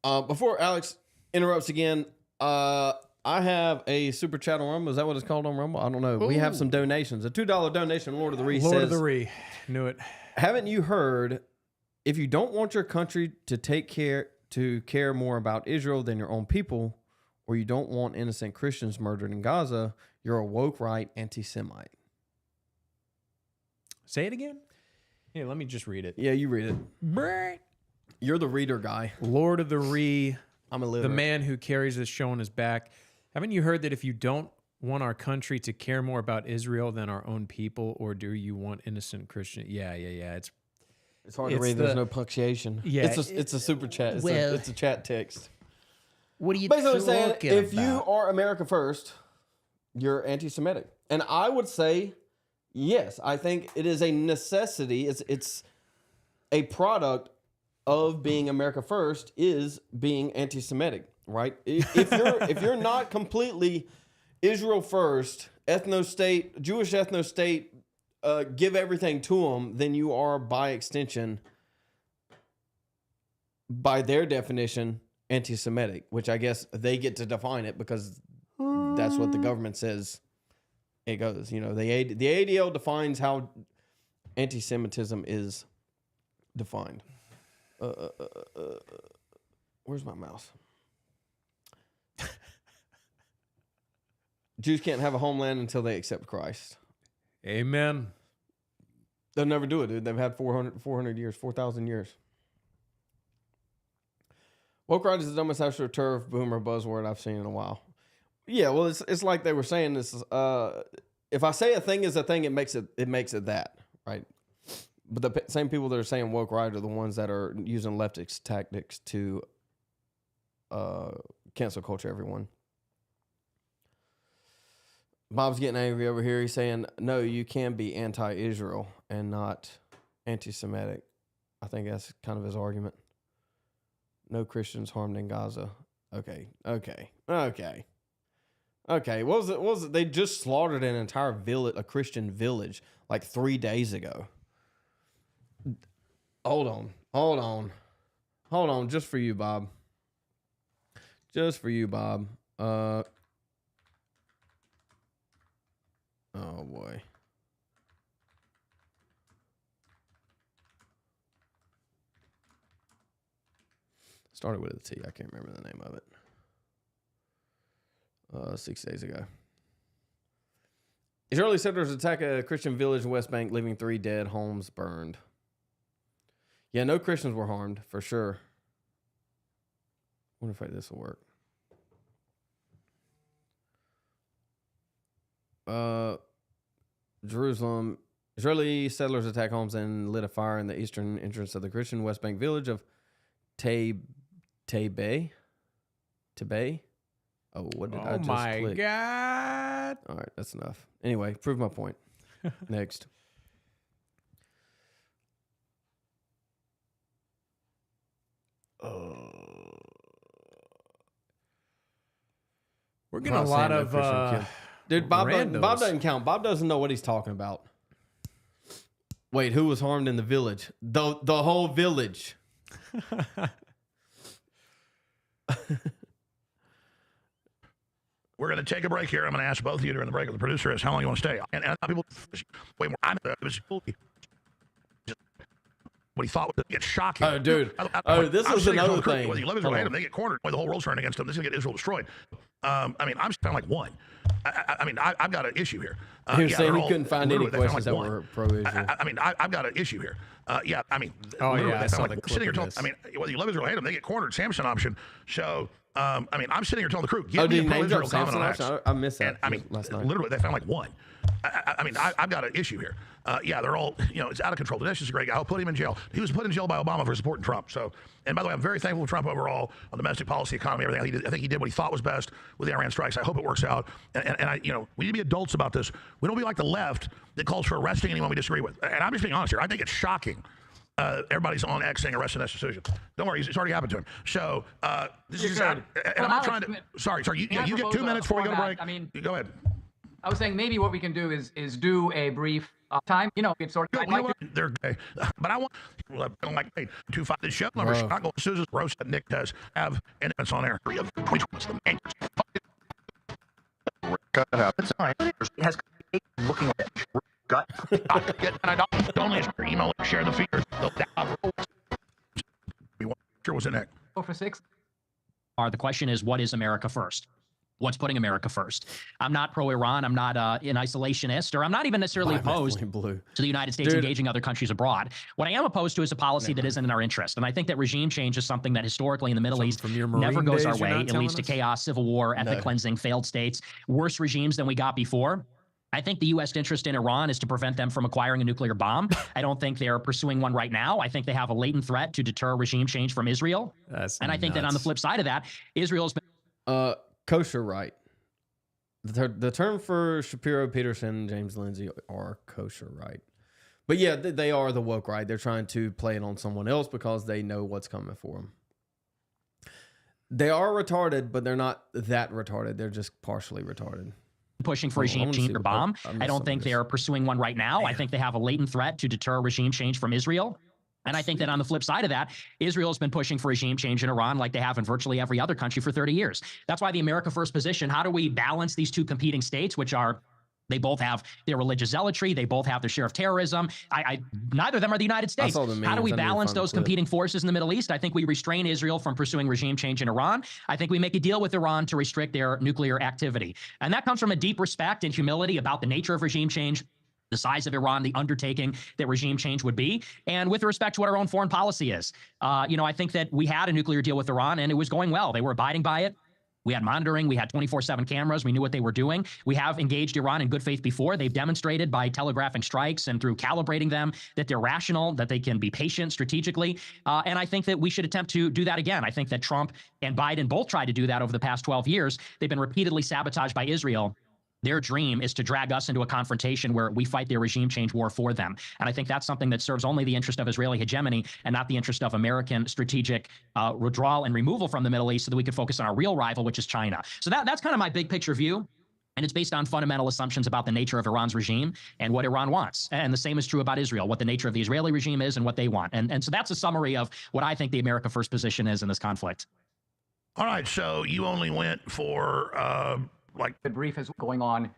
Before Alex interrupts again, I have a super chat on Rumble. Is that what it's called on Rumble? I don't know. Ooh. We have some donations. A $2 donation. Lord of the Ree says, Lord of the Ree. Knew it. Haven't you heard... If you don't want your country to care more about Israel than your own people, or you don't want innocent Christians murdered in Gaza, you're a woke right anti-Semite. Say it again? Here, let me just read it. Yeah, you read it. You're the reader guy. Lord of the Ree. I'm a literate. The man who carries this show on his back. Haven't you heard that if you don't want our country to care more about Israel than our own people, or do you want innocent Christian? Yeah. It's hard to read. There's no punctuation. Yeah, it's a super chat. It's a chat text. What are you basically saying? If about? You are America first, you're anti-Semitic, and I would say yes. I think it is a necessity. It's a product of being America first is being anti-Semitic, right? If you're not completely Israel first, ethno-state, Jewish ethno-state. Give everything to them, then you are, by extension, by their definition, anti-Semitic, which I guess they get to define it because that's what the government says it goes. The ADL defines how anti-Semitism is defined. Where's my mouse? Jews can't have a homeland until they accept Christ. Amen. They'll never do it, dude. They've had 400 years, 4,000 years. Woke right is the dumbest astroturf boomer buzzword I've seen in a while. Yeah, well, it's like they were saying this. If I say a thing is a thing, it makes it that, right? But the same people that are saying woke right are the ones that are using leftist tactics to cancel culture everyone. Bob's getting angry over here. He's saying, no, you can be anti-Israel and not anti-Semitic. I think that's kind of his argument. No Christians harmed in Gaza. Okay. What was it? They just slaughtered an entire village, a Christian village, like 3 days ago. Hold on. Just for you, Bob. Oh, boy. Started with a T. I can't remember the name of it. 6 days ago. Israeli settlers attack a Christian village in West Bank, leaving 3 dead, homes burned. Yeah, no Christians were harmed, for sure. I wonder if this will work. Jerusalem. Israeli settlers attack homes and lit a fire in the eastern entrance of the Christian West Bank village of Tebay. Oh, what did I just click? Oh my God. All right, that's enough. Anyway, prove my point. Next. We're getting a lot of dude. Bob randos. doesn't count. Bob doesn't know what he's talking about. Wait, who was harmed in the village? The whole village. We're going to take a break here. I'm going to ask both of you during the break. The producer is how long you want to stay. And people way more. It was what he thought would get shocking. Oh, dude. This is another thing. When you live Israel, hate them, they get cornered. The whole world's turning against them. This is going to get Israel destroyed. I'm kind of like one. I've got an issue here. He was saying he couldn't find any questions that were pro-Israel. I've got an issue here. I saw the clip sitting here of this. whether you love Israel or hate them, they get cornered. Samson option. So, I'm sitting here telling the crew, Did give me he a name drop pro-Israel comment on Samson X. I missed that. And, last night. literally, they found like one. I've got an issue here. They're all, it's out of control. Dinesh is a great guy. I'll put him in jail. He was put in jail by Obama for supporting Trump. So, and by the way, I'm very thankful for Trump overall on domestic policy, economy, everything. I think he did what he thought was best with the Iran strikes. I hope it works out. And we need to be adults about this. We don't be like the left that calls for arresting anyone we disagree with. And I'm just being honest here. I think it's shocking. Everybody's on X saying arrested Dinesh D'Souza. Don't worry, it's already happened to him. So this is and I'm not trying to. Sorry. You get 2 minutes before we go to break. Go ahead. I was saying maybe what we can do is do a brief time. It's sort of they're gay, but I don't like 2-5 the show number. Not going to Susan's roast that Nick does have and it's on air. Cut out. It's fine. It has looking at gut. And I don't only email share the fear. Sure was in that. for 6. The question is, what is America first? What's putting America first? I'm not pro-Iran. I'm not an isolationist, or I'm not even necessarily opposed to the United States engaging other countries abroad. What I am opposed to is a policy that isn't in our interest. And I think that regime change is something that historically in the Middle East never goes our way. It leads to chaos, civil war, ethnic cleansing, failed states, worse regimes than we got before. I think the U.S. interest in Iran is to prevent them from acquiring a nuclear bomb. I don't think they're pursuing one right now. I think they have a latent threat to deter regime change from Israel. I think that on the flip side of that, Israel's been... Kosher right. The term for Shapiro, Peterson, James Lindsay are kosher right. But yeah, they are the woke right. They're trying to play it on someone else because they know what's coming for them. They are retarded, but they're not that retarded. They're just partially retarded. Pushing for regime change or bomb. I don't think they're pursuing one right now. I think they have a latent threat to deter regime change from Israel. And I think that on the flip side of that, Israel has been pushing for regime change in Iran like they have in virtually every other country for 30 years. That's why the America First position, how do we balance these two competing states, which are, they both have their religious zealotry, they both have their share of terrorism. Neither of them are the United States. How do we balance those competing forces in the Middle East? I think we restrain Israel from pursuing regime change in Iran. I think we make a deal with Iran to restrict their nuclear activity. And that comes from a deep respect and humility about the nature of regime change, the size of Iran, the undertaking that regime change would be, and with respect to what our own foreign policy is. I think that we had a nuclear deal with Iran, and it was going well. They were abiding by it. We had monitoring. We had 24/7 cameras. We knew what they were doing. We have engaged Iran in good faith before. They've demonstrated by telegraphing strikes and through calibrating them that they're rational, that they can be patient strategically. And I think that we should attempt to do that again. I think that Trump and Biden both tried to do that over the past 12 years. They've been repeatedly sabotaged by Israel. Their dream is to drag us into a confrontation where we fight their regime change war for them. And I think that's something that serves only the interest of Israeli hegemony and not the interest of American strategic withdrawal and removal from the Middle East so that we can focus on our real rival, which is China. So that's kind of my big picture view. And it's based on fundamental assumptions about the nature of Iran's regime and what Iran wants. And the same is true about Israel, what the nature of the Israeli regime is and what they want. And so that's a summary of what I think the America First position is in this conflict. All right, so you only went for... the brief is going on,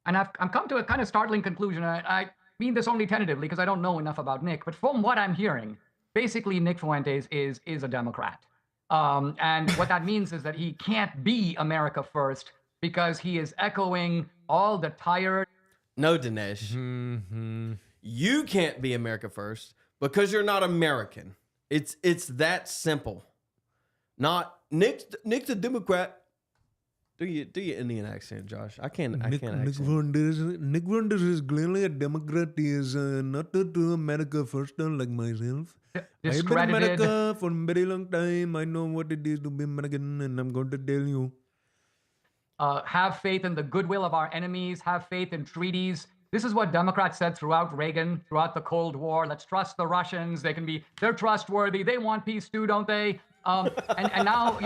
and I've come to a kind of startling conclusion. I mean this only tentatively because I don't know enough about Nick, but from what I'm hearing, basically Nick Fuentes is a Democrat. And what that means is that he can't be America First because he is echoing all the tired... No, Dinesh. You can't be America First because you're not American. It's that simple. Not Nick's a Democrat. Do your Indian accent, Josh? I can't. Nick Fuentes is clearly a Democrat. He is not to America First, like myself. I've been America for a very long time. I know what it is to be American, and I'm going to tell you. Have faith in the goodwill of our enemies. Have faith in treaties. This is what Democrats said throughout Reagan, throughout the Cold War. Let's trust the Russians. They're trustworthy. They want peace too, don't they? And now,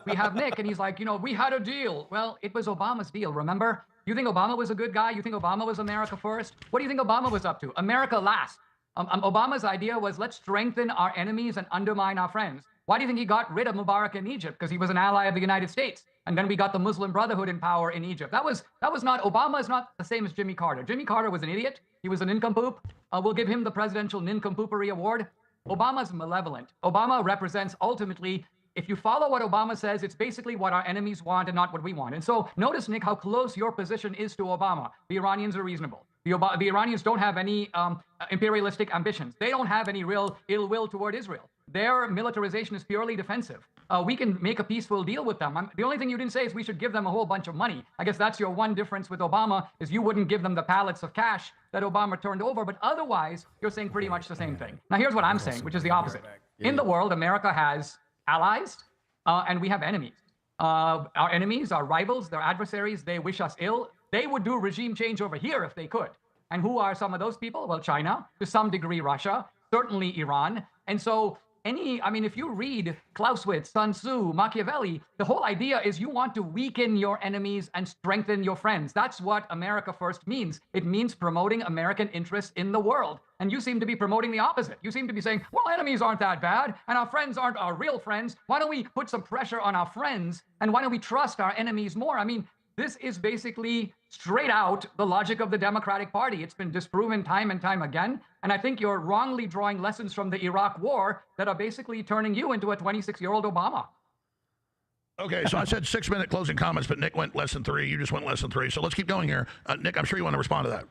we have Nick, and he's like, we had a deal. Well, it was Obama's deal, remember? You think Obama was a good guy? You think Obama was America first? What do you think Obama was up to? America last. Obama's idea was, let's strengthen our enemies and undermine our friends. Why do you think he got rid of Mubarak in Egypt? Because he was an ally of the United States. And then we got the Muslim Brotherhood in power in Egypt. That was not, Obama is not the same as Jimmy Carter. Jimmy Carter was an idiot. He was a nincompoop. We'll give him the Presidential Nincompoopery Award. Obama's malevolent. Obama represents, ultimately, if you follow what Obama says, it's basically what our enemies want and not what we want. And so notice, Nick, how close your position is to Obama. The Iranians are reasonable. The Iranians don't have any imperialistic ambitions. They don't have any real ill will toward Israel. Their militarization is purely defensive. We can make a peaceful deal with them. The only thing you didn't say is we should give them a whole bunch of money. I guess that's your one difference with Obama, is you wouldn't give them the pallets of cash that Obama turned over. But otherwise, you're saying pretty much the same thing. Now, here's what I'm saying, which is the opposite. In the world, America has allies, and we have enemies. Our enemies, our rivals, their adversaries, they wish us ill. They would do regime change over here if they could. And who are some of those people? Well, China, to some degree, Russia, certainly Iran. And so if you read Clausewitz, Sun Tzu, Machiavelli, the whole idea is you want to weaken your enemies and strengthen your friends. That's what America First means. It means promoting American interests in the world. And you seem to be promoting the opposite. You seem to be saying, well, enemies aren't that bad, and our friends aren't our real friends. Why don't we put some pressure on our friends, and why don't we trust our enemies more? This is basically straight out the logic of the Democratic Party. It's been disproven time and time again. And I think you're wrongly drawing lessons from the Iraq War that are basically turning you into a 26-year-old Obama. Okay, so I said 6-minute closing comments, but Nick went less than 3. You just went less than 3. So let's keep going here. Nick, I'm sure you want to respond to that.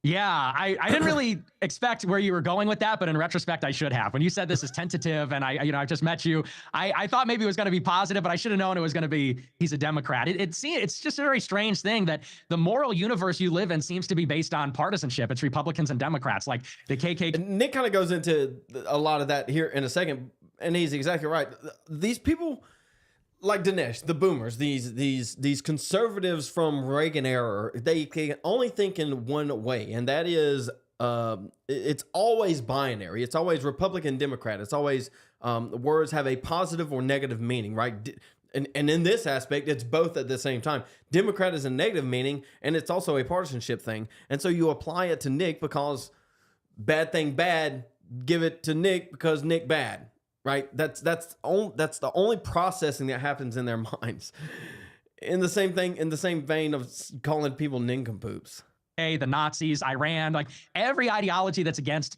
Yeah, I didn't really expect where you were going with that, but in retrospect, I should have. When you said this is tentative, and I just met you, I thought maybe it was going to be positive, but I should have known it was going to be he's a Democrat. It's just a very strange thing that the moral universe you live in seems to be based on partisanship. It's Republicans and Democrats, like the KKK. Nick kind of goes into a lot of that here in a second, and he's exactly right. These people, like Dinesh, the boomers, these conservatives from Reagan era, they can only think in one way, and that is it's always binary. It's always Republican, Democrat. It's always words have a positive or negative meaning, right? And in this aspect, it's both at the same time. Democrat is a negative meaning, and it's also a partisanship thing. And so you apply it to Nick because bad thing bad, give it to Nick because Nick bad. Right, that's the only processing that happens in their minds. In the same vein of calling people nincompoops. The Nazis, Iran, like every ideology that's against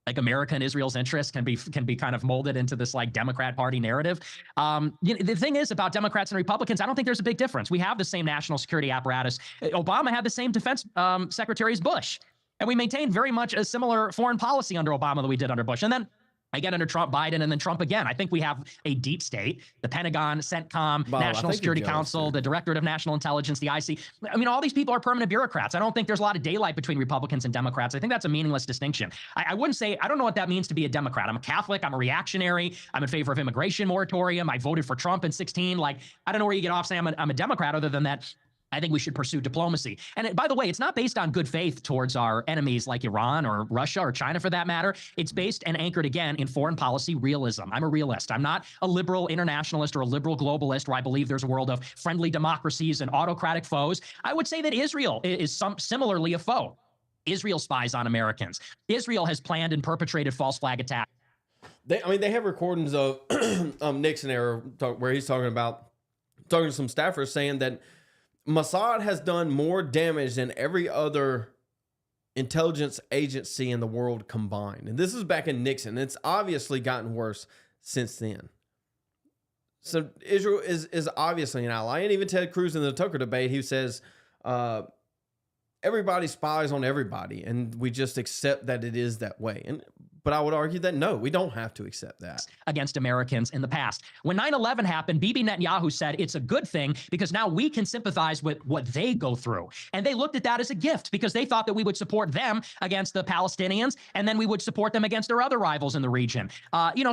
like America and Israel's interests can be kind of molded into this like Democrat Party narrative. The thing is about Democrats and Republicans, I don't think there's a big difference. We have the same national security apparatus. Obama had the same defense secretary as Bush, and we maintained very much a similar foreign policy under Obama that we did under Bush. And then again under Trump, Biden, and then Trump again. I think we have a deep state, the Pentagon, CENTCOM, National Security Council, the Directorate of National Intelligence, the IC. All these people are permanent bureaucrats. I don't think there's a lot of daylight between Republicans and Democrats. I think that's a meaningless distinction. I wouldn't say, I don't know what that means to be a Democrat. I'm a Catholic. I'm a reactionary. I'm in favor of immigration moratorium. I voted for Trump in 2016. I don't know where you get off saying I'm a Democrat other than that. I think we should pursue diplomacy. And by the way, it's not based on good faith towards our enemies like Iran or Russia or China for that matter. It's based and anchored again in foreign policy realism. I'm a realist. I'm not a liberal internationalist or a liberal globalist where I believe there's a world of friendly democracies and autocratic foes. I would say that Israel is similarly a foe. Israel spies on Americans. Israel has planned and perpetrated false flag attacks. They have recordings of Nixon era where he's talking to some staffers saying that Mossad has done more damage than every other intelligence agency in the world combined. And this is back in Nixon. It's obviously gotten worse since then. So Israel is obviously an ally. And even Ted Cruz in the Tucker debate, he says, everybody spies on everybody, and we just accept that it is that way. But I would argue that no, we don't have to accept that. Against Americans in the past. When 9/11 happened, Bibi Netanyahu said it's a good thing because now we can sympathize with what they go through. And they looked at that as a gift because they thought that we would support them against the Palestinians, and then we would support them against their other rivals in the region.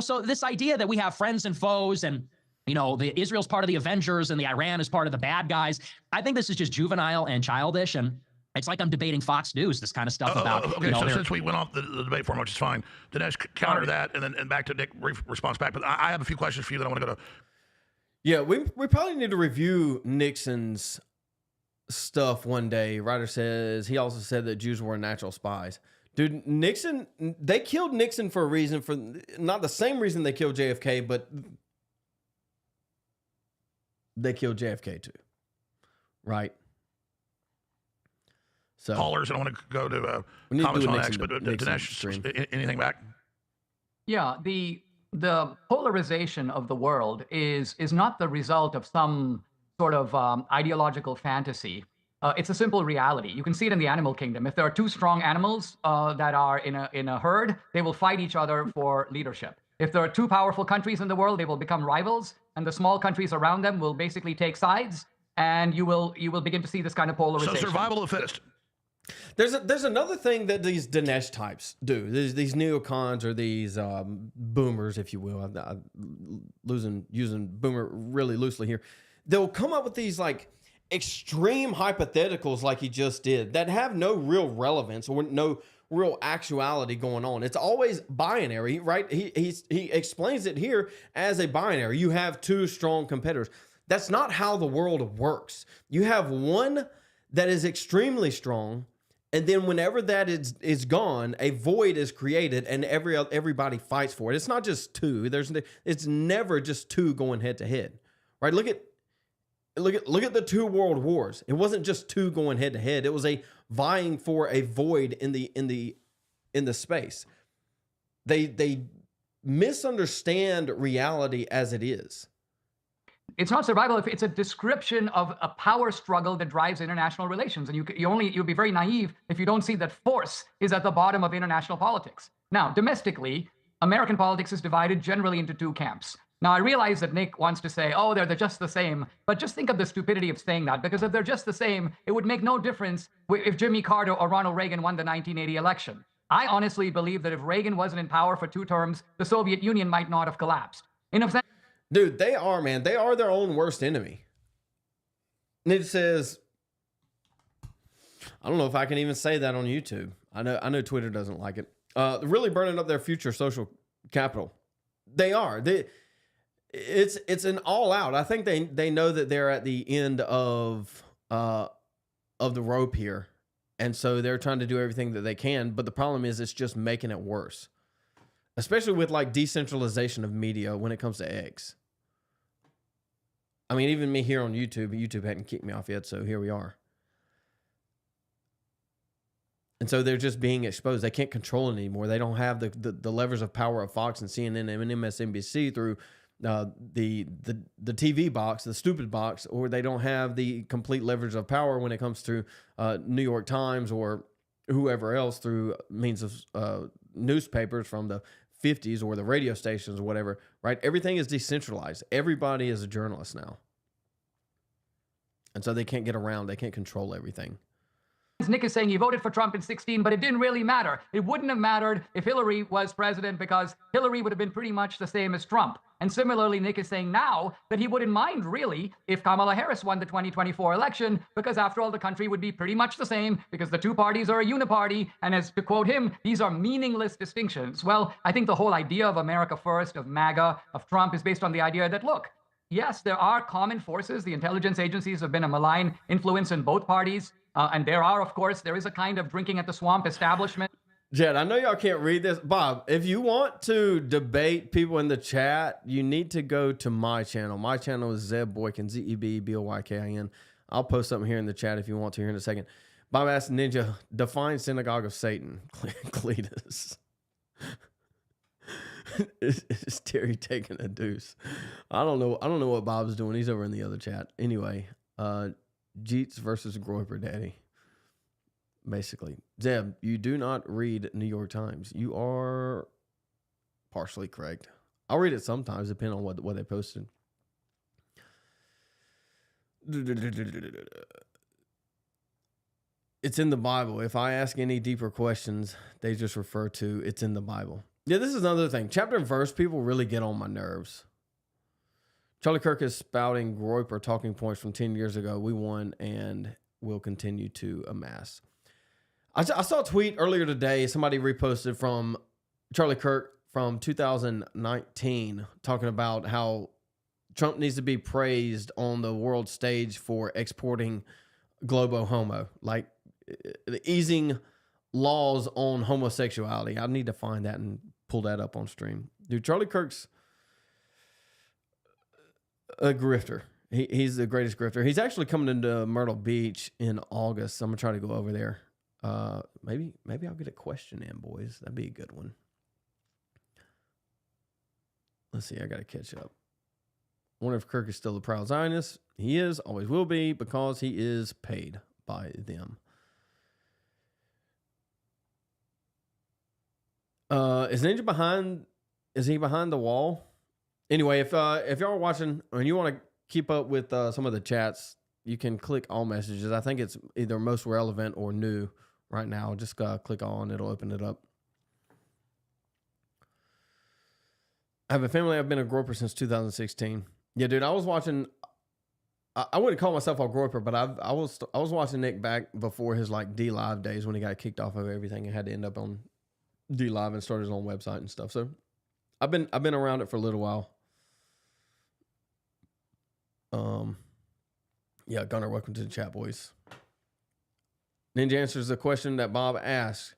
So this idea that we have friends and foes and the Israel's part of the Avengers and the Iran is part of the bad guys, I think this is just juvenile and childish. And It's like I'm debating Fox News, this kind of stuff about, okay, you know, so since we went off the debate forum, which is fine, Dinesh, counter that, and back to Nick, brief response back. But I have a few questions for you that I want to go to. Yeah, we probably need to review Nixon's stuff one day. Ryder says he also said that Jews were natural spies. Dude, Nixon, they killed Nixon for a reason, for not the same reason they killed JFK, but they killed JFK too. Right? So Callers, I want to go to comments on X, but Dinesh, anything back? Yeah, the polarization of the world is not the result of some sort of ideological fantasy. It's a simple reality. You can see it in the animal kingdom. If there are two strong animals that are in a herd, they will fight each other for leadership. If there are two powerful countries in the world, they will become rivals, and the small countries around them will basically take sides, and you will begin to see this kind of polarization. So survival of the fittest. There's another thing that these Dinesh types do. These neocons or these boomers, if you will. I'm using boomer really loosely here. They'll come up with these like extreme hypotheticals, like he just did, that have no real relevance or no real actuality going on. It's always binary, right? He explains it here as a binary. You have two strong competitors. That's not how the world works. You have one that is extremely strong, and then whenever that is gone, a void is created, and everybody fights for it. It's not just two. It's never just two going head to head, right? Look at the two world wars. It wasn't just two going head to head. It was a vying for a void in the space. They misunderstand reality as it is. It's not survival. It's a description of a power struggle that drives international relations. And you'll be very naive if you don't see that force is at the bottom of international politics. Now, domestically, American politics is divided generally into two camps. Now, I realize that Nick wants to say, oh, they're just the same. But just think of the stupidity of saying that, because if they're just the same, it would make no difference if Jimmy Carter or Ronald Reagan won the 1980 election. I honestly believe that if Reagan wasn't in power for 2 terms, the Soviet Union might not have collapsed. In a sense, dude, they are, man. They are their own worst enemy. And it says, I don't know if I can even say that on YouTube. I know Twitter doesn't like it. Really burning up their future social capital. They are. It's an all out. I think they know that they're at the end of the rope here. And so they're trying to do everything that they can. But the problem is it's just making it worse. Especially with like decentralization of media when it comes to eggs. I mean, even me here on YouTube hadn't kicked me off yet, so here we are. And so they're just being exposed. They can't control it anymore. They don't have the levers of power of Fox and CNN and MSNBC through the TV box, the stupid box, or they don't have the complete leverage of power when it comes to New York Times or whoever else through means of newspapers from the 50s or the radio stations or whatever, right? Everything is decentralized. Everybody is a journalist now. And so they can't get around. They can't control everything. Nick is saying he voted for Trump in 2016, but it didn't really matter. It wouldn't have mattered if Hillary was president because Hillary would have been pretty much the same as Trump. And similarly, Nick is saying now that he wouldn't mind really if Kamala Harris won the 2024 election, because after all, the country would be pretty much the same because the two parties are a uniparty. And as to quote him, these are meaningless distinctions. Well, I think the whole idea of America First, of MAGA, of Trump is based on the idea that, look, yes, there are common forces. The intelligence agencies have been a malign influence in both parties. And there is a kind of drinking at the swamp establishment. Jed, I know y'all can't read this. Bob, if you want to debate people in the chat, you need to go to my channel. My channel is Zeb Boykin, ZEBBOYKIN. I'll post something here in the chat if you want to here in a second. Bob asked Ninja, define synagogue of Satan. Cletus. Is Terry taking a deuce? I don't know what Bob's doing. He's over in the other chat. Anyway, Jeets versus Groiper Daddy. Basically. Zeb, you do not read New York Times. You are partially correct. I'll read it sometimes, depending on what they posted. It's in the Bible. If I ask any deeper questions, they just refer to it's in the Bible. Yeah, this is another thing. Chapter and verse, people really get on my nerves. Charlie Kirk is spouting Groiper talking points from 10 years ago. We won, and will continue to amass. I saw a tweet earlier today. Somebody reposted from Charlie Kirk from 2019 talking about how Trump needs to be praised on the world stage for exporting globo homo, like easing laws on homosexuality. I need to find that and pull that up on stream. Dude, Charlie Kirk's a grifter. He's the greatest grifter. He's actually coming into Myrtle Beach in August. So I'm gonna try to go over there. Maybe I'll get a question in, boys. That'd be a good one. Let's see. I gotta catch up. I wonder if Kirk is still a proud Zionist. He is, always will be, because he is paid by them. Is Ninja behind? Is he behind the wall? Anyway, if y'all are watching and you want to keep up with some of the chats, you can click all messages. I think it's either most relevant or new right now. Just click on, it'll open it up. I have a family. I've been a groper since 2016. Yeah, dude, I was watching. I wouldn't call myself a groper, but I was watching Nick back before his like D Live days when he got kicked off of everything and had to end up on D Live and start his own website and stuff. So I've been around it for a little while. Yeah, Gunnar, welcome to the chat, boys. Ninja answers the question that Bob asked.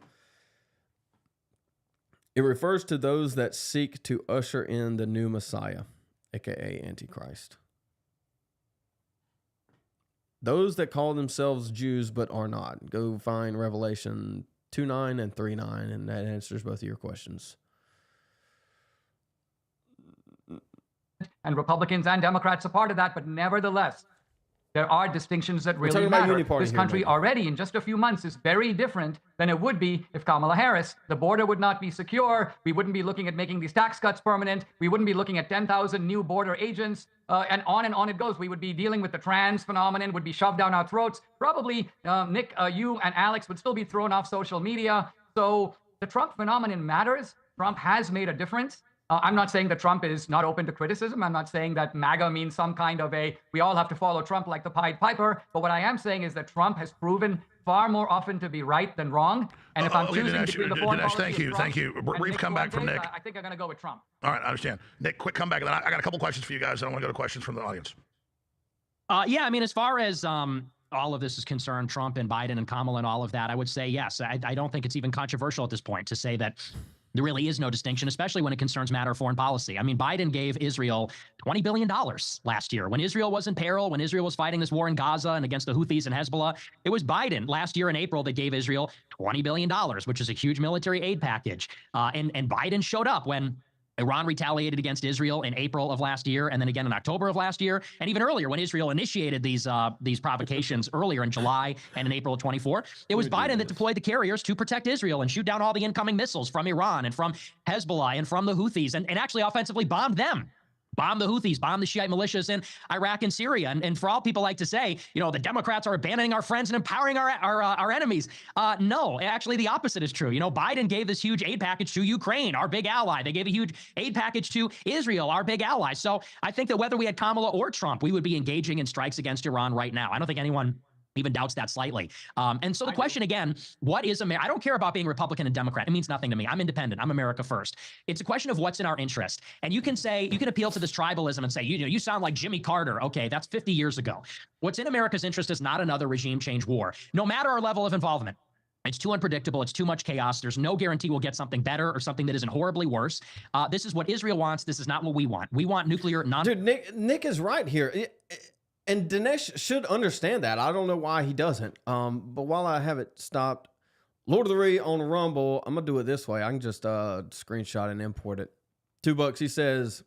It refers to those that seek to usher in the new Messiah, aka Antichrist. Those that call themselves Jews but are not. Go find Revelation 2:9 and 3:9, and that answers both of your questions. And Republicans and Democrats are part of that, but nevertheless, there are distinctions that really matter. This country already, in just a few months, is very different than it would be if Kamala Harris. The border would not be secure. We wouldn't be looking at making these tax cuts permanent. We wouldn't be looking at 10,000 new border agents, and on it goes. We would be dealing with the trans phenomenon, would be shoved down our throats. Probably, Nick, you and Alex would still be thrown off social media. So the Trump phenomenon matters. Trump has made a difference. I'm not saying that Trump is not open to criticism. I'm not saying that MAGA means some kind of we all have to follow Trump like the Pied Piper. But what I am saying is that Trump has proven far more often to be right than wrong. And if I'm choosing between the foreign policy thank you. Brief comeback from Nick. I think I'm going to go with Trump. All right, I understand. Nick, quick comeback. And then I got a couple questions for you guys. And I want to go to questions from the audience. Yeah, I mean, as far as all of this is concerned, Trump and Biden and Kamala and all of that, I would say yes. I don't think it's even controversial at this point to say that there really is no distinction, especially when it concerns matter of foreign policy. I mean, Biden gave Israel $20 billion last year. When Israel was in peril, when Israel was fighting this war in Gaza and against the Houthis and Hezbollah, it was Biden last year in April that gave Israel $20 billion, which is a huge military aid package. And Biden showed up when Iran retaliated against Israel in April of last year, and then again in October of last year, and even earlier when Israel initiated these provocations earlier in July and in April of 24. It was Biden that deployed the carriers to protect Israel and shoot down all the incoming missiles from Iran and from Hezbollah and from the Houthis, and actually offensively bombed them. Bomb the Houthis, bomb the Shiite militias in Iraq and Syria. And for all people like to say, you know, the Democrats are abandoning our friends and empowering our enemies. No, actually the opposite is true. You know, Biden gave this huge aid package to Ukraine, our big ally. They gave a huge aid package to Israel, our big ally. So I think that whether we had Kamala or Trump, we would be engaging in strikes against Iran right now. I don't think anyone even doubts that slightly. And so the question again, what is America? I don't care about being Republican and Democrat. It means nothing to me. I'm independent. I'm America first. It's a question of what's in our interest. And you can say, you can appeal to this tribalism and say, you know, you sound like Jimmy Carter. Okay, that's 50 years ago. What's in America's interest is not another regime change war, no matter our level of involvement. It's too unpredictable. It's too much chaos. There's no guarantee we'll get something better or something that isn't horribly worse. This is what Israel wants. This is not what we want. We want nuclear Dude, Nick is right here. And Dinesh should understand that. I don't know why he doesn't. But while I have it stopped, Lord of the Ring on Rumble, I'm going to do it this way. I can just screenshot and import it. $2. He says,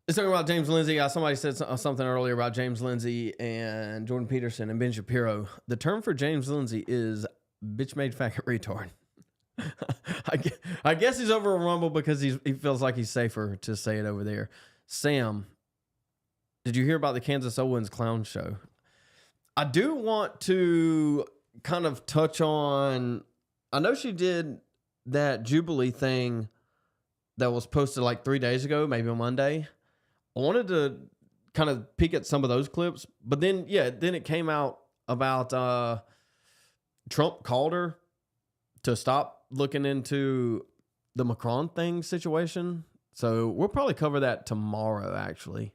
it's talking about James Lindsay. Somebody said something earlier about James Lindsay and Jordan Peterson and Ben Shapiro. The term for James Lindsay is bitch made faggot retard. I guess he's over a Rumble because he feels like he's safer to say it over there. Sam, did you hear about the Kansas Owens clown show? I do want to kind of touch on, I know she did that Jubilee thing that was posted like 3 days ago, maybe on Monday. I wanted to kind of peek at some of those clips. But then it came out about Trump called her to stop looking into the Macron thing situation. So we'll probably cover that tomorrow, actually,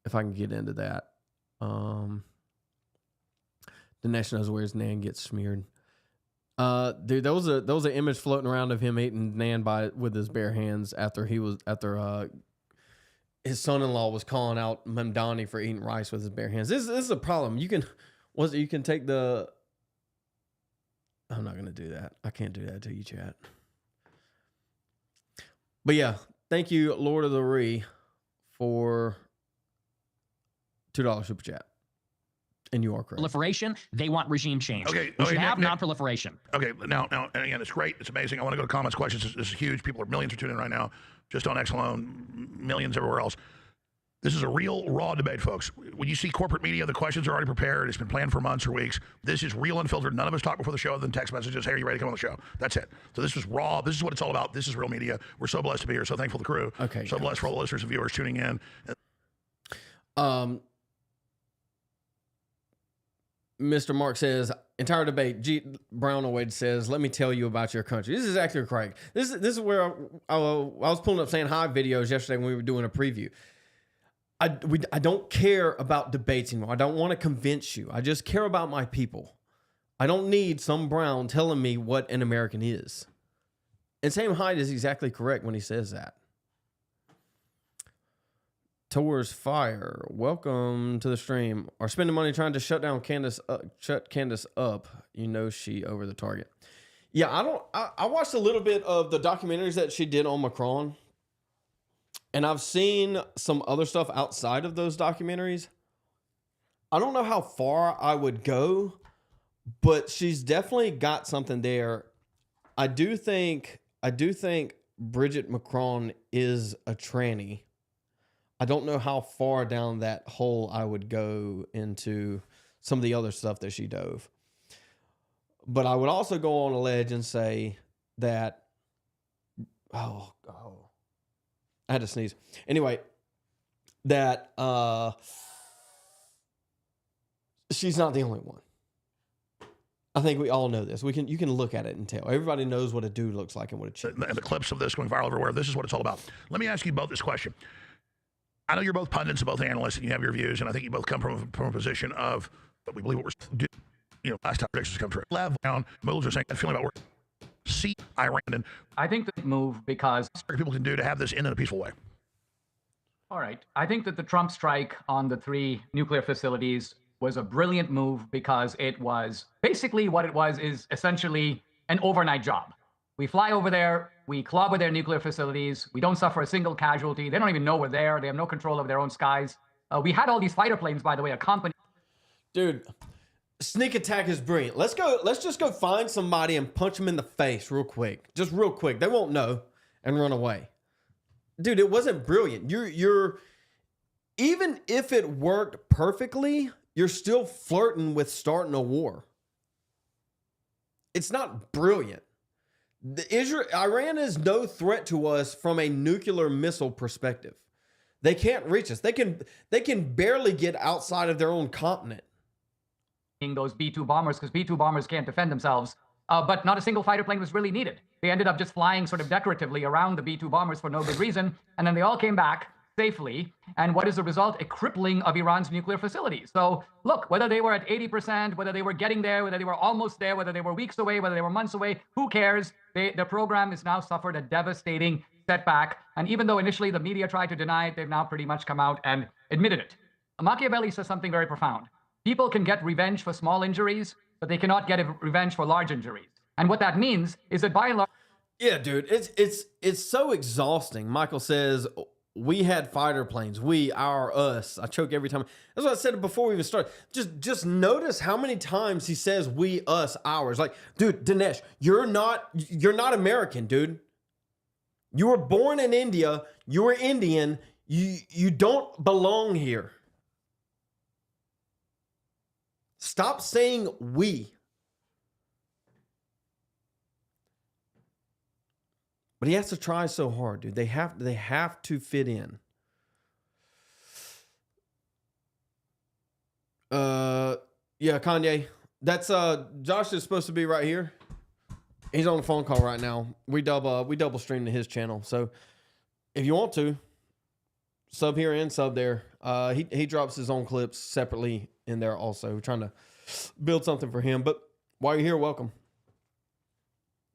if I can get into that. Dinesh knows where his nan gets smeared. Dude, there was an image floating around of him eating nan with his bare hands after his son-in-law was calling out Mamdani for eating rice with his bare hands. This is a problem. You can take the. I'm not gonna do that. I can't do that to you, chat. But yeah, thank you, Lord of the Ree, for $2 super chat. And you are correct. Proliferation, they want regime change. Okay, We should Nick, have Nick. non-proliferation. Okay, now, and again, it's great. It's amazing. I want to go to comments, questions. This is huge. Millions are tuning in right now, just on X alone, millions everywhere else. This is a real, raw debate, folks. When you see corporate media, the questions are already prepared. It's been planned for months or weeks. This is real, unfiltered. None of us talk before the show other than text messages. Hey, are you ready to come on the show? That's it. So this is raw. This is what it's all about. This is real media. We're so blessed to be here. So thankful to the crew. Okay. So blessed for all the listeners and viewers tuning in. Mr. Mark says, entire debate, G. Brown Wade says, let me tell you about your country. This is actually correct. This is where I was pulling up saying hi videos yesterday when we were doing a preview. I don't care about debates anymore. I don't want to convince you. I just care about my people. I don't need some Brown telling me what an American is. And Sam Hyde is exactly correct when he says that. Tours Fire, welcome to the stream. Are spending money trying to shut Candace up. You know she over the target. Yeah, I watched a little bit of the documentaries that she did on Macron. And I've seen some other stuff outside of those documentaries. I don't know how far I would go, but she's definitely got something there. I do think Bridget Macron is a tranny. I don't know how far down that hole I would go into some of the other stuff that she dove. But I would also go on a ledge and say that, I had to sneeze. Anyway, that she's not the only one. I think we all know this. You can look at it and tell. Everybody knows what a dude looks like and what a chick. And the clips of this going viral everywhere. This is what it's all about. Let me ask you both this question. I know you're both pundits and both analysts, and you have your views, and I think you both come from a position of, but we believe what we're doing. You know, last time predictions come true. Level down, Mullers are saying that feeling about where see Iran and I think the move because people can do to have this end in a peaceful way. All right. I think that the Trump strike on the 3 nuclear facilities was a brilliant move because it was basically what it was is essentially an overnight job. We fly over there, we clobber their nuclear facilities, we don't suffer a single casualty. They don't even know we're there. They have no control of their own skies. We had all these fighter planes, by the way, accompanied. Dude, sneak attack is brilliant. Let's just go find somebody and punch them in the face real quick. Just real quick. They won't know and run away. Dude, it wasn't brilliant. You're even if it worked perfectly, you're still flirting with starting a war. It's not brilliant. Iran is no threat to us from a nuclear missile perspective. They can't reach us. They can barely get outside of their own continent. Those B-2 bombers, because B-2 bombers can't defend themselves. But not a single fighter plane was really needed. They ended up just flying sort of decoratively around the B-2 bombers for no good reason. And then they all came back safely. And what is the result? A crippling of Iran's nuclear facilities. So look, whether they were at 80%, whether they were getting there, whether they were almost there, whether they were weeks away, whether they were months away, who cares? The program has now suffered a devastating setback. And even though initially the media tried to deny it, they've now pretty much come out and admitted it. Machiavelli says something very profound. People can get revenge for small injuries, but they cannot get revenge for large injuries. And what that means is that by and large... Yeah, dude, it's so exhausting. Michael says, we had fighter planes. We, our, us. I choke every time. That's what I said before we even started. Just notice how many times he says we, us, ours. Like, dude, Dinesh, you're not American, dude. You were born in India. You were Indian. You don't belong here. Stop saying we. But he has to try so hard, dude. They have to fit in. Yeah, Kanye. That's Josh is supposed to be right here. He's on a phone call right now. We double stream to his channel. So if you want to sub here and sub there, he drops his own clips separately in there also. We're trying to build something for him. But while you're here, welcome.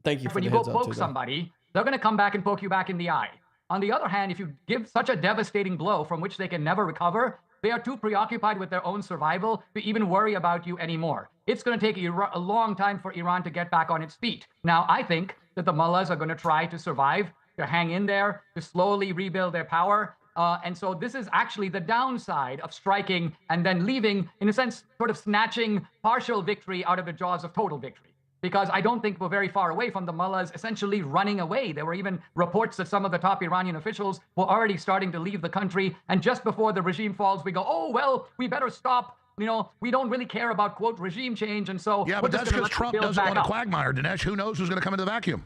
Thank you for when the you go heads up poke too, somebody, they're going to come back and poke you back in the eye. On the other hand, if you give such a devastating blow from which they can never recover, they are too preoccupied with their own survival to even worry about you anymore. It's going to take a long time for Iran to get back on its feet. Now, I think that the mullahs are going to try to survive, to hang in there, to slowly rebuild their power. And so this is actually the downside of striking and then leaving, in a sense, sort of snatching partial victory out of the jaws of total victory. Because I don't think we're very far away from the mullahs essentially running away. There were even reports that some of the top Iranian officials were already starting to leave the country. And just before the regime falls, we go, oh, well, we better stop. You know, we don't really care about, quote, regime change. And so Yeah, but that's because Trump doesn't want a quagmire, Dinesh. Who knows who's going to come into the vacuum?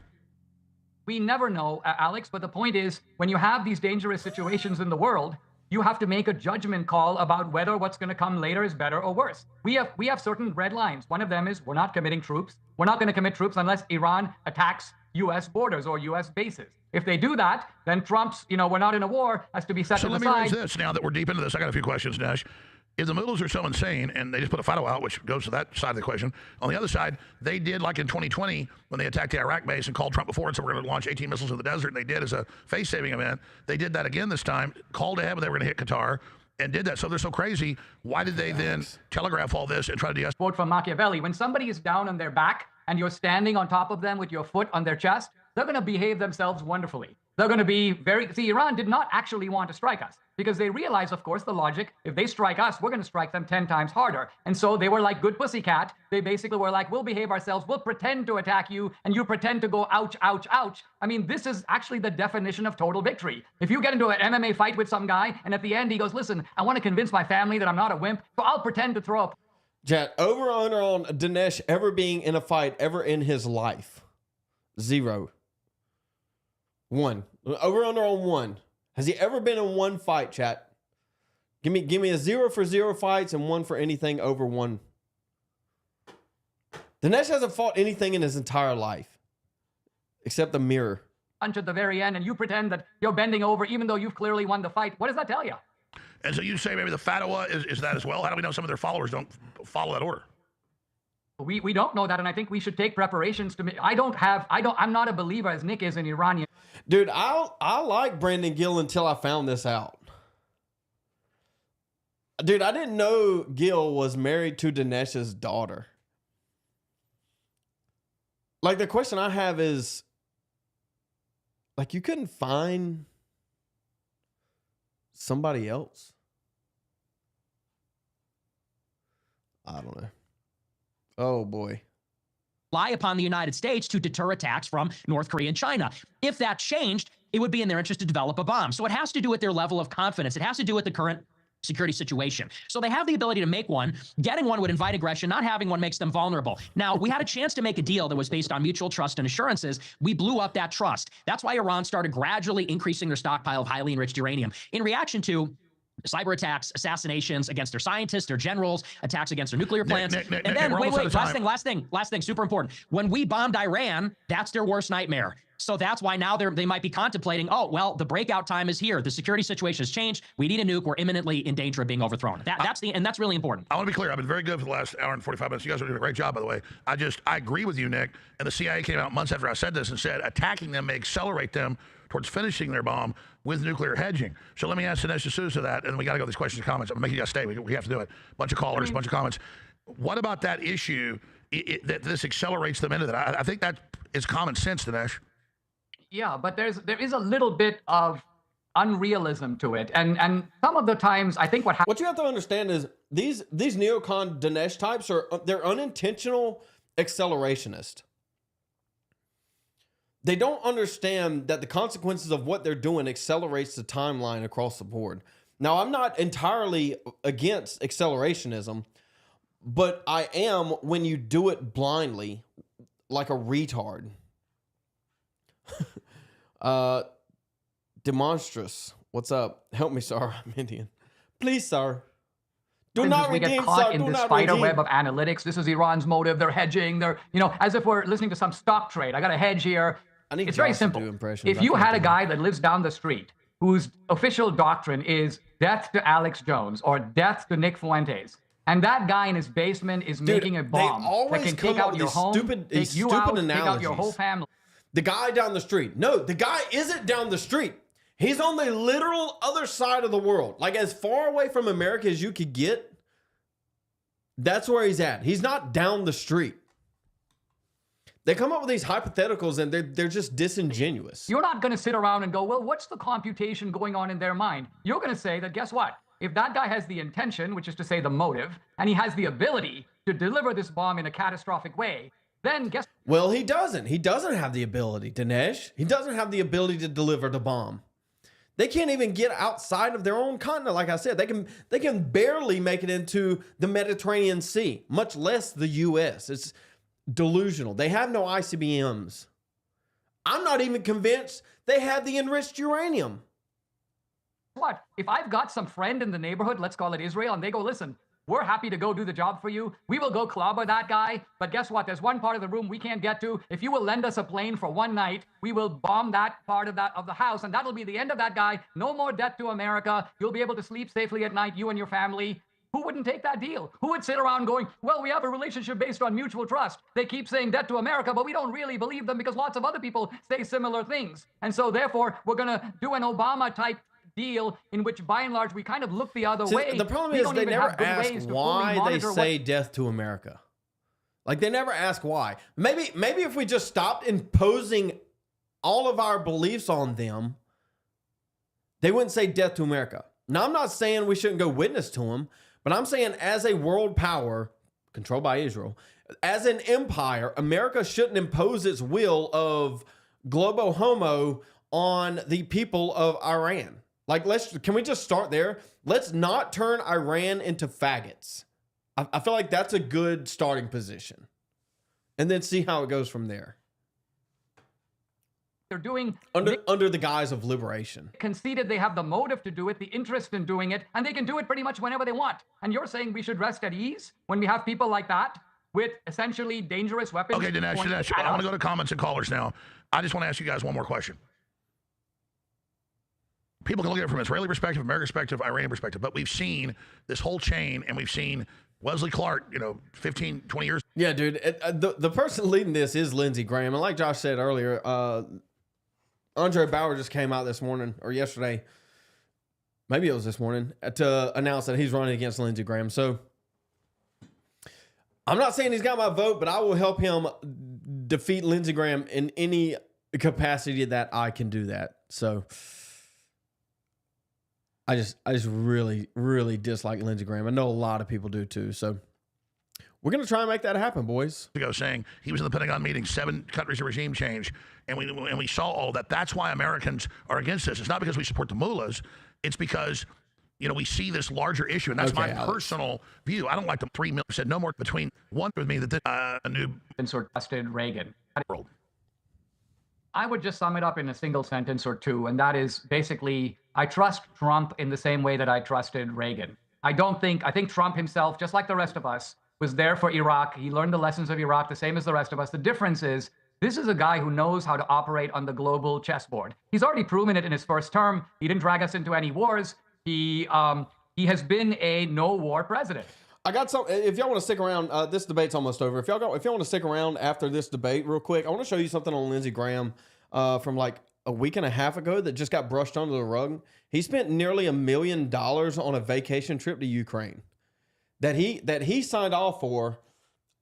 We never know, Alex. But the point is, when you have these dangerous situations in the world, you have to make a judgment call about whether what's going to come later is better or worse. We have certain red lines. One of them is we're not committing troops. We're not going to commit troops unless Iran attacks U.S. borders or U.S. bases. If they do that, then Trump's, we're not in a war, has to be set to the side. So let me raise this now that we're deep into this. I got a few questions, Nash. If the mullahs are so insane and they just put a photo out, which goes to that side of the equation, on the other side, they did like in 2020 when they attacked the Iraq base and called Trump before and said we're going to launch 18 missiles in the desert, and they did as a face-saving event. They did that again this time, called ahead when they were going to hit Qatar, and did that. So they're so crazy. Why did they then telegraph all this and try to de-escalate? Quote from Machiavelli, when somebody is down on their back and you're standing on top of them with your foot on their chest, they're going to behave themselves wonderfully. They're going to be see, Iran did not actually want to strike us because they realize, of course, the logic. If they strike us, we're going to strike them 10 times harder. And so they were like good pussycat. They basically were like, we'll behave ourselves. We'll pretend to attack you and you pretend to go ouch, ouch, ouch. I mean, this is actually the definition of total victory. If you get into an MMA fight with some guy and at the end he goes, listen, I want to convince my family that I'm not a wimp, so I'll pretend to throw up. Chat, over or under on Dinesh ever being in a fight ever in his life? 0. 1. Over under on 1. Has he ever been in one fight, chat? Give me a 0 for 0 fights and 1 for anything over 1. Dinesh hasn't fought anything in his entire life. Except the mirror. Punch at the very end and you pretend that you're bending over even though you've clearly won the fight. What does that tell you? And so you say maybe the fatwa is that as well? How do we know some of their followers don't follow that order? We don't know that, and I think we should take preparations to. I'm not a believer as Nick is in Iranian. Dude, I like Brandon Gill until I found this out. Dude, I didn't know Gill was married to Dinesh's daughter. Like, the question I have is, like, you couldn't find somebody else? I don't know. Oh, boy. Rely upon the United States to deter attacks from North Korea and China. If that changed, it would be in their interest to develop a bomb. So it has to do with their level of confidence. It has to do with the current security situation. So they have the ability to make one. Getting one would invite aggression. Not having one makes them vulnerable. Now, we had a chance to make a deal that was based on mutual trust and assurances. We blew up that trust. That's why Iran started gradually increasing their stockpile of highly enriched uranium in reaction to cyber attacks, assassinations against their scientists, their generals, attacks against their nuclear plants. Nick, and then, wait, last thing, super important. When we bombed Iran, that's their worst nightmare. So that's why now they might be contemplating, oh, well, the breakout time is here. The security situation has changed. We need a nuke. We're imminently in danger of being overthrown. That's really important. I want to be clear. I've been very good for the last hour and 45 minutes. You guys are doing a great job, by the way. I agree with you, Nick. And the CIA came out months after I said this and said attacking them may accelerate them towards finishing their bomb with nuclear hedging. So let me ask Dinesh D'Souza that, and we got to go to these questions and comments. I'm making you guys stay. We have to do it. Bunch of callers, bunch of comments. What about that issue that this accelerates them into that? I think that is common sense, Dinesh. Yeah, but there is a little bit of unrealism to it, and some of the times I think what you have to understand is these neocon Dinesh types they're unintentional accelerationists. They don't understand that the consequences of what they're doing accelerates the timeline across the board. Now, I'm not entirely against accelerationism, but I am when you do it blindly, like a retard. Demonstrous, what's up? Help me, sir. I'm Indian. Please, sir. Do not we get redeem, caught sir. in Do this not spider redeem. web of analytics. This is Iran's motive. They're hedging. They're, as if we're listening to some stock trade. I got a hedge here. I need It's very Josh to simple. do impressions. If I you can't had a do guy that lives down the street whose official doctrine is death to Alex Jones or death to Nick Fuentes, and that guy in his basement is making a bomb that always can come take up out with your these home, stupid- take these you stupid out, take out your whole analogies. family. The guy down the street. No, the guy isn't down the street. He's on the literal other side of the world. Like as far away from America as you could get. That's where he's at. He's not down the street. They come up with these hypotheticals and they're just disingenuous. You're not going to sit around and go, well, what's the computation going on in their mind? You're going to say that, guess what? If that guy has the intention, which is to say the motive, and he has the ability to deliver this bomb in a catastrophic way, then guess. Well, he doesn't. He doesn't have the ability, Dinesh. He doesn't have the ability to deliver the bomb. They can't even get outside of their own continent. Like I said, they can barely make it into the Mediterranean Sea, much less the U.S. It's delusional. They have no ICBMs. I'm not even convinced they have the enriched uranium. What? If I've got some friend in the neighborhood, let's call it Israel, and they go, listen, we're happy to go do the job for you. We will go clobber that guy. But guess what? There's one part of the room we can't get to. If you will lend us a plane for one night, we will bomb that part of the house, and that'll be the end of that guy. No more debt to America. You'll be able to sleep safely at night, you and your family. Who wouldn't take that deal? Who would sit around going, well, we have a relationship based on mutual trust. They keep saying debt to America, but we don't really believe them because lots of other people say similar things. And so therefore, we're going to do an Obama-type deal in which, by and large, we kind of look the other way. The problem We is don't they even never have good ask ways to fully why they monitor say death to America. Like they never ask why. Maybe if we just stopped imposing all of our beliefs on them, they wouldn't say death to America. Now, I'm not saying we shouldn't go witness to them, but I'm saying as a world power controlled by Israel, as an empire, America shouldn't impose its will of globo homo on the people of Iran. Like, can we just start there? Let's not turn Iran into faggots. I feel like that's a good starting position. And then see how it goes from there. They're doing under the guise of liberation. Conceded they have the motive to do it, the interest in doing it, and they can do it pretty much whenever they want. And you're saying we should rest at ease when we have people like that with essentially dangerous weapons? Okay, Dinesh, I want to go to comments and callers now. I just want to ask you guys one more question. People can look at it from Israeli perspective, American perspective, Iranian perspective, but we've seen this whole chain, and we've seen Wesley Clark, 15, 20 years. Yeah, dude. The person leading this is Lindsey Graham. And like Josh said earlier, Andre Bauer just came out this morning or yesterday, maybe it was this morning, to announce that he's running against Lindsey Graham. So I'm not saying he's got my vote, but I will help him defeat Lindsey Graham in any capacity that I can do that. So I just really, really dislike Lindsey Graham. I know a lot of people do too. So we're going to try and make that happen, boys. Ago saying he was in the Pentagon meeting, 7 countries of regime change, and we saw all that. That's why Americans are against this. It's not because we support the mullahs. It's because, we see this larger issue, and that's my personal view. I don't like the 3 million. Said no more between one with me that this, a new sort of tested Reagan. I would just sum it up in a single sentence or two, and that is basically, I trust Trump in the same way that I trusted Reagan. I think Trump himself, just like the rest of us, was there for Iraq. He learned the lessons of Iraq the same as the rest of us. The difference is, this is a guy who knows how to operate on the global chessboard. He's already proven it in his first term. He didn't drag us into any wars. He has been a no-war president. I got some. If y'all want to stick around, this debate's almost over. If y'all want to stick around after this debate, real quick, I want to show you something on Lindsey Graham from like a week and a half ago that just got brushed under the rug. He spent nearly $1 million on a vacation trip to Ukraine that he signed off for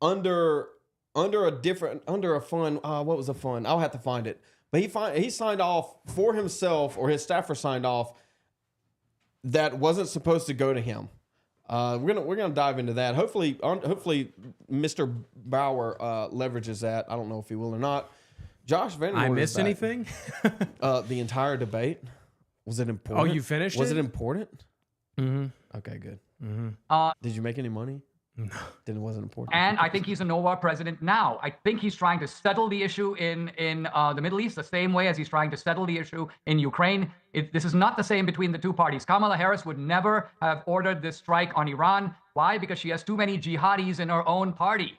under a fund. What was the fund? I'll have to find it. But he signed off for himself, or his staffer signed off, that wasn't supposed to go to him. We're gonna dive into that. Hopefully Mr. Bauer leverages that. I don't know if he will or not. Josh Van I missed anything? The entire debate. Was it important? Oh, you finished Was it? it important? Mm-hmm. Okay, good. Mm-hmm. Did you make any money? Then it wasn't important. And I think he's a no-war president now. I think he's trying to settle the issue in the Middle East the same way as he's trying to settle the issue in Ukraine. This is not the same between the two parties. Kamala Harris would never have ordered this strike on Iran. Why? Because she has too many jihadis in her own party.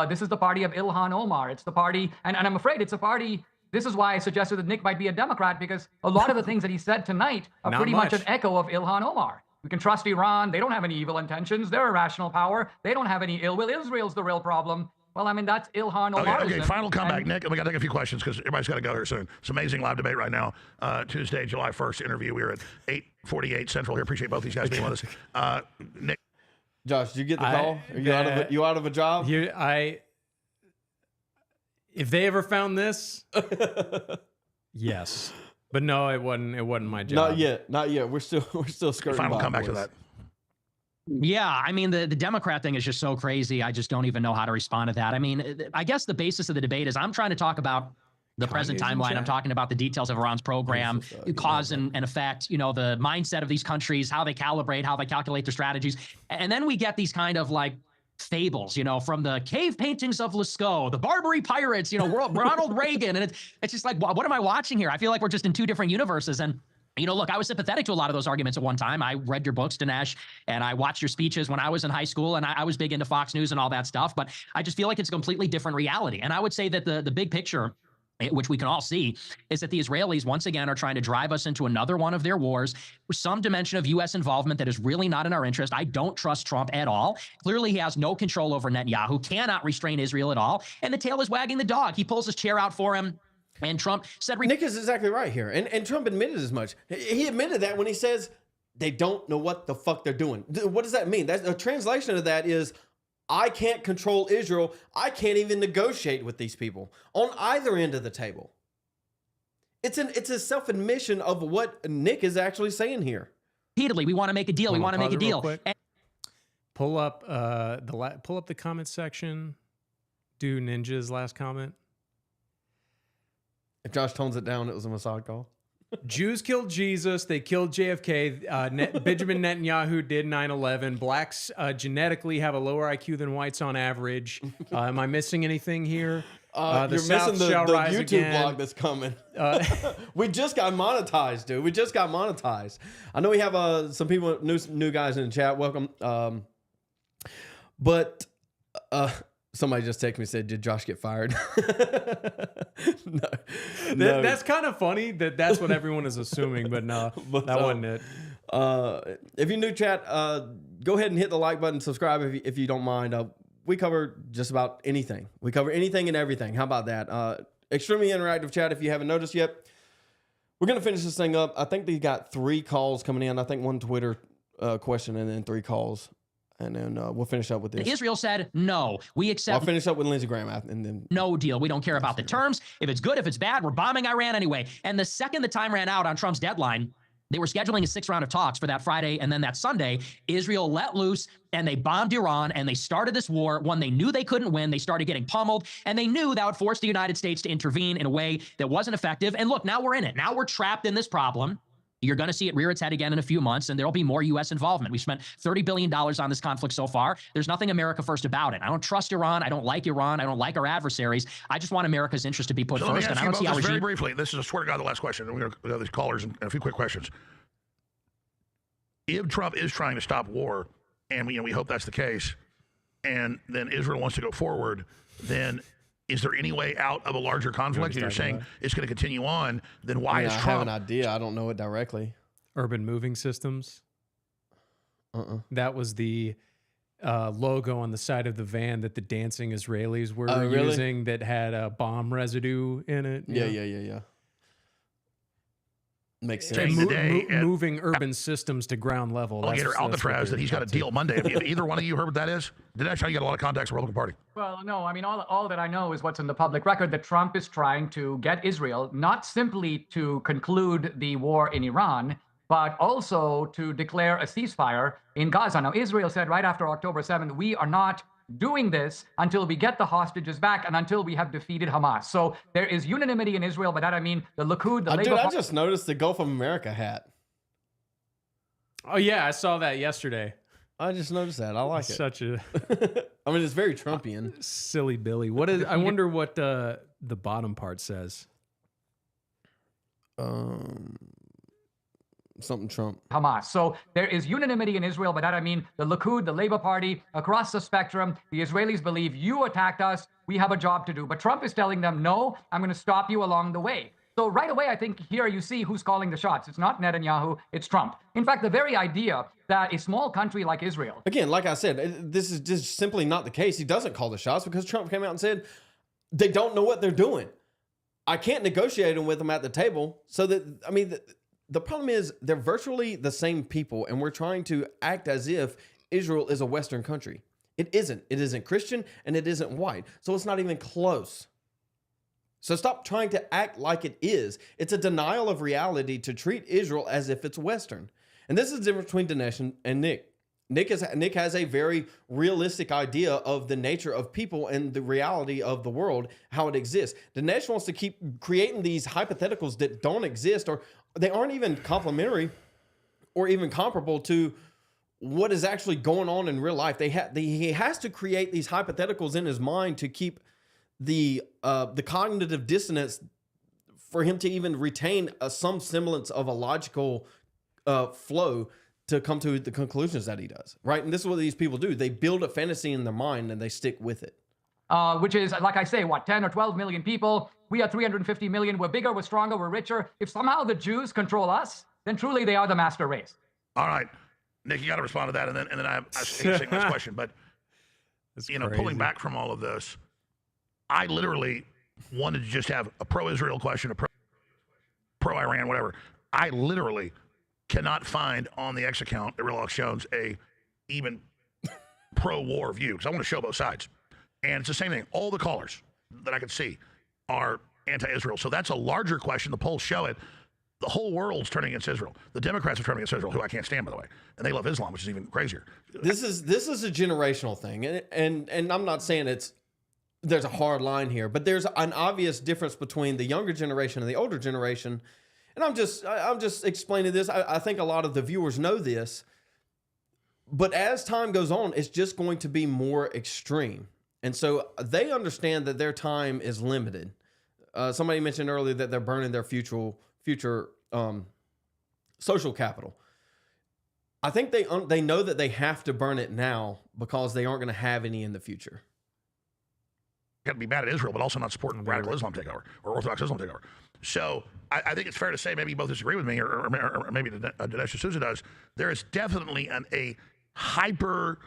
This is the party of Ilhan Omar. It's the party, and I'm afraid it's a party. This is why I suggested that Nick might be a Democrat, because a lot of the things that he said tonight are pretty much an echo of Ilhan Omar. We can trust Iran. They don't have any evil intentions. They're a rational power. They don't have any ill will. Israel's the real problem. Well, I mean, that's Ilhan Omar. Okay, final comeback, Nick. We got to take a few questions because everybody's got to go here soon. It's amazing live debate right now. Tuesday, July 1st interview. We're at 8:48 Central here. Appreciate both these guys being with us. Nick. Josh, did you get the call? Are you out of a job? If they ever found this, yes. But no, it wasn't my job. Not yet. We're still skirting. Final by, comeback boys. to that. Yeah, I mean, the Democrat thing is just so crazy. I just don't even know how to respond to that. I mean, I guess the basis of the debate is I'm trying to talk about the present timeline. I'm talking about the details of Iran's program, cause and effect, the mindset of these countries, how they calibrate, how they calculate their strategies. And then we get these kind of like fables, from the cave paintings of Lascaux, the Barbary pirates, Ronald Reagan. And it's just like, what am I watching here? I feel like we're just in two different universes. And look, I was sympathetic to a lot of those arguments at one time. I read your books, Dinesh, and I watched your speeches when I was in high school, and I was big into Fox News and all that stuff. But I just feel like it's a completely different reality. And I would say that the big picture, which we can all see, is that the Israelis, once again, are trying to drive us into another one of their wars with some dimension of U.S. involvement that is really not in our interest. I don't trust Trump at all. Clearly, he has no control over Netanyahu, cannot restrain Israel at all, and the tail is wagging the dog. He pulls his chair out for him. And Trump said... Nick is exactly right here. And Trump admitted as much. He admitted that when he says they don't know what the fuck they're doing. What does that mean? That's a translation of that is, I can't control Israel. I can't even negotiate with these people on either end of the table. It's a self-admission of what Nick is actually saying here. Repeatedly, we want to make a deal. We want to make a deal. Pull up the comment section. Do Ninja's last comment. If Josh tones it down, it was a Mossad call. Jews killed Jesus. They killed JFK. Benjamin Netanyahu did 9/11. Blacks genetically have a lower IQ than whites on average. Am I missing anything here? You're missing the YouTube blog that's coming. We just got monetized, dude. We just got monetized. I know we have some people, new guys in the chat. Welcome. But somebody just texted me and said, "Did Josh get fired?" No. That's kind of funny that's what everyone is assuming, but no, that wasn't it. If you're new, chat, go ahead and hit the like button, subscribe if you don't mind. We cover just about anything. We cover anything and everything. How about that? Extremely interactive chat if you haven't noticed yet. We're going to finish this thing up. I think they got 3 calls coming in. I think 1 Twitter question and then 3 calls. And then we'll finish up with this. Israel said, no, we accept... I'll finish up with Lindsey Graham and then... No deal. We don't care about the terms. If it's good, if it's bad, we're bombing Iran anyway. And the second the time ran out on Trump's deadline, they were scheduling a 6th round of talks for that Friday and then that Sunday. Israel let loose and they bombed Iran and they started this war, one they knew they couldn't win. They started getting pummeled and they knew that would force the United States to intervene in a way that wasn't effective. And look, now we're in it. Now we're trapped in this problem. You're going to see it rear its head again in a few months, and there'll be more U.S. involvement. We've spent $30 billion on this conflict so far. There's nothing America first about it. I don't trust Iran. I don't like Iran. I don't like our adversaries. I just want America's interest to be put first, and I don't see how regime... Very briefly, this is, I swear to God, the last question. We're going to have these callers and a few quick questions. If Trump is trying to stop war, and we hope that's the case, and then Israel wants to go forward, then... Is there any way out of a larger conflict? You're saying it's going to continue on. Then why is Trump? I have an idea. I don't know it directly. Urban moving systems. That was the logo on the side of the van that the dancing Israelis were using that had a bomb residue in it. Yeah. Makes sense. Moving urban systems to ground level. Alligator Alcatraz that he's got a deal Monday. Have either one of you heard what that is? Dinesh, you got a lot of contacts with the Republican Party. Well, no, I mean, all that I know is what's in the public record, that Trump is trying to get Israel not simply to conclude the war in Iran, but also to declare a ceasefire in Gaza. Now, Israel said right after October 7th, we are not doing this until we get the hostages back and until we have defeated Hamas. So there is unanimity in Israel. By that I mean the Likud, the Labour Party. I just noticed the Gulf of America hat. Oh yeah, I saw that yesterday. I just noticed that. I like it. Such a I mean, it's very Trumpian. silly Billy. What is? I wonder what the bottom part says. Something Trump. Hamas. So there is unanimity in Israel. By that I mean the Likud, the Labour Party, across the spectrum. The Israelis believe you attacked us. We have a job to do. But Trump is telling them, no, I'm going to stop you along the way. So right away, I think here you see who's calling the shots. It's not Netanyahu, it's Trump. In fact, the very idea that a small country like Israel... Again, like I said, this is just simply not the case. He doesn't call the shots because Trump came out and said they don't know what they're doing. I can't negotiate them with them at the table. So that, I mean, the problem is they're virtually the same people, and we're trying to act as if Israel is a Western country. It isn't. It isn't Christian, and it isn't white. So it's not even close. So stop trying to act like it is. It's a denial of reality to treat Israel as if it's Western. And this is the difference between Dinesh and Nick. Nick has a very realistic idea of the nature of people and the reality of the world, how it exists. Dinesh wants to keep creating these hypotheticals that don't exist, or they aren't even complementary or even comparable to what is actually going on in real life. He has to create these hypotheticals in his mind to keep the cognitive dissonance for him to even retain some semblance of a logical flow to come to the conclusions that he does, right? And this is what these people do. They build a fantasy in their mind and they stick with it. Which is, like I say, what, 10 or 12 million people? We are 350 million. We're bigger, we're stronger, we're richer. If somehow the Jews control us, then truly they are the master race. All right, Nick, you got to respond to that, and then I hate saying this question, but pulling back from all of this, I literally wanted to just have a pro-Israel question, a pro-Iran, whatever. I literally cannot find on the X account at Real Alex Jones a even pro-war view, because I want to show both sides. And it's the same thing. All the callers that I can see are anti-Israel. So that's a larger question. The polls show it. The whole world's turning against Israel. The Democrats are turning against Israel, who I can't stand, by the way. And they love Islam, which is even crazier. This is a generational thing. And I'm not saying there's a hard line here, but there's an obvious difference between the younger generation and the older generation. And I'm just explaining this. I think a lot of the viewers know this, but as time goes on, it's just going to be more extreme. And so they understand that their time is limited. Somebody mentioned earlier that they're burning their future social capital. I think they know that they have to burn it now because they aren't going to have any in the future. Got to be mad at Israel, but also not supporting radical Islam takeover or Orthodox Islam takeover. So I think it's fair to say, maybe you both disagree with me, or maybe Dinesh D'Souza does. There is definitely a hyper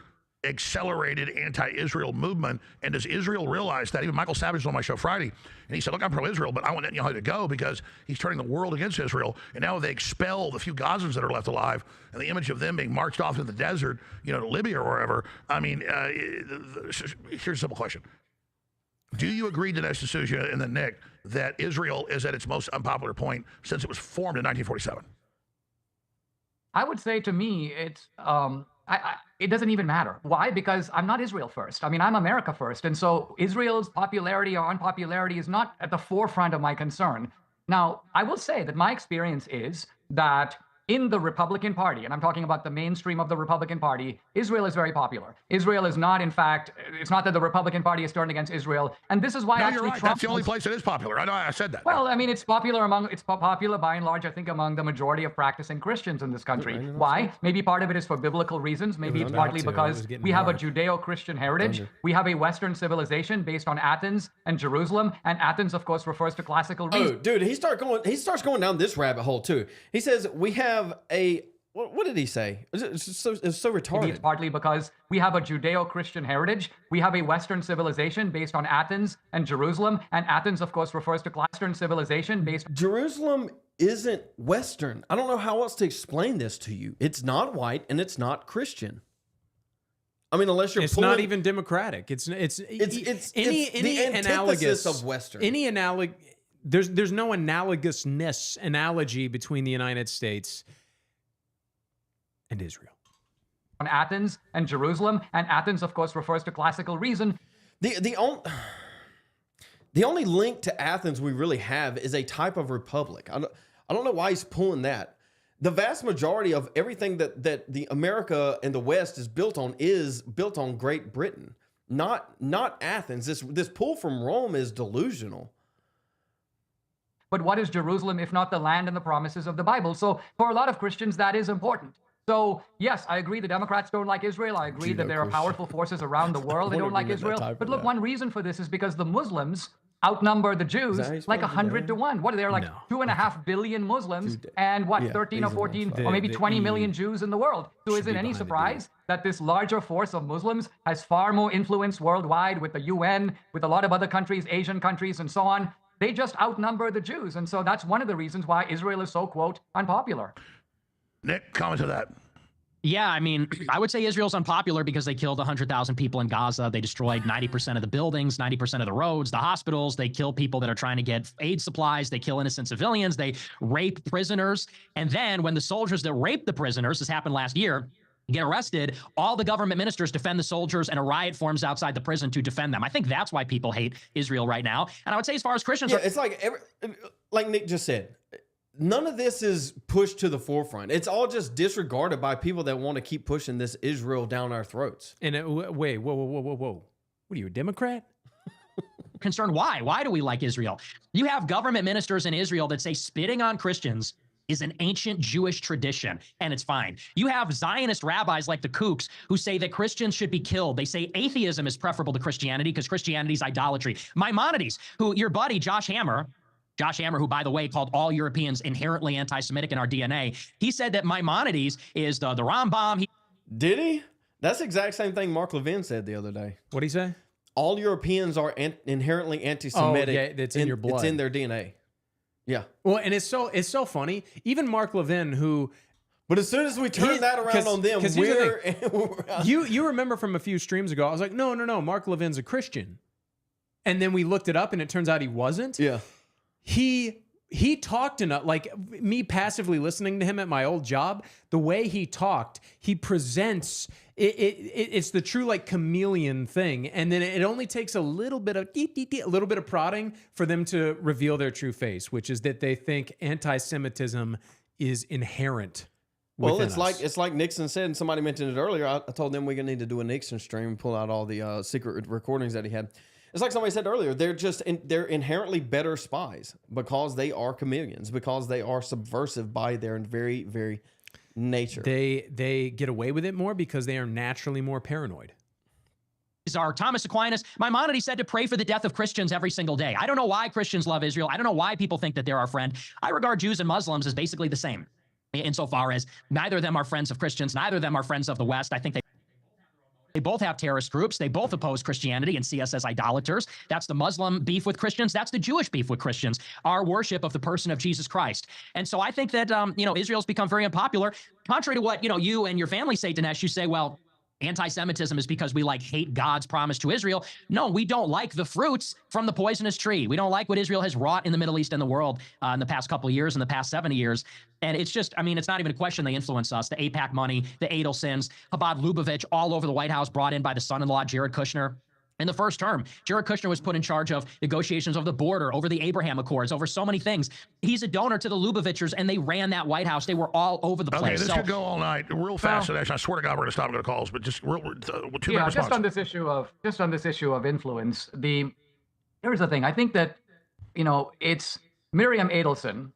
accelerated anti-Israel movement. And does Israel realize that? Even Michael Savage was on my show Friday, and he said, look, I'm pro-Israel, but I want Netanyahu to go because he's turning the world against Israel. And now they expel the few Gazans that are left alive, and the image of them being marched off in the desert, to Libya or wherever. I mean, here's a simple question. Do you agree, Dinesh D'Souza and then Nick, that Israel is at its most unpopular point since it was formed in 1947? I would say, to me, it's it doesn't even matter. Why? Because I'm not Israel first. I mean, I'm America first. And so Israel's popularity or unpopularity is not at the forefront of my concern. Now, I will say that my experience is that in the Republican Party, and I'm talking about the mainstream of the Republican Party, Israel is very popular. Israel is not, in fact, it's not that the Republican Party is turned against Israel. And this is why no, actually you're right. Trump... That's the only place that is popular. I know, I said that. Well, I mean, it's popular by and large, I think, among the majority of practicing Christians in this country. Why? Maybe part of it is for biblical reasons. Maybe it's partly because we have a Judeo-Christian heritage. We have a Western civilization based on Athens and Jerusalem. And Athens, of course, refers to classical reason. Oh, dude, he starts going down this rabbit hole too. He says we have a... What did he say? It's so retarded. Maybe it's partly because we have a Judeo-Christian heritage. We have a Western civilization based on Athens and Jerusalem. And Athens, of course, refers to Western civilization based... Jerusalem isn't Western. I don't know how else to explain this to you. It's not white and it's not Christian. I mean, unless you're it's not even democratic. It's any the analogous of Western. There's no analogy between the United States and Israel. On Athens and Jerusalem, and Athens, of course, refers to classical reason. The only link to Athens we really have is a type of republic. I don't know why he's pulling that. the vast majority of everything that the America and the West is built on Great Britain, not Athens. This pull from Rome is delusional. But what is Jerusalem if not the land and the promises of the Bible? So for a lot of Christians, that is important. So yes, I agree the Democrats don't like Israel. I agree that there are powerful forces around the world that don't like Israel. But look, one reason for this is because the Muslims outnumber the Jews like 100 to 1. What are there, like 2.5 billion Muslims and what, 13 or 14 or maybe 20 million Jews in the world? So is it any surprise that this larger force of Muslims has far more influence worldwide with the UN, with a lot of other countries, Asian countries and so on? They just outnumber the Jews. And so that's one of the reasons why Israel is so, quote, unpopular. Nick, comment to that. Yeah, I mean, I would say Israel's unpopular because they killed 100,000 people in Gaza. They destroyed 90% of the buildings, 90% of the roads, the hospitals. They kill people that are trying to get aid supplies. They kill innocent civilians. They rape prisoners. And then when the soldiers that raped the prisoners, this happened last year, get arrested, all the government ministers defend the soldiers and a riot forms outside the prison to defend them. I think that's why people hate Israel right now. And I would say as far as Christians... it's like Nick just said, none of this is pushed to the forefront. It's all just disregarded by people that want to keep pushing this Israel down our throats. And wait, whoa. What are you, a Democrat? Concerned why? Why do we like Israel? You have government ministers in Israel that say spitting on Christians is an ancient Jewish tradition, and it's fine. You have Zionist rabbis like the Kooks who say that Christians should be killed. They say atheism is preferable to Christianity because Christianity is idolatry. Maimonides, who your buddy Josh Hammer, who, by the way, called all Europeans inherently anti-Semitic in our DNA, he said that Maimonides is the Rambam. Did he? That's the exact same thing Mark Levin said the other day. What'd he say? All Europeans are inherently anti-Semitic. Oh, yeah, it's in your blood. It's in their DNA. Yeah. Well, and it's so funny. Even Mark Levin, who... But as soon as we turn that around on them, you remember from a few streams ago, I was like, no, Mark Levin's a Christian. And then we looked it up, and it turns out he wasn't. Yeah. He talked enough, like me passively listening to him at my old job, the way he talked, he presents, it's the true like chameleon thing. And then it only takes a little bit of prodding for them to reveal their true face, which is that they think anti-Semitism is inherent. Well, it's like Nixon said, and somebody mentioned it earlier. I told them we're going to need to do a Nixon stream and pull out all the secret recordings that he had. It's like somebody said earlier, they're inherently better spies because they are chameleons, because they are subversive by their very, very nature. They get away with it more because they are naturally more paranoid. Are Thomas Aquinas. Maimonides said to pray for the death of Christians every single day. I don't know why Christians love Israel. I don't know why people think that they're our friend. I regard Jews and Muslims as basically the same insofar as neither of them are friends of Christians, neither of them are friends of the West. I think they both have terrorist groups. They both oppose Christianity and see us as idolaters. That's the Muslim beef with Christians. That's the Jewish beef with Christians, our worship of the person of Jesus Christ. And so I think that, Israel's become very unpopular. Contrary to what, you and your family say, Dinesh, you say, well, anti-Semitism is because we hate God's promise to Israel. No, we don't like the fruits from the poisonous tree. We don't like what Israel has wrought in the Middle East and the world in the past couple of years, in the past 70 years. And it's just, it's not even a question they influence us. The AIPAC money, the Adelsons, Chabad Lubavitch, all over the White House, brought in by the son-in-law, Jared Kushner. In the first term, Jared Kushner was put in charge of negotiations of the border, over the Abraham Accords, over so many things. He's a donor to the Lubavitchers, and they ran that White House. They were all over the place. Okay, this could go all night. Real fast, I swear to God, we're going to stop and go to calls, but just two minutes. Just on this issue of influence, here's the thing. I think that, it's Miriam Adelson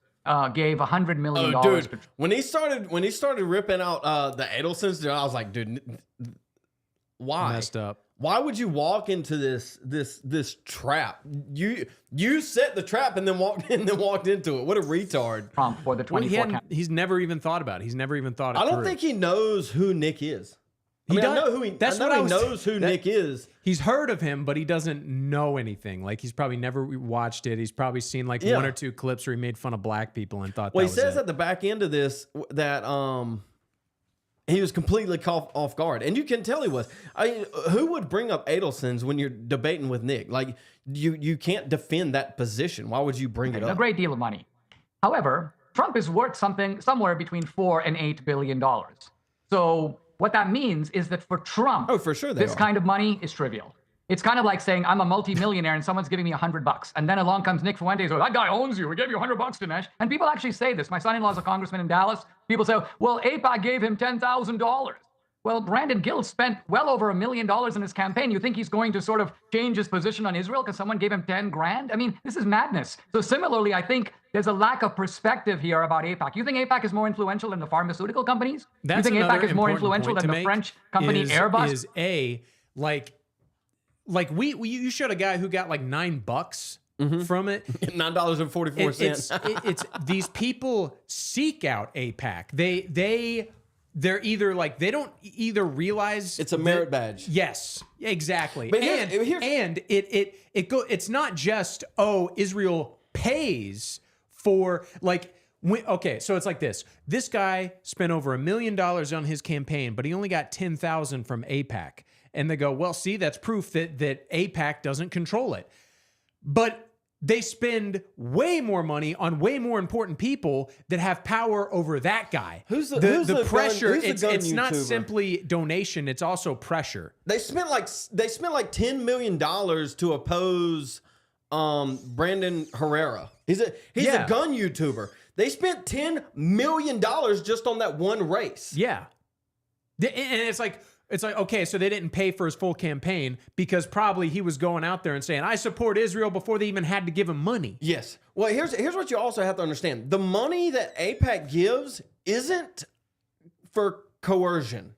gave $100 million. Oh, dude, when he started ripping out the Adelsons, I was like, dude, why? Messed up. Why would you walk into this trap? You set the trap and then walked into it. What a retard! Trump for the 24. He's never even thought about it. He's never even thought it I don't through. think he knows who Nick is. I know who Nick is. He's heard of him, but he doesn't know anything. Like he's probably never watched it. He's probably seen one or two clips where he made fun of black people and thought. Well, he says at the back end of this that he was completely caught off guard. And you can tell he was. Who would bring up Adelsons when you're debating with Nick? Like, you can't defend that position. Why would you bring it up? A great deal of money. However, Trump is worth somewhere between $4 and $8 billion. So what that means is that for Trump, for sure this kind of money is trivial. It's kind of like saying I'm a multi-millionaire and someone's giving me $100, and then along comes Nick Fuentes, that guy owns you. We gave you $100, Dinesh. And people actually say this. My son-in-law is a congressman in Dallas. people say, well, AIPAC gave him $10,000. Well, Brandon Gill spent well over $1 million in his campaign. You think he's going to sort of change his position on Israel because someone gave him 10 grand? I mean, this is madness. So similarly, I think there's a lack of perspective here about AIPAC. You think AIPAC is more influential than the pharmaceutical companies? That's you think another AIPAC is more important influential point than to the make French company Airbus? Is you showed a guy who got like $9 from it. $9.44. It's these people seek out AIPAC. They're either like they don't either realize It's a merit badge. Yes, exactly. But It's not just Israel pays for like. Okay, so it's like this. This guy spent over $1 million on his campaign, but he only got 10,000 from AIPAC. And they go, well, see, that's proof that AIPAC doesn't control it. But they spend way more money on way more important people that have power over that guy. Who's the pressure? Gun, who's the gun it's not YouTuber? Simply donation; it's also pressure. They spent like $10 million to oppose Brandon Herrera. He's a gun YouTuber. They spent $10 million just on that one race. Yeah, and it's like. Okay, so they didn't pay for his full campaign because probably he was going out there and saying, I support Israel before they even had to give him money. Yes. Well, here's what you also have to understand. The money that AIPAC gives isn't for coercion.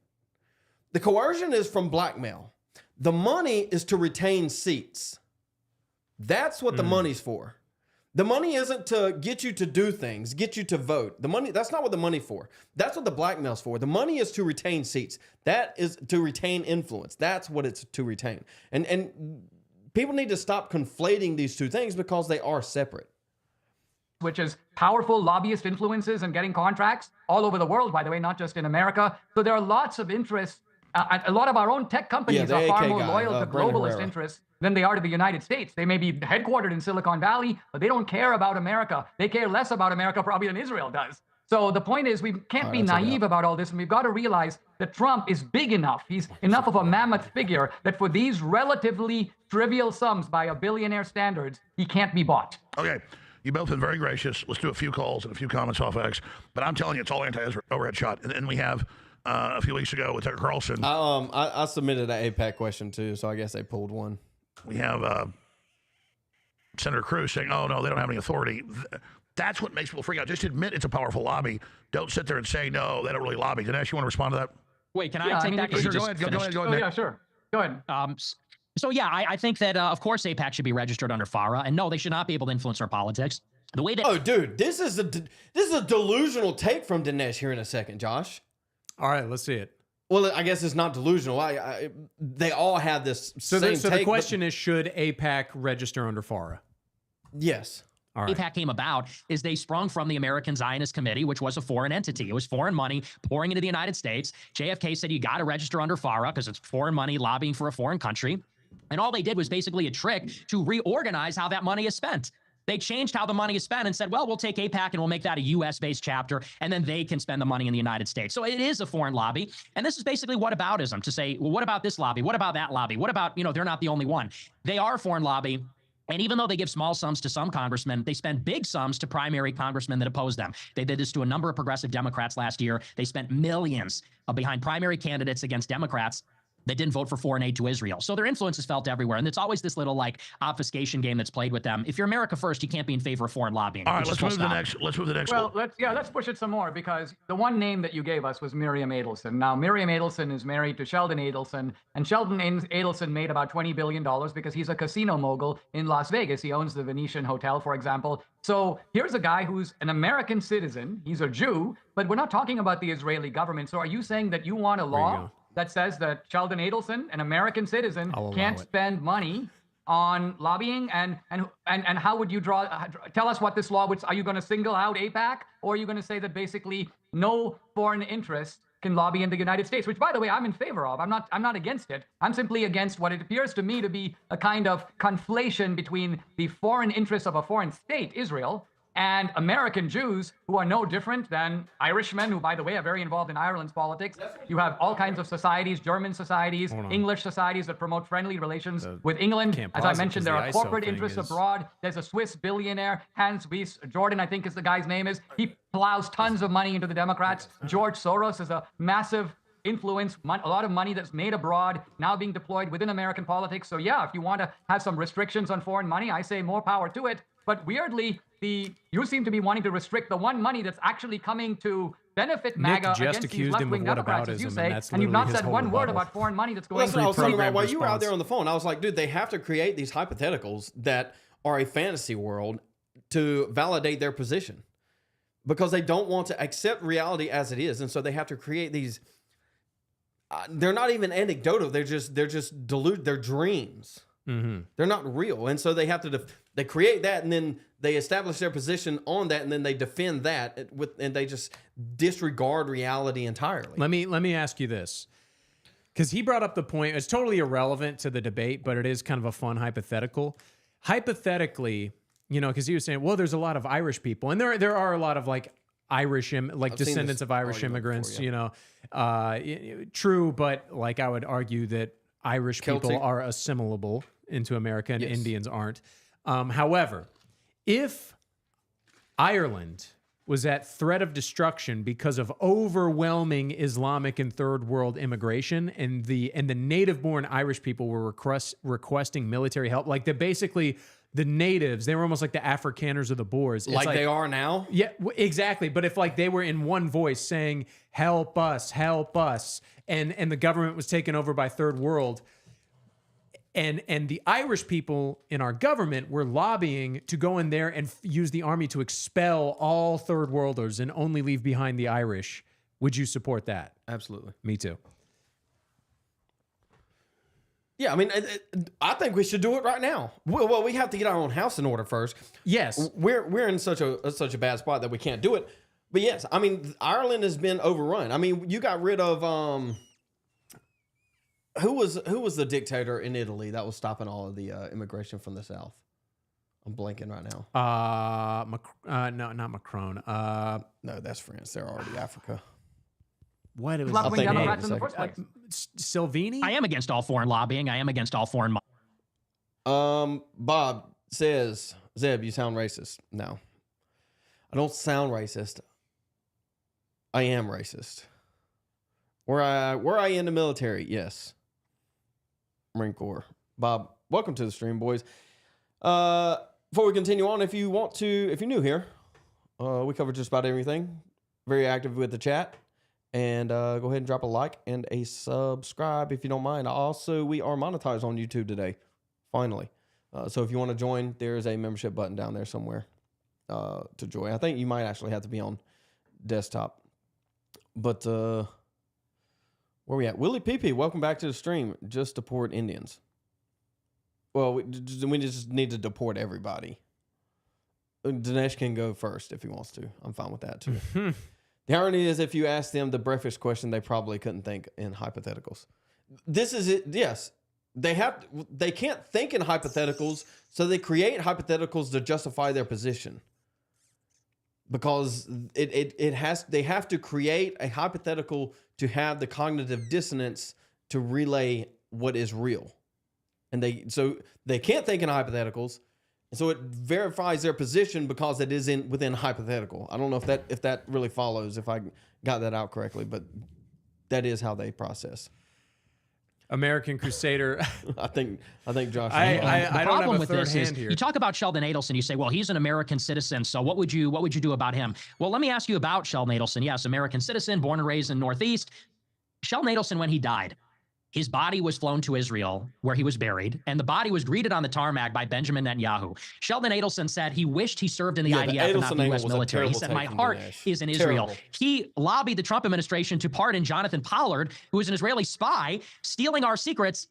The coercion is from blackmail. The money is to retain seats. That's what the money's for. The money isn't to get you to do things, get you to vote. The money, that's not what the money's for. That's what the blackmail's for. The money is to retain seats. That is to retain influence. That's what it's to retain. And people need to stop conflating these two things because they are separate. Which is powerful lobbyist influences and getting contracts all over the world, by the way, not just in America. So there are lots of interests. A lot of our own tech companies are far more loyal to globalist interests than they are to the United States. They may be headquartered in Silicon Valley, but they don't care about America. They care less about America probably than Israel does. So the point is we can't be naive about all this, and we've got to realize that Trump is big enough. He's enough of a mammoth figure that for these relatively trivial sums by a billionaire standards, he can't be bought. Okay. You both been very gracious. Let's do a few calls and a few comments off X. But I'm telling you, it's all anti-Israel overhead shot. And then we have a few weeks ago with Tucker Carlson. I submitted an AIPAC question too, so I guess they pulled one. We have Senator Cruz saying, oh, no, they don't have any authority. That's what makes people freak out. Just admit it's a powerful lobby. Don't sit there and say, no, they don't really lobby. Dinesh, you want to respond to that? Wait, can I take that? Sure, go ahead. Oh, yeah, sure. Go ahead. So, yeah, I think that, of course, AIPAC should be registered under FARA. And no, they should not be able to influence our politics. The way that... Oh, dude, this is a delusional take from Dinesh here in a second, Josh. All right, let's see it. Well, I guess it's not delusional. They all have this same take. So the question is, should AIPAC register under FARA? Yes. All right. AIPAC came about is they sprung from the American Zionist Committee, which was a foreign entity. It was foreign money pouring into the United States. JFK said you got to register under FARA because it's foreign money lobbying for a foreign country. And all they did was basically a trick to reorganize how that money is spent. They changed how the money is spent and said, well, we'll take AIPAC and we'll make that a U.S.-based chapter, and then they can spend the money in the United States. So it is a foreign lobby. And this is basically whataboutism, to say, well, what about this lobby? What about that lobby? What about, they're not the only one. They are a foreign lobby. And even though they give small sums to some congressmen, they spend big sums to primary congressmen that oppose them. They did this to a number of progressive Democrats last year. They spent millions behind primary candidates against Democrats that didn't vote for foreign aid to Israel. So their influence is felt everywhere. And it's always this little obfuscation game that's played with them. If you're America first, you can't be in favor of foreign lobbying. All right, let's move to the next. Well, let's push it some more, because the one name that you gave us was Miriam Adelson. Now, Miriam Adelson is married to Sheldon Adelson, and Sheldon Adelson made about $20 billion because he's a casino mogul in Las Vegas. He owns the Venetian Hotel, for example. So here's a guy who's an American citizen. He's a Jew, but we're not talking about the Israeli government. So are you saying that you want a law that says that Sheldon Adelson, an American citizen, can't spend money on lobbying? And how would you tell us what this law would? Are you going to single out AIPAC, or are you going to say that basically no foreign interest can lobby in the United States? Which, by the way, I'm in favor of. I'm not against it. I'm simply against what it appears to me to be a kind of conflation between the foreign interests of a foreign state, Israel, and American Jews, who are no different than Irishmen, who, by the way, are very involved in Ireland's politics. You have all kinds of societies, German societies, English societies that promote friendly relations with England. As I mentioned, there are corporate interests abroad. There's a Swiss billionaire, Hans Weiss Jordan, I think is the guy's name is. He plows tons of money into the Democrats. George Soros is a massive influence, a lot of money that's made abroad, now being deployed within American politics. So yeah, if you want to have some restrictions on foreign money, I say more power to it. But weirdly, you seem to be wanting to restrict the one money that's actually coming to benefit MAGA against these left-wing Democrats, as you say, and you've not said one word about foreign money that's going That's what I was talking about while you were out response. there on the phone. I was like, dude, they have to create these hypotheticals that are a fantasy world to validate their position because they don't want to accept reality as it is. And so they have to create these, they're not even anecdotal. They're just delude. They're dreams. Mm-hmm. They're not real. And so they have to, they create that and then they establish their position on that and then they defend that and they just disregard reality entirely. Let me ask you this. Because he brought up the point, it's totally irrelevant to the debate, but it is kind of a fun hypothetical. Hypothetically, you know, because he was saying, well, there's a lot of Irish people. And there are a lot of like Irish, like descendants of Irish immigrants, before, you know. True, but like I would argue that Irish Celtic. people are assimilable into America and Yes. Indians aren't. However, if Ireland was at threat of destruction because of overwhelming Islamic and third world immigration, and the native-born Irish people were requesting military help, like basically the natives, they were almost like the Afrikaners of the Boers. It's like they are now? Yeah, exactly. But if like they were in one voice saying, help us, and the government was taken over by third world, and the Irish people in our government were lobbying to go in there and use the army to expel all third worlders and only leave behind the Irish, would you support that? Absolutely. Me too. Yeah, I mean, I think we should do it right now. Well, we have to get our own house in order first. Yes. We're in such a bad spot that we can't do it. But yes, I mean, Ireland has been overrun. I mean, you got rid of who was the dictator in Italy that was stopping all of the immigration from the south? I'm blanking right now. No, not Macron. No, that's France. They're already Africa. What it was? Left-wing think Democrats maybe in the first place. Salvini? I am against all foreign lobbying. I am against all foreign. Bob says, Zeb, you sound racist. No, I don't sound racist. I am racist. Were I in the military? Yes. Marine Corps. Bob, welcome to the stream, boys. Before we continue on, if you're new here, we cover just about everything. Very active with the chat. And go ahead and drop a like and a subscribe if you don't mind. Also, we are monetized on YouTube today, finally. So if you want to join, there is a membership button down there somewhere to join. I think you might actually have to be on desktop. But where we at? Willie PP, welcome back to the stream. Just deport Indians. Well, we just need to deport everybody. Dinesh can go first if he wants to. I'm fine with that too. The irony is, if you ask them the breakfast question, they probably couldn't think in hypotheticals. This is it. Yes, they can't think in hypotheticals, so they create hypotheticals to justify their position. Because they have to create a hypothetical to have the cognitive dissonance to relay what is real, and they can't think in hypotheticals. So it verifies their position because it is within hypothetical. I don't know if that really follows, if I got that out correctly, but that is how they process. American Crusader. I think Josh. The I don't problem have a with third this is hand here. you talk about Sheldon Adelson. You say, well, he's an American citizen. So what would you do about him? Well, let me ask you about Sheldon Adelson. Yes, American citizen, born and raised in Northeast. Sheldon Adelson, when he died, his body was flown to Israel, where he was buried, and the body was greeted on the tarmac by Benjamin Netanyahu. Sheldon Adelson said he wished he served in the IDF and not the U.S. military. He said, my heart is in Israel. He lobbied the Trump administration to pardon Jonathan Pollard, who was an Israeli spy, stealing our secrets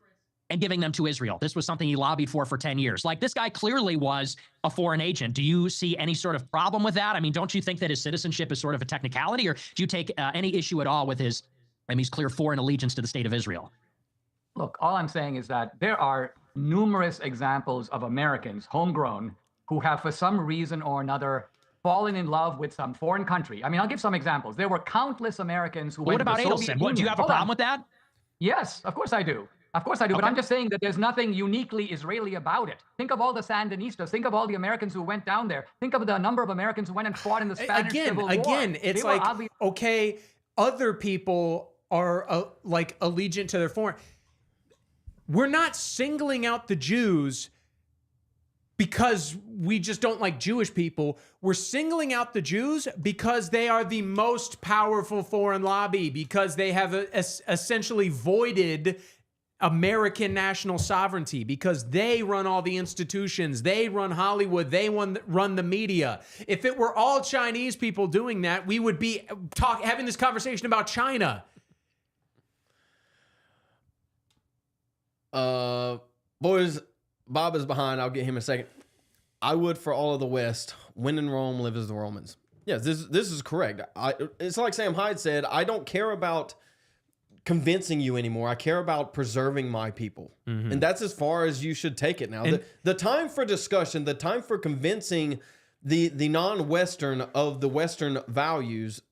and giving them to Israel. This was something he lobbied for 10 years. Like, this guy clearly was a foreign agent. Do you see any sort of problem with that? I mean, don't you think that his citizenship is sort of a technicality, or do you take any issue at all with his clear foreign allegiance to the state of Israel? Look, all I'm saying is that there are numerous examples of Americans, homegrown, who have, for some reason or another, fallen in love with some foreign country. I mean, I'll give some examples. There were countless Americans who went What to about the Soviet Adelson? What, do you Union. have a Hold on. problem with that? Yes, of course I do. Of course I do. But I'm just saying that there's nothing uniquely Israeli about it. Think of all the Sandinistas. Think of all the Americans who went down there. Think of the number of Americans who went and fought in the Spanish Civil War. Again, it's They were like, okay, other people are like allegiant to their foreign. We're not singling out the Jews because we just don't like Jewish people. We're singling out the Jews because they are the most powerful foreign lobby, because they have essentially voided American national sovereignty, because they run all the institutions, they run Hollywood, they run the media. If it were all Chinese people doing that, we would be having this conversation about China. Boys, Bob is behind. I'll get him in a second. I would, for all of the West, when in Rome, live as the Romans. Yes, this is correct. It's like Sam Hyde said, I don't care about convincing you anymore. I care about preserving my people. Mm-hmm. And that's as far as you should take it now. The time for discussion, the time for convincing the non-Western of the Western values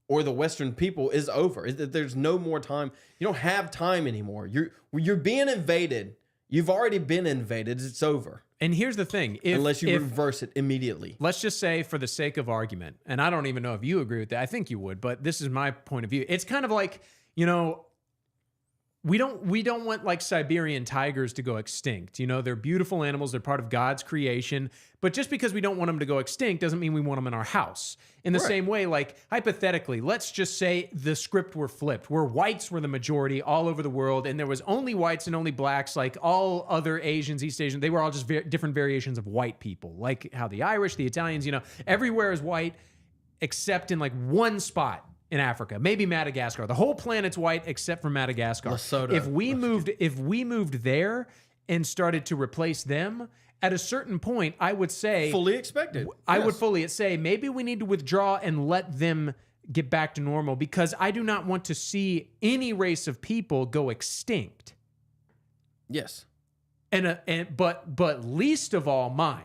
or the Western people is over. There's no more time. You don't have time anymore. You're being invaded. You've already been invaded. It's over. And here's the thing. Unless you reverse it immediately. Let's just say, for the sake of argument, and I don't even know if you agree with that. I think you would, but this is my point of view. It's kind of like, we don't want like Siberian tigers to go extinct. They're beautiful animals. They're part of God's creation. But just because we don't want them to go extinct doesn't mean we want them in our house. In the same way, like hypothetically, let's just say the script were flipped, where whites were the majority all over the world, and there was only whites and only blacks, like all other Asians, East Asians. They were all just different variations of white people, like how the Irish, the Italians, everywhere is white except in like one spot. In Africa, maybe Madagascar. The whole planet's white except for Madagascar. Lesotho. If we moved there and started to replace them, at a certain point, I would say fully expected. I would fully say maybe we need to withdraw and let them get back to normal, because I do not want to see any race of people go extinct. Yes. But least of all mine.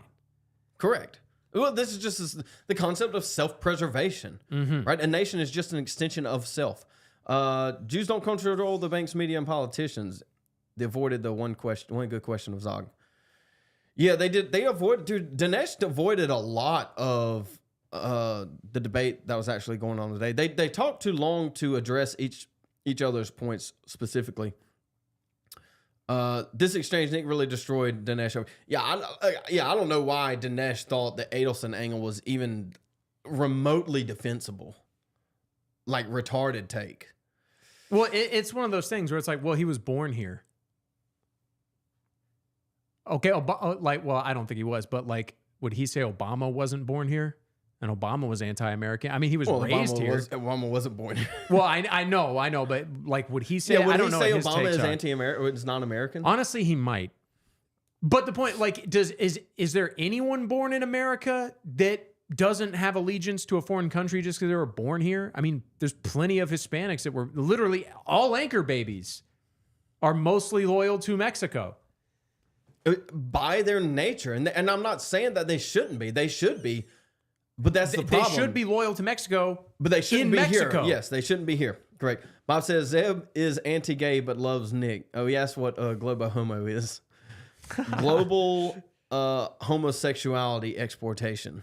Correct. Well, this is just the concept of self-preservation, right? A nation is just an extension of self. Jews don't control the banks, media, and politicians. They avoided the one good question of Zog. Yeah, they did. They avoided. Dude, Dinesh avoided a lot of the debate that was actually going on today. They talked too long to address each other's points specifically. This exchange, Nick really destroyed Dinesh. I don't know why Dinesh thought the Adelson angle was even remotely defensible. Like, retarded take. Well, it's one of those things where it's like, well, he was born here. Okay, I don't think he was, but like, would he say Obama wasn't born here? And Obama was anti-American. I mean, he was raised here. Obama wasn't born here. Well, I know, but like, would he say? Would I don't he know. say Obama is anti-American? It's non-American. Honestly, he might. But the point, like, is there anyone born in America that doesn't have allegiance to a foreign country just because they were born here? I mean, there's plenty of Hispanics that were literally all anchor babies are mostly loyal to Mexico. By their nature. And I'm not saying that they shouldn't be. They should be. But that's the problem. They should be loyal to Mexico. But they shouldn't be Mexico. here. Yes, they shouldn't be here. Correct. Bob says Zeb is anti-gay but loves Nick. Oh, he asked what global homo is. Global homosexuality exportation.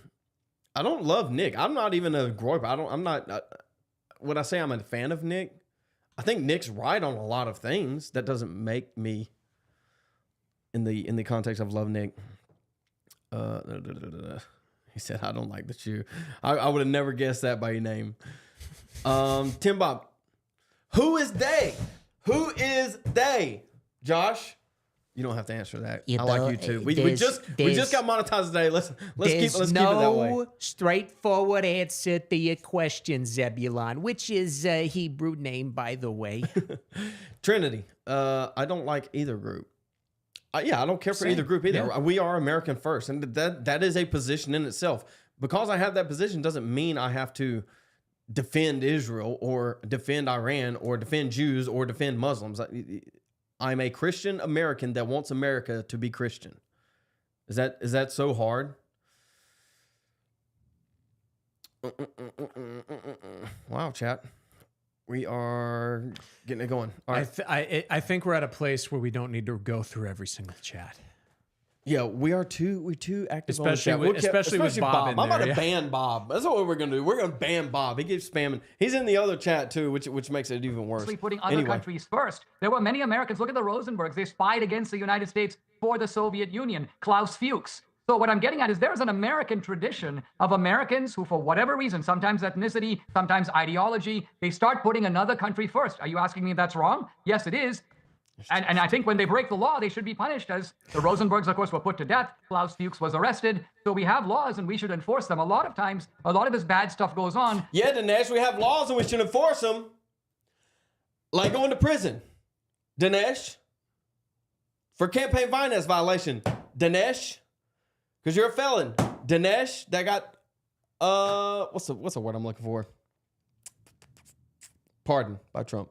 I don't love Nick. I'm not even a groyper. Would I say I'm a fan of Nick? I think Nick's right on a lot of things. That doesn't make me, in the context of love Nick. He said, I don't like the shoe. I would have never guessed that by your name. Tim Bob. Who is they? Who is they? Josh? You don't have to answer that. I like you too. We just got monetized today. Let's keep it that way. No straightforward answer to your question, Zebulon, which is a Hebrew name, by the way. Trinity. I don't like either group. I don't care for either group either. Yeah. We are American first, and that is a position in itself. Because I have that position doesn't mean I have to defend Israel or defend Iran or defend Jews or defend Muslims. I'm a Christian American that wants America to be Christian. Is that so hard? Wow, chat. We are getting it going. All right. I think we're at a place where we don't need to go through every single chat. Yeah, we too active Especially on the chat. especially with Bob in I'm about there, to yeah. ban Bob. That's what we're going to do. We're going to ban Bob. He keeps spamming. He's in the other chat too, which makes it even worse. Putting other countries first. There were many Americans. Look at the Rosenbergs. They spied against the United States for the Soviet Union. Klaus Fuchs. So what I'm getting at is there's an American tradition of Americans who, for whatever reason, sometimes ethnicity, sometimes ideology, they start putting another country first. Are you asking me if that's wrong? Yes, it is. And I think when they break the law, they should be punished, as the Rosenbergs, of course, were put to death. Klaus Fuchs was arrested. So we have laws and we should enforce them. A lot of times, a lot of this bad stuff goes on. Yeah, Dinesh, we have laws and we should enforce them. Like going to prison. Dinesh. For campaign finance violation. Dinesh. Because you're a felon. Dinesh, that got, what's the word I'm looking for? Pardon by Trump.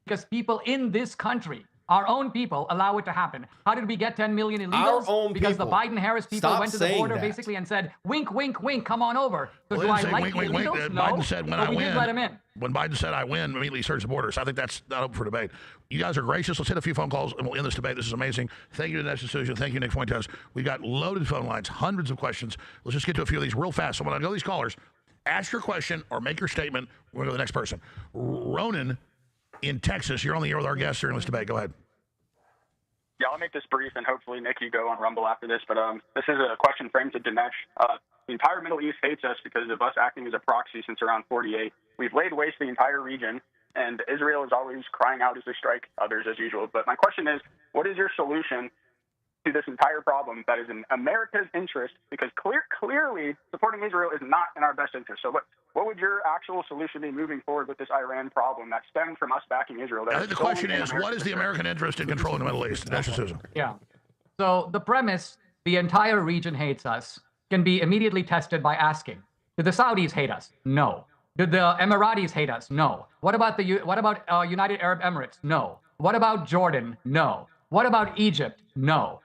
Because people in this country, our own people, allow it to happen. How did we get 10 million illegals? Our own because people. the Biden-Harris people Stop went to the saying border that. basically and said, wink, wink, wink, come on over. So Well, do they I didn't say like wink, the wink, wink. illegals? No, Biden said when but I we win. did let him in. When Biden said I win, immediately surge the border. So I think that's not open for debate. You guys are gracious. Let's hit a few phone calls and we'll end this debate. This is amazing. Thank you to Dinesh D'Souza. Thank you, Nick Fuentes. We got loaded phone lines, hundreds of questions. Let's just get to a few of these real fast. So when I go to these callers, ask your question or make your statement. We're going to go to the next person. Ronan in Texas. You're on the air with our guests during this debate. Go ahead. Yeah, I'll make this brief, and hopefully, Nick, you go on Rumble after this. But this is a question framed to Dinesh. The entire Middle East hates us because of us acting as a proxy since around 48. We've laid waste the entire region, and Israel is always crying out as they strike others as usual. But my question is, what is your solution to this entire problem that is in America's interest? Because clearly supporting Israel is not in our best interest. So what would your actual solution be moving forward with this Iran problem that stemmed from us backing Israel? I think the question is, what is the American interest in controlling the Middle East? Dinesh D'Souza. Yeah. So the premise, the entire region hates us, can be immediately tested by asking, do the Saudis hate us? No. Do the Emiratis hate us? No. What about United Arab Emirates? No. What about Jordan? No. What about Egypt? No.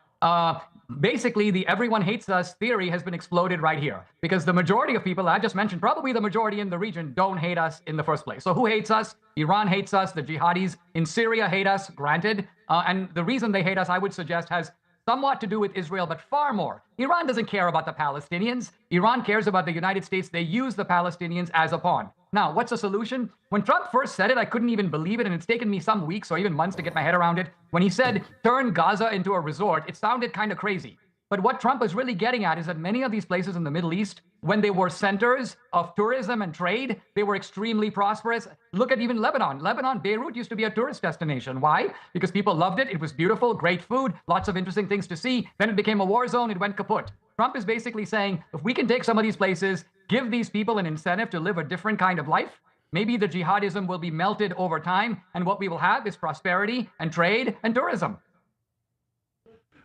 Basically, the everyone hates us theory has been exploded right here because the majority of people I just mentioned, probably the majority in the region, don't hate us in the first place. So who hates us? Iran hates us. The jihadis in Syria hate us, granted. And the reason they hate us, I would suggest, has somewhat to do with Israel, but far more. Iran doesn't care about the Palestinians. Iran cares about the United States. They use the Palestinians as a pawn. Now, what's the solution? When Trump first said it, I couldn't even believe it, and it's taken me some weeks or even months to get my head around it. When he said, turn Gaza into a resort, it sounded kind of crazy. But what Trump is really getting at is that many of these places in the Middle East, when they were centers of tourism and trade, they were extremely prosperous. Look at even Lebanon. Beirut used to be a tourist destination. Why? Because people loved it. It was beautiful, great food, lots of interesting things to see. Then it became a war zone. It went kaput. Trump is basically saying, if we can take some of these places, give these people an incentive to live a different kind of life, maybe the jihadism will be melted over time, and what we will have is prosperity and trade and tourism.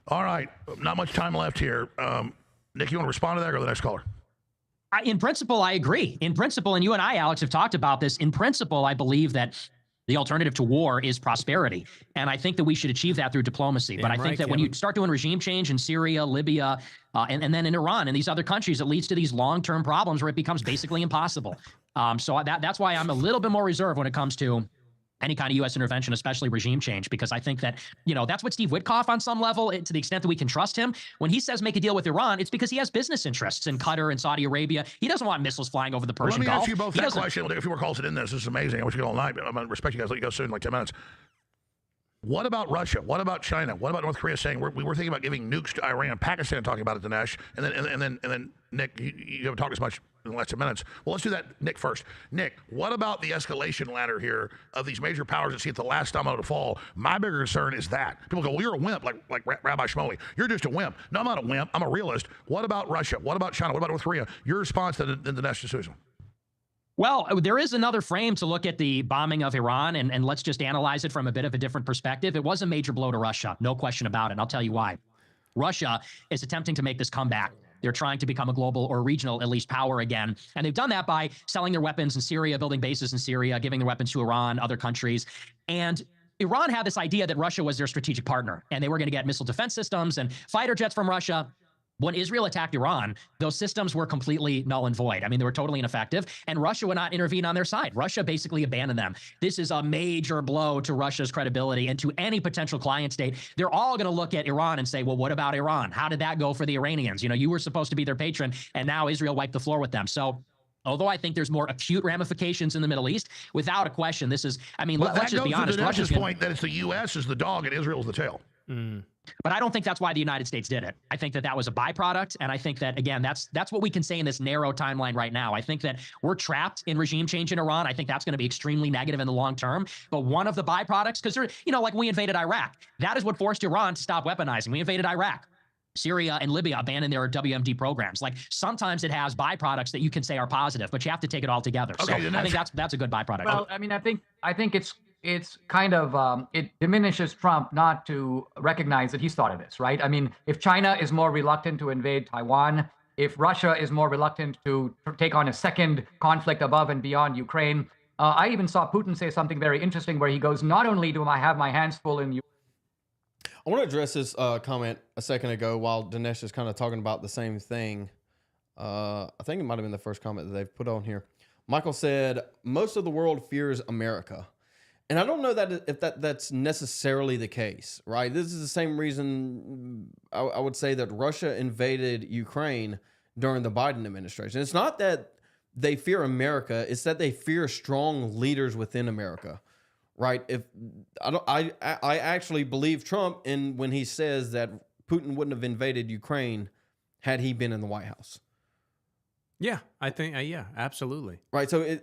All right. Not much time left here. Nick, you want to respond to that or go to the next caller? In principle, I agree. In principle, and you and I, Alex, have talked about this. In principle, I believe that the alternative to war is prosperity. And I think that we should achieve that through diplomacy. But I think that when you start doing regime change in Syria, Libya, and then in Iran and these other countries, it leads to these long-term problems where it becomes basically impossible. So that's why I'm a little bit more reserved when it comes to any kind of U.S. intervention, especially regime change, because I think that, that's what Steve Witkoff on some level, to the extent that we can trust him, when he says make a deal with Iran, it's because he has business interests in Qatar and Saudi Arabia. He doesn't want missiles flying over the Persian Gulf. Let me ask you both that question. We'll take a few more calls in this. This is amazing. I wish we could all night, but I'm going to respect you guys. Let you go soon, like 10 minutes. What about Russia? What about China? What about North Korea saying we were thinking about giving nukes to Iran? Pakistan talking about it, Dinesh, and then Nick, you haven't talked as much in the last 10 minutes. Well, let's do that, Nick, first. Nick, what about the escalation ladder here of these major powers that see it the last domino to fall? My bigger concern is that people go, well, you're a wimp, like Rabbi Shmuley. You're just a wimp. No, I'm not a wimp. I'm a realist. What about Russia? What about China? What about North Korea? Your response to the Dinesh D'Souza. Well, there is another frame to look at the bombing of Iran, and let's just analyze it from a bit of a different perspective. It was a major blow to Russia, no question about it, and I'll tell you why. Russia is attempting to make this comeback. They're trying to become a global or regional, at least, power again. And they've done that by selling their weapons in Syria, building bases in Syria, giving their weapons to Iran, other countries. And Iran had this idea that Russia was their strategic partner, and they were going to get missile defense systems and fighter jets from Russia. When Israel attacked Iran, those systems were completely null and void. I mean, they were totally ineffective, and Russia would not intervene on their side. Russia basically abandoned them. This is a major blow to Russia's credibility and to any potential client state. They're all going to look at Iran and say, well, what about Iran? How did that go for the Iranians? You know, you were supposed to be their patron, and now Israel wiped the floor with them. So although I think there's more acute ramifications in the Middle East, without a question, this is, I mean, let's just be honest. That goes to Dinesh's point that it's the U.S. is the dog and Israel's the tail. But I don't think that's why the United States did it. I think that that was a byproduct. And I think that, again, that's what we can say in this narrow timeline right now. I think that we're trapped in regime change in Iran. I think that's going to be extremely negative in the long term. But one of the byproducts, because, you know, like we invaded Iraq, that is what forced Iran to stop weaponizing. We invaded Iraq. Syria and Libya abandoned their WMD programs. Like, sometimes it has byproducts that you can say are positive, but you have to take it all together. Okay, so I think that's a good byproduct. Well, I mean, I think it's kind of it diminishes Trump not to recognize that he's thought of this, right? I mean, if China is more reluctant to invade Taiwan, if Russia is more reluctant to take on a second conflict above and beyond Ukraine, I even saw Putin say something very interesting where he goes, not only do I have my hands full in I want to address this comment a second ago while Dinesh is kind of talking about the same thing. I think it might have been the first comment that they've put on here. Michael said, most of the world fears America. And I don't know that if that's necessarily the case, right? This is the same reason I would say that Russia invaded Ukraine during the Biden administration. It's not that they fear America, it's that they fear strong leaders within America. Right. If I actually believe Trump when he says that Putin wouldn't have invaded Ukraine had he been in the White House. Yeah, I think, yeah, absolutely. Right. So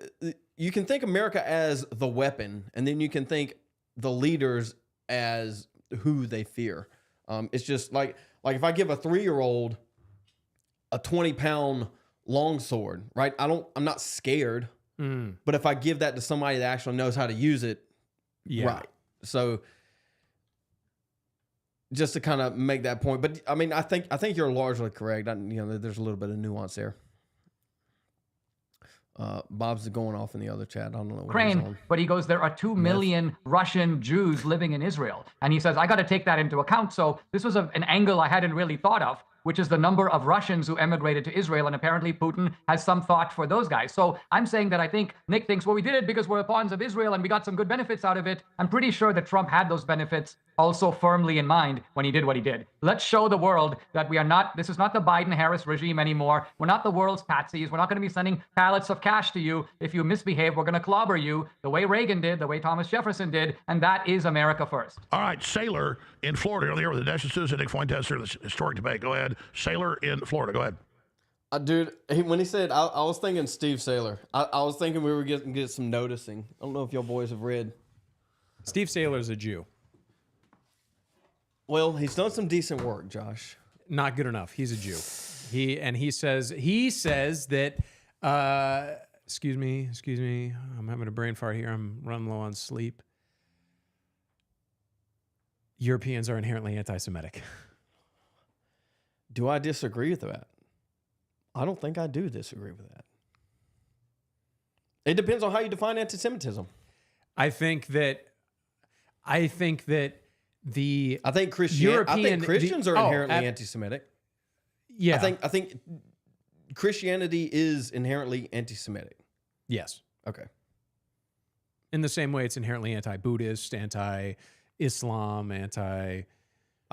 you can think America as the weapon, and then you can think the leaders as who they fear. It's just like if I give a 3-year-old a 20-pound longsword, right? I'm not scared. But if I give that to somebody that actually knows how to use it, yeah. Right. So just to kind of make that point, but I mean, I think you're largely correct. There's a little bit of nuance there. Bob's going off in the other chat. I don't know what he's on. But he goes, there are 2 million Russian Jews living in Israel. And he says, I got to take that into account. So this was an angle I hadn't really thought of, which is the number of Russians who emigrated to Israel. And apparently Putin has some thought for those guys. So I'm saying that I think Nick thinks, well, we did it because we're pawns of Israel and we got some good benefits out of it. I'm pretty sure that Trump had those benefits also firmly in mind when he did what he did. Let's show the world that this is not the Biden-Harris regime anymore. We're not the world's patsies. We're not going to be sending pallets of cash to you. If you misbehave, we're going to clobber you the way Reagan did, the way Thomas Jefferson did. And that is America first. All right, Sailor in Florida, on the air with Dinesh D'Souza, Nick Fuentes, this historic debate. Go ahead. Sailor in Florida. Go ahead. Dude, when he said, I was thinking Steve Saylor. I was thinking we were get some noticing. I don't know if y'all boys have read. Steve Saylor's a Jew. Well, he's done some decent work, Josh. Not good enough. He's a Jew. He says that. Excuse me. I'm having a brain fart here. I'm running low on sleep. Europeans are inherently anti-Semitic. Do I disagree with that? I don't think I do disagree with that. It depends on how you define anti-Semitism. I think Christians are inherently anti-Semitic. Yeah. I think Christianity is inherently anti-Semitic. Yes. Okay. In the same way it's inherently anti-Buddhist, anti-Islam, I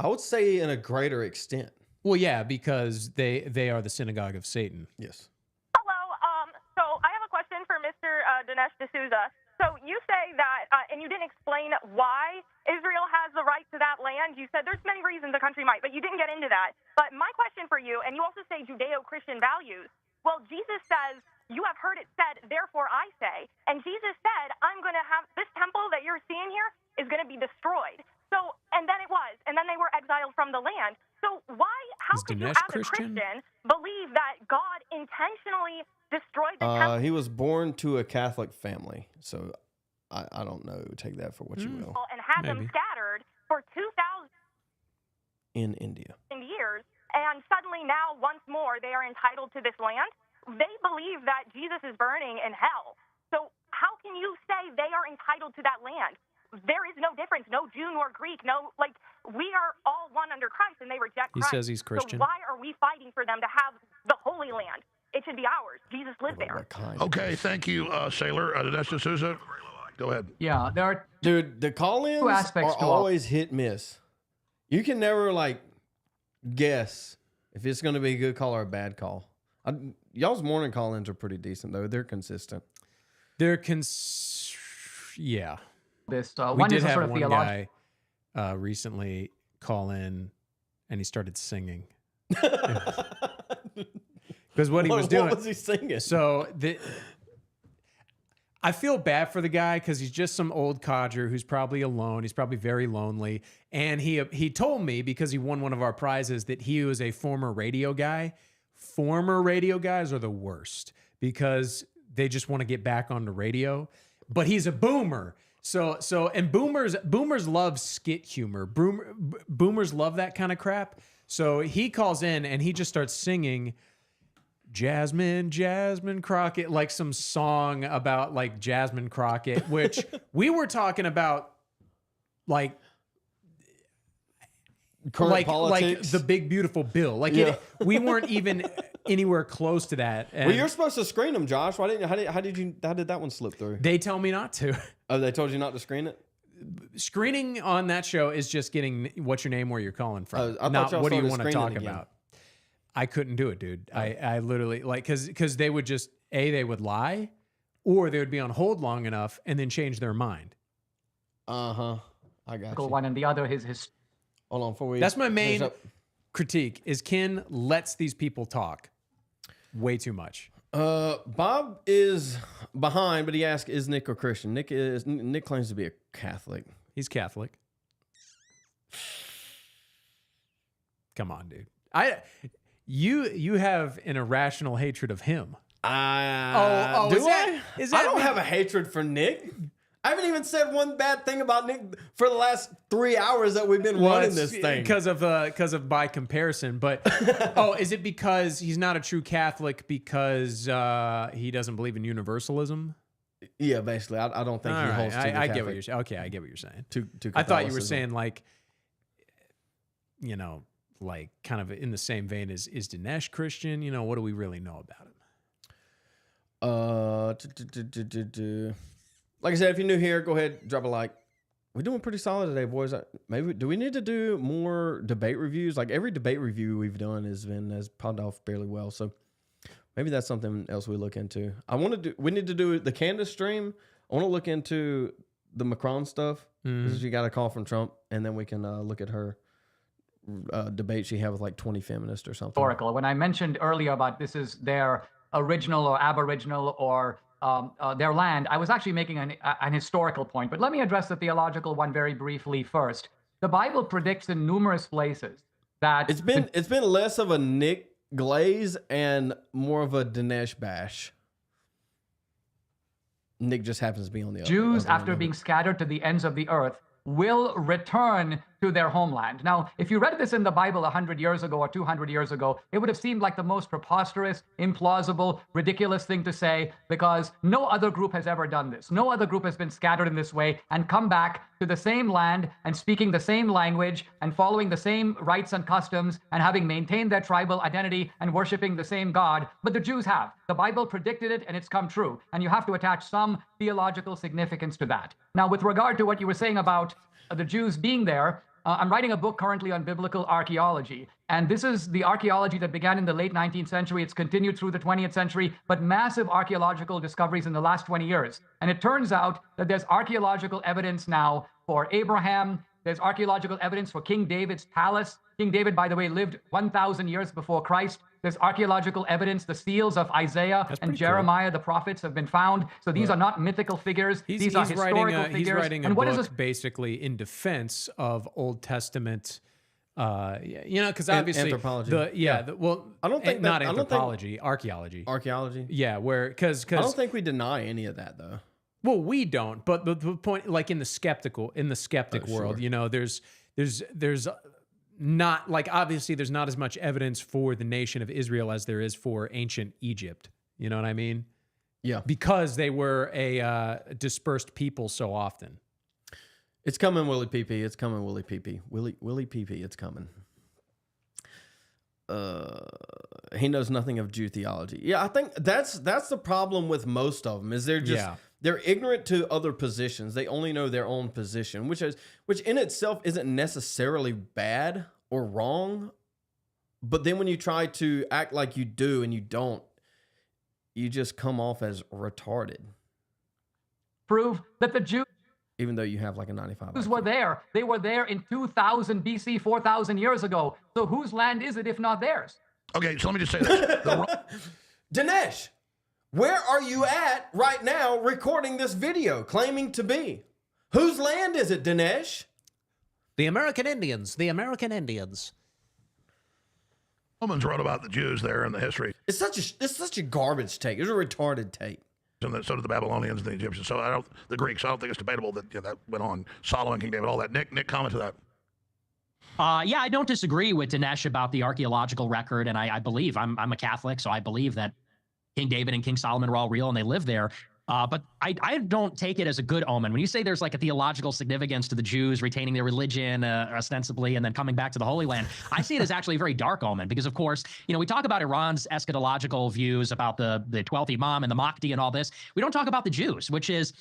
would say in a greater extent. Well, yeah, because they are the synagogue of Satan. Yes. Hello. So I have a question for Mr. Dinesh D'Souza. So you say that, and you didn't explain why Israel has the right to that land. You said there's many reasons a country might, but you didn't get into that. But my question for you, and you also say Judeo-Christian values. Well, Jesus says, you have heard it said, therefore I say. And Jesus said, I'm going to have this temple that you're seeing here is going to be destroyed. So, and then it was, and then they were exiled from the land. So how could you as a Christian believe that God intentionally destroyed the temple? He was born to a Catholic family, so I don't know. Take that for what you will. And had them scattered for 2,000 in India years, and suddenly now once more they are entitled to this land. They believe that Jesus is burning in hell. So how can you say they are entitled to that land? there is no difference, no Jew nor Greek, no, like, we are all one under Christ, and they reject He Christ. says he's Christian. So why are we fighting for them to have the Holy Land? It should be ours. Jesus lived there. Okay, thank you, Sailor. Dinesh D'Souza, go ahead. Yeah, there are Dude, the call-ins two aspects are to all. always hit miss. You can never like guess if it's going to be a good call or a bad call. Y'all's morning call-ins are pretty decent though. They're consistent. They're yeah. This We one did is a have sort of one theological. guy recently call in, and he started singing. Because what he was doing. What was he singing? So I feel bad for the guy because he's just some old codger who's probably alone. He's probably very lonely. And he told me, because he won one of our prizes, that he was a former radio guy. Former radio guys are the worst because they just want to get back on the radio. But he's a boomer. And boomers love skit humor. Boomers love that kind of crap. So he calls in and he just starts singing Jasmine Crockett, like some song about like Jasmine Crockett, which we were talking about like Current politics. the big beautiful bill. Like we weren't even anywhere close to that. And well, you're supposed to screen them, Josh. Why didn't you? How did that one slip through? they tell me not to. Oh, they told you not to screen it? Screening on that show is just getting what's your name, where you're calling from. I thought Not y'all what do you started want to talk screening again. about. I couldn't do it, dude. I literally like because they would just they would lie, or they would be on hold long enough and then change their mind. I got you. One and the other his Hold on, before we. That's my main finish up. critique. Is Ken lets these people talk way too much. Bob is behind, but he asked, "Is Nick a Christian?" Nick claims to be a Catholic. He's Catholic. Come on, dude. You have an irrational hatred of him. Do is I? Is I that don't have a hatred for Nick. I haven't even said one bad thing about Nick for the last 3 hours that we've been running this thing. Because of by comparison. But is it because he's not a true Catholic because he doesn't believe in universalism? Yeah, basically. I don't think he holds to the I Catholic. get what you're saying. Okay, I get what you're saying. To I thought you were Catholicism. saying like, like kind of in the same vein as is Dinesh Christian? What do we really know about him? Like I said, if you're new here, go ahead, drop a like. We're doing pretty solid today, boys. Maybe do we need to do more debate reviews? Like every debate review we've done has popped off fairly well. So maybe that's something else we look into. We need to do the Candace stream. I want to look into the Macron stuff because she got a call from Trump, and then we can look at her debate she had with like 20 feminists or something. historical. When I mentioned earlier about this is their original or aboriginal or their land, I was actually making an historical point. But let me address the theological one very briefly first. The Bible predicts in numerous places that It's been less of a Nick Glaze and more of a Dinesh bash. Nick just happens to be on the Jews, other after end. being scattered to the ends of the earth, will return to their homeland. Now, if you read this in the Bible 100 years ago or 200 years ago, it would have seemed like the most preposterous, implausible, ridiculous thing to say, because no other group has ever done this. No other group has been scattered in this way and come back to the same land and speaking the same language and following the same rites and customs and having maintained their tribal identity and worshiping the same God. But the Jews have. The Bible predicted it and it's come true. And you have to attach some theological significance to that. Now, with regard to what you were saying about the Jews being there, I'm writing a book currently on biblical archaeology. And this is the archaeology that began in the late 19th century. It's continued through the 20th century, but massive archaeological discoveries in the last 20 years. And it turns out that there's archaeological evidence now for Abraham. There's archaeological evidence for King David's palace. King David, by the way, lived 1,000 years before Christ. There's archaeological evidence. The seals of Isaiah and Jeremiah, the prophets, have been found. So these are not mythical figures. These are historical figures. He's writing a and what book is this? basically in defense of Old Testament, because obviously anthropology. I don't think not anthropology, archaeology. Archaeology. Yeah, because I don't think we deny any of that though. Well, we don't, but the point, like in the skeptic world, sure. there's not, like, obviously there's not as much evidence for the nation of Israel as there is for ancient Egypt. You know what I mean? Yeah. Because they were a dispersed people so often. It's coming, Willie PP. It's coming, Willie PP. Willie PP. It's coming. He knows nothing of Jew theology. Yeah, I think that's the problem with most of them is they're ignorant to other positions. They only know their own position, which in itself isn't necessarily bad or wrong. But then when you try to act like you do and you don't, you just come off as retarded. Prove that the Jews, even though you have like a 95 Jews IQ. were there. They were there in 2000 BC, 4,000 years ago. So whose land is it if not theirs? Okay, so let me just say this. Dinesh, where are you at right now recording this video, claiming to be? Whose land is it, Dinesh? The American Indians. The American Indians. Romans wrote about the Jews there in the history. It's such a garbage take. It's a retarded take. And so did the Babylonians and the Egyptians. So the Greeks. I don't think it's debatable that that went on. Solomon, King David, all that. Nick, comment to that. Yeah, I don't disagree with Dinesh about the archaeological record, and I believe I'm a Catholic, so I believe that King David and King Solomon were all real and they lived there. But I don't take it as a good omen. When you say there's like a theological significance to the Jews retaining their religion ostensibly and then coming back to the Holy Land, I see it as actually a very dark omen because, of course, we talk about Iran's eschatological views about the 12th Imam and the Mahdi and all this. We don't talk about the Jews, which is,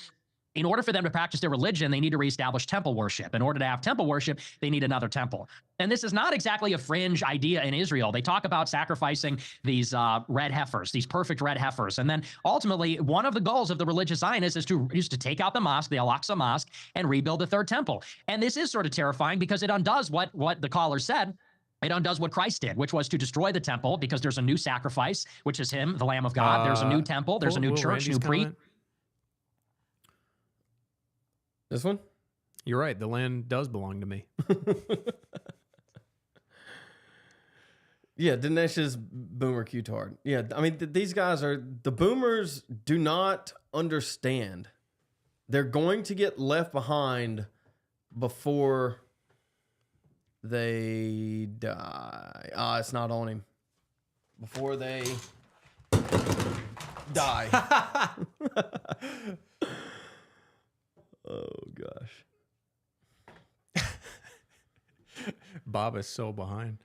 in order for them to practice their religion, they need to reestablish temple worship. In order to have temple worship, they need another temple. And this is not exactly a fringe idea in Israel. They talk about sacrificing these red heifers, these perfect red heifers. And then ultimately, one of the goals of the religious Zionists is to take out the mosque, the Al-Aqsa Mosque, and rebuild the third temple. And this is sort of terrifying because it undoes what the caller said. It undoes what Christ did, which was to destroy the temple because there's a new sacrifice, which is him, the Lamb of God. There's a new temple. There's a new church, new priest. This one? You're right. The land does belong to me. Yeah, Dinesh's boomer Q-tard. Yeah, I mean, these guys the boomers do not understand. They're going to get left behind before they die. It's not on him. Before they die. Oh, gosh. Bob is so behind.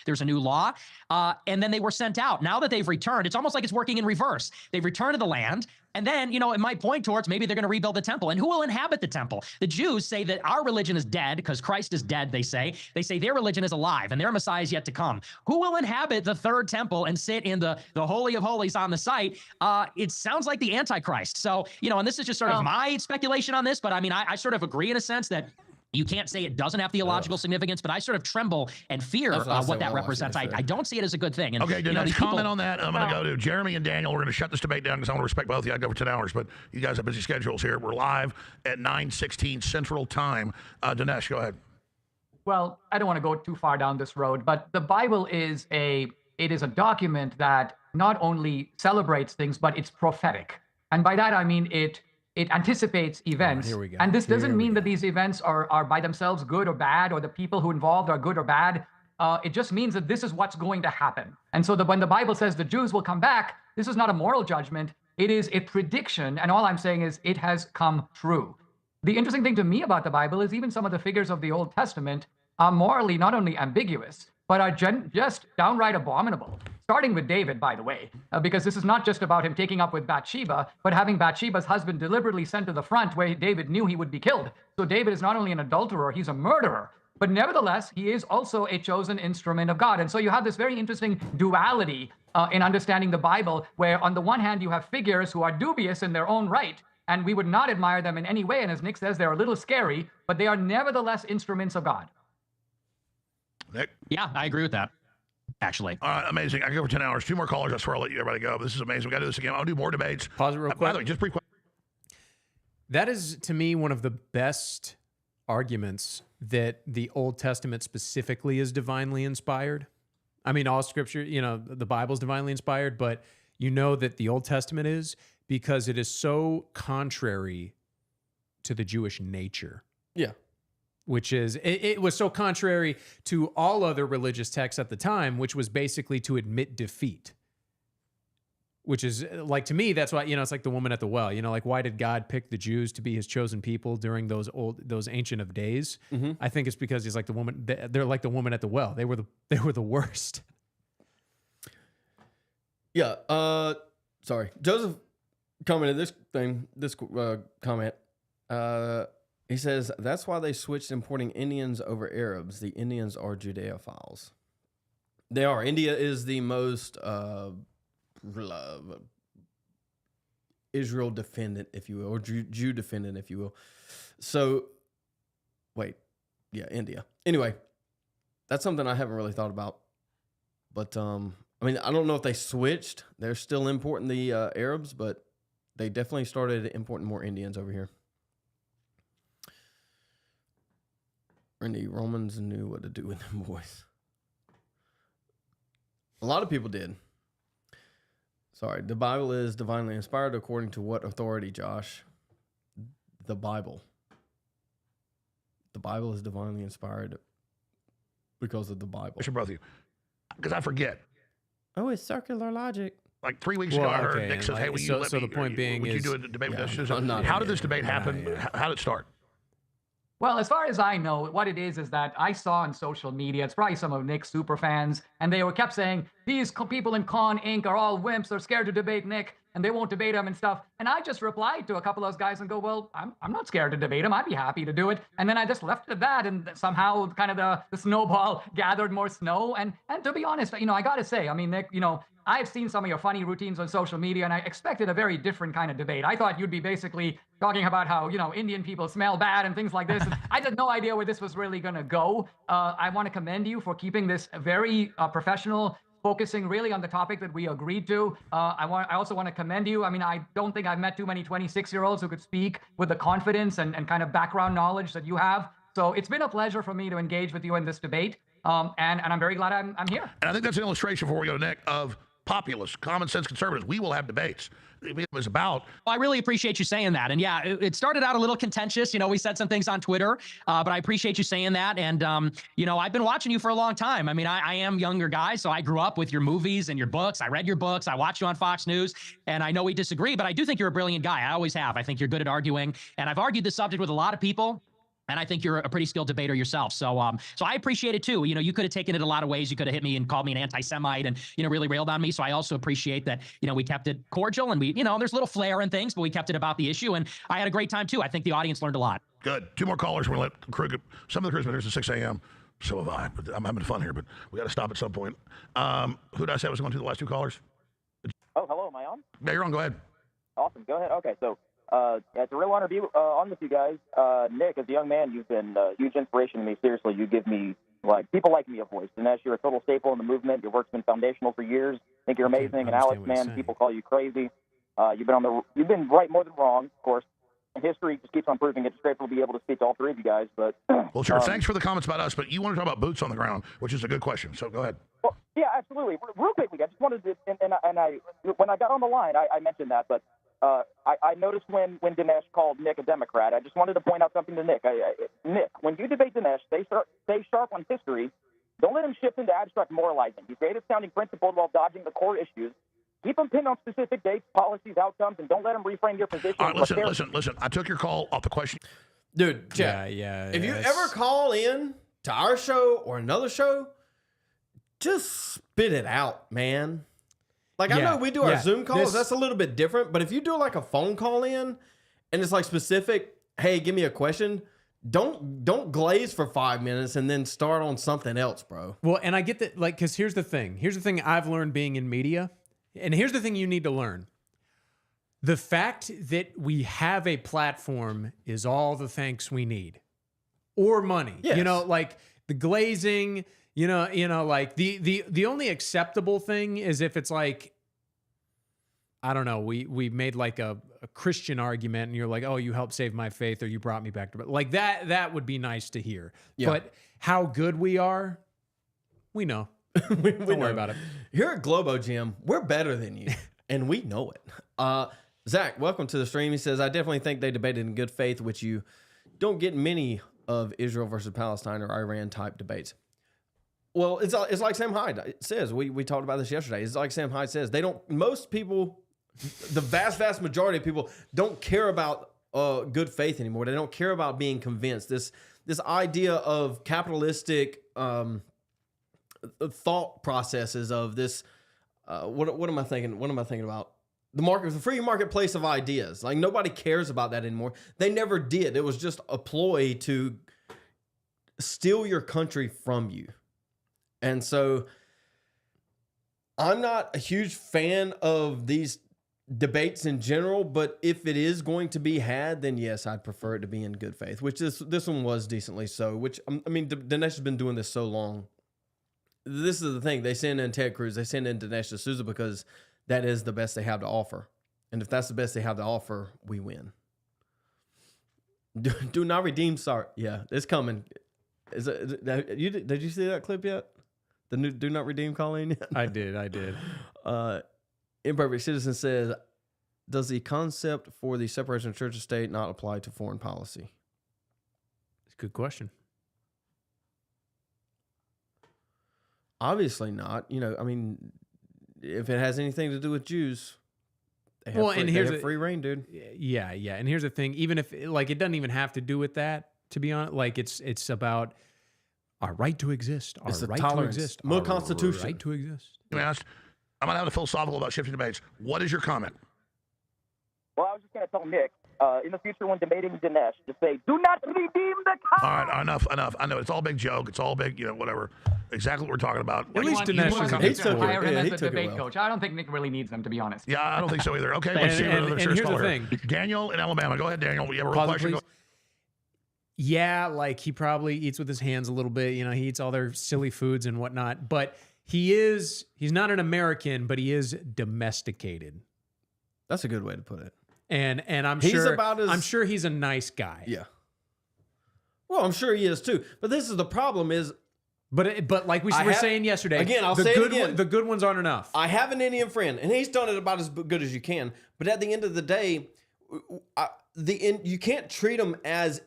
There's a new law, and then they were sent out. Now that they've returned, it's almost like it's working in reverse. They've returned to the land, and then, it might point towards maybe they're going to rebuild the temple. And who will inhabit the temple? The Jews say that our religion is dead because Christ is dead, they say. They say their religion is alive, and their Messiah is yet to come. Who will inhabit the third temple and sit in the Holy of Holies on the site? It sounds like the Antichrist. So, and this is just sort of my speculation on this, but I mean, I sort of agree in a sense that you can't say it doesn't have theological significance, but I sort of tremble and fear what that represents. I don't see it as a good thing. And, okay, Dinesh, comment on that. I'm going to go to Jeremy and Daniel. We're going to shut this debate down because I want to respect both of you. I'd go for 10 hours, but you guys have busy schedules here. We're live at 9:16 Central Time. Dinesh, go ahead. Well, I don't want to go too far down this road, but the Bible is a document that not only celebrates things, but it's prophetic. And by that, I mean it anticipates events. Here we go. And this doesn't mean that these events are by themselves good or bad, or the people who involved are good or bad. It just means that this is what's going to happen. And so when the Bible says the Jews will come back, this is not a moral judgment. It is a prediction. And all I'm saying is it has come true. The interesting thing to me about the Bible is even some of the figures of the Old Testament are morally not only ambiguous, but are just downright abominable. Starting with David, by the way, because this is not just about him taking up with Bathsheba, but having Bathsheba's husband deliberately sent to the front where David knew he would be killed. So David is not only an adulterer, he's a murderer. But nevertheless, he is also a chosen instrument of God. And so you have this very interesting duality in understanding the Bible, where on the one hand, you have figures who are dubious in their own right, and we would not admire them in any way. And as Nick says, they're a little scary, but they are nevertheless instruments of God. Nick? Yeah, I agree with that, actually. All right, amazing. I can go for 10 hours. 2 more callers. I swear I'll let you everybody go. But this is amazing. We got to do this again. I'll do more debates. Pause it real quick. By the way, just brief. That is, to me, one of the best arguments that the Old Testament specifically is divinely inspired. I mean, all scripture, the Bible's divinely inspired, but that the Old Testament is because it is so contrary to the Jewish nature. Yeah. Which is, it was so contrary to all other religious texts at the time, which was basically to admit defeat. which is like, to me, that's why, you know, it's like the woman at the well, you know, like, why did God pick the Jews to be his chosen people during those ancient of days? I think it's because he's like the woman, they're like the woman at the well. They were the worst. Yeah. Sorry. Joseph commented this comment. He says, that's why they switched importing Indians over Arabs. The Indians are Judeophiles. They are. India is the most Israel defendant, if you will, or Jew defendant, if you will. So, wait. Yeah, India. Anyway, that's something I haven't really thought about. But, I mean, I don't know if they switched. They're still importing the Arabs, but they definitely started importing more Indians over here. And the Romans knew what to do with them boys. A lot of people did. Sorry, the Bible is divinely inspired according to what authority, Josh? The Bible. The Bible is divinely inspired because of the Bible. I should both of you. Because I forget. Oh, it's circular logic. Like 3 weeks ago, I heard Nick says, hey, will you let me, the point being would is, you do a debate with us? How did this debate happen? How did it start? Well, as far as I know, what it is that I saw on social media, it's probably some of Nick's super fans, and they kept saying, these people in Con Inc. are all wimps, they're scared to debate Nick, and they won't debate him and stuff. And I just replied to a couple of those guys and go, well, I'm not scared to debate him. I'd be happy to do it. And then I just left it at that, and somehow kind of the snowball gathered more snow. And to be honest, you know, I got to say, I mean, Nick, you know, I've seen some of your funny routines on social media, and I expected a very different kind of debate. I thought you'd be basically talking about how, you know, Indian people smell bad and things like this. And I had no idea where this was really going to go. I want to commend you for keeping this very professional, focusing really on the topic that we agreed to. I also want to commend you. I mean, I don't think I've met too many 26-year-olds who could speak with the confidence and kind of background knowledge that you have. So it's been a pleasure for me to engage with you in this debate. And I'm very glad I'm here. And I think that's an illustration, before we go to Nick, of populists, common sense conservatives. We will have debates. It was about. Well, I really appreciate you saying that. And yeah, it started out a little contentious. You know, we said some things on Twitter, but I appreciate you saying that. And, you know, I've been watching you for a long time. I mean, I am a younger guy, so I grew up with your movies and your books. I read your books. I watched you on Fox News, and I know we disagree, but I do think you're a brilliant guy. I always have. I think you're good at arguing, and I've argued this subject with a lot of people. And I think you're a pretty skilled debater yourself. So so I appreciate it too. You know, you could have taken it a lot of ways. You could have hit me and called me an anti-Semite and, you know, really railed on me. So I also appreciate that, you know, we kept it cordial, and we, you know, there's a little flair and things, but we kept it about the issue. And I had a great time too. I think the audience learned a lot. Good. 2 more callers. We're going to let the crew get, some of the crew's been here since 6 a.m. So have I. But I'm having fun here, but we got to stop at some point. Who did I say was going to the last 2 callers? Oh, hello. Am I on? Yeah, you're on. Go ahead. Awesome. Go ahead. Okay, so it's a real honor to be on with you guys. Nick, as a young man, you've been a huge inspiration to me. Seriously, you give me, like, people like me a voice. Dinesh, you're a total staple in the movement. Your work's been foundational for years. I think you're amazing. And Alex, man, people call you crazy. You've been right more than wrong, of course. And history just keeps on proving it. It's grateful to be able to speak to all 3 of you guys. But well, sure. Thanks for the comments about us, but you want to talk about boots on the ground, which is a good question. So go ahead. Well, yeah, absolutely. Real quickly, I just wanted to, and I when I got on the line, I mentioned that, but I noticed when Dinesh called Nick a Democrat, I just wanted to point out something to Nick. Nick, when you debate Dinesh, stay sharp on history. Don't let him shift into abstract moralizing. He's great at sounding principled while dodging the core issues. Keep him pinned on specific dates, policies, outcomes, and don't let him reframe your position. All right, listen. I took your call off the question. Dude, Jeff, if you ever call in to our show or another show, just spit it out, man. Like, I know we do our Zoom calls. That's a little bit different. But if you do like a phone call in and it's like specific, hey, give me a question, don't glaze for 5 minutes and then start on something else, bro. Well, and I get that, like, because here's the thing. Here's the thing I've learned being in media. And here's the thing you need to learn. The fact that we have a platform is all the thanks we need. Or money. Yes. You know, like the glazing, you know, like the only acceptable thing is if it's like, I don't know, we made like a Christian argument and you're like, oh, you helped save my faith or you brought me back to it. Like that would be nice to hear. Yeah. But how good we are, we know. we don't worry about it. Here at Globo Gym, we're better than you, and we know it. Zach, welcome to the stream. He says, I definitely think they debated in good faith, which you don't get many of Israel versus Palestine or Iran type debates. Well, it's like Sam Hyde says. We talked about this yesterday. It's like Sam Hyde says. Most people, the vast majority of people don't care about good faith anymore. They don't care about being convinced. This idea of capitalistic thought processes of this. What am I thinking? What am I thinking about? The free marketplace of ideas. Like nobody cares about that anymore. They never did. It was just a ploy to steal your country from you. And so I'm not a huge fan of these debates in general, but if it is going to be had, then yes, I'd prefer it to be in good faith, which this one was decently so, which, I mean, Dinesh has been doing this so long. This is the thing. They send in Ted Cruz, they send in Dinesh D'Souza because that is the best they have to offer. And if that's the best they have to offer, we win. Do not redeem, sorry. Yeah, it's coming. Did you see that clip yet? The new Do Not Redeem calling? I did. Imperfect Citizen says, does the concept for the separation of church and state not apply to foreign policy? It's a good question. Obviously not. I mean, if it has anything to do with Jews, they have free reign, dude. Yeah. And here's the thing. Even if it doesn't even have to do with that, to be honest, it's about our right to exist. Our It's the right tolerance. to exist. More our Constitution. right to exist. I'm going to have a philosophical about shifting debates. What is your comment? Well, I was just going to tell Nick, in the future when debating Dinesh, just say, do not redeem the cow. All right, enough. I know it's all big joke. It's all big, whatever. Exactly what we're talking about. At least Dinesh hire him as he a took it debate well. coach. I don't think Nick really needs them, to be honest. Yeah, I don't think so either. Okay, let's see another serious here's the caller here. thing. Daniel in Alabama. Go ahead, Daniel. We have a real Pause it, question. please. Yeah, he probably eats with his hands a little bit. He eats all their silly foods and whatnot. But he's not an American, but he is domesticated. That's a good way to put it. And I'm sure he's a nice guy. Yeah. Well, I'm sure he is too. But this is the problem is. But like we were saying yesterday, again, I'll say it again. The good ones aren't enough. I have an Indian friend, and he's done it about as good as you can. But at the end of the day, you can't treat them as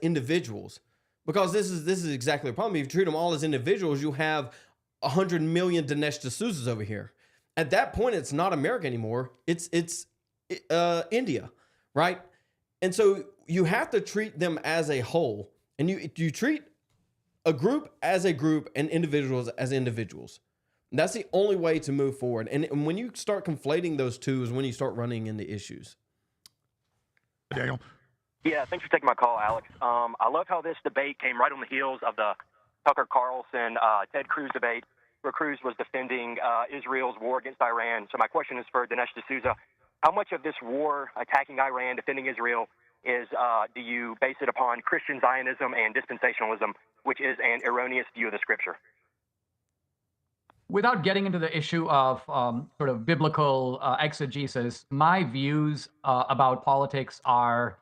individuals, because this is exactly the problem. If you treat them all as individuals, you have 100 million Dinesh D'Souzas over here. At that point, it's not America anymore. It's India, right? And so you have to treat them as a whole, and you treat a group as a group and individuals as individuals. And that's the only way to move forward. And when you start conflating those two is when you start running into issues. Daniel. Yeah, thanks for taking my call, Alex. I love how this debate came right on the heels of the Tucker Carlson, Ted Cruz debate, where Cruz was defending Israel's war against Iran. So my question is for Dinesh D'Souza. How much of this war attacking Iran, defending Israel, do you base it upon Christian Zionism and dispensationalism, which is an erroneous view of the scripture? Without getting into the issue of sort of biblical exegesis, my views about politics are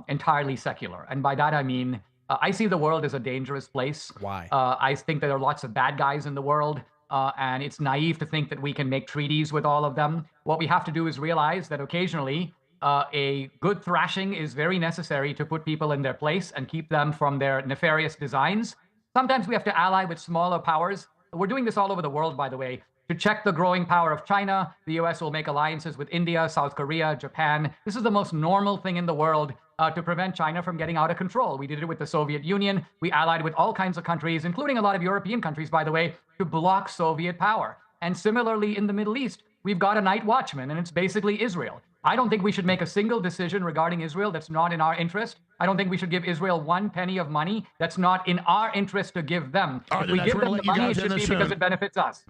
entirely secular. And by that, I mean, I see the world as a dangerous place. Why? I think that there are lots of bad guys in the world, and it's naive to think that we can make treaties with all of them. What we have to do is realize that occasionally a good thrashing is very necessary to put people in their place and keep them from their nefarious designs. Sometimes we have to ally with smaller powers. We're doing this all over the world, by the way. To check the growing power of China, the U.S. will make alliances with India, South Korea, Japan. This is the most normal thing in the world to prevent China from getting out of control. We did it with the Soviet Union. We allied with all kinds of countries, including a lot of European countries, by the way, to block Soviet power. And similarly, in the Middle East, we've got a night watchman, and it's basically Israel. I don't think we should make a single decision regarding Israel that's not in our interest. I don't think we should give Israel 1 penny of money that's not in our interest to give them. If we give them the money, it should be because it benefits us.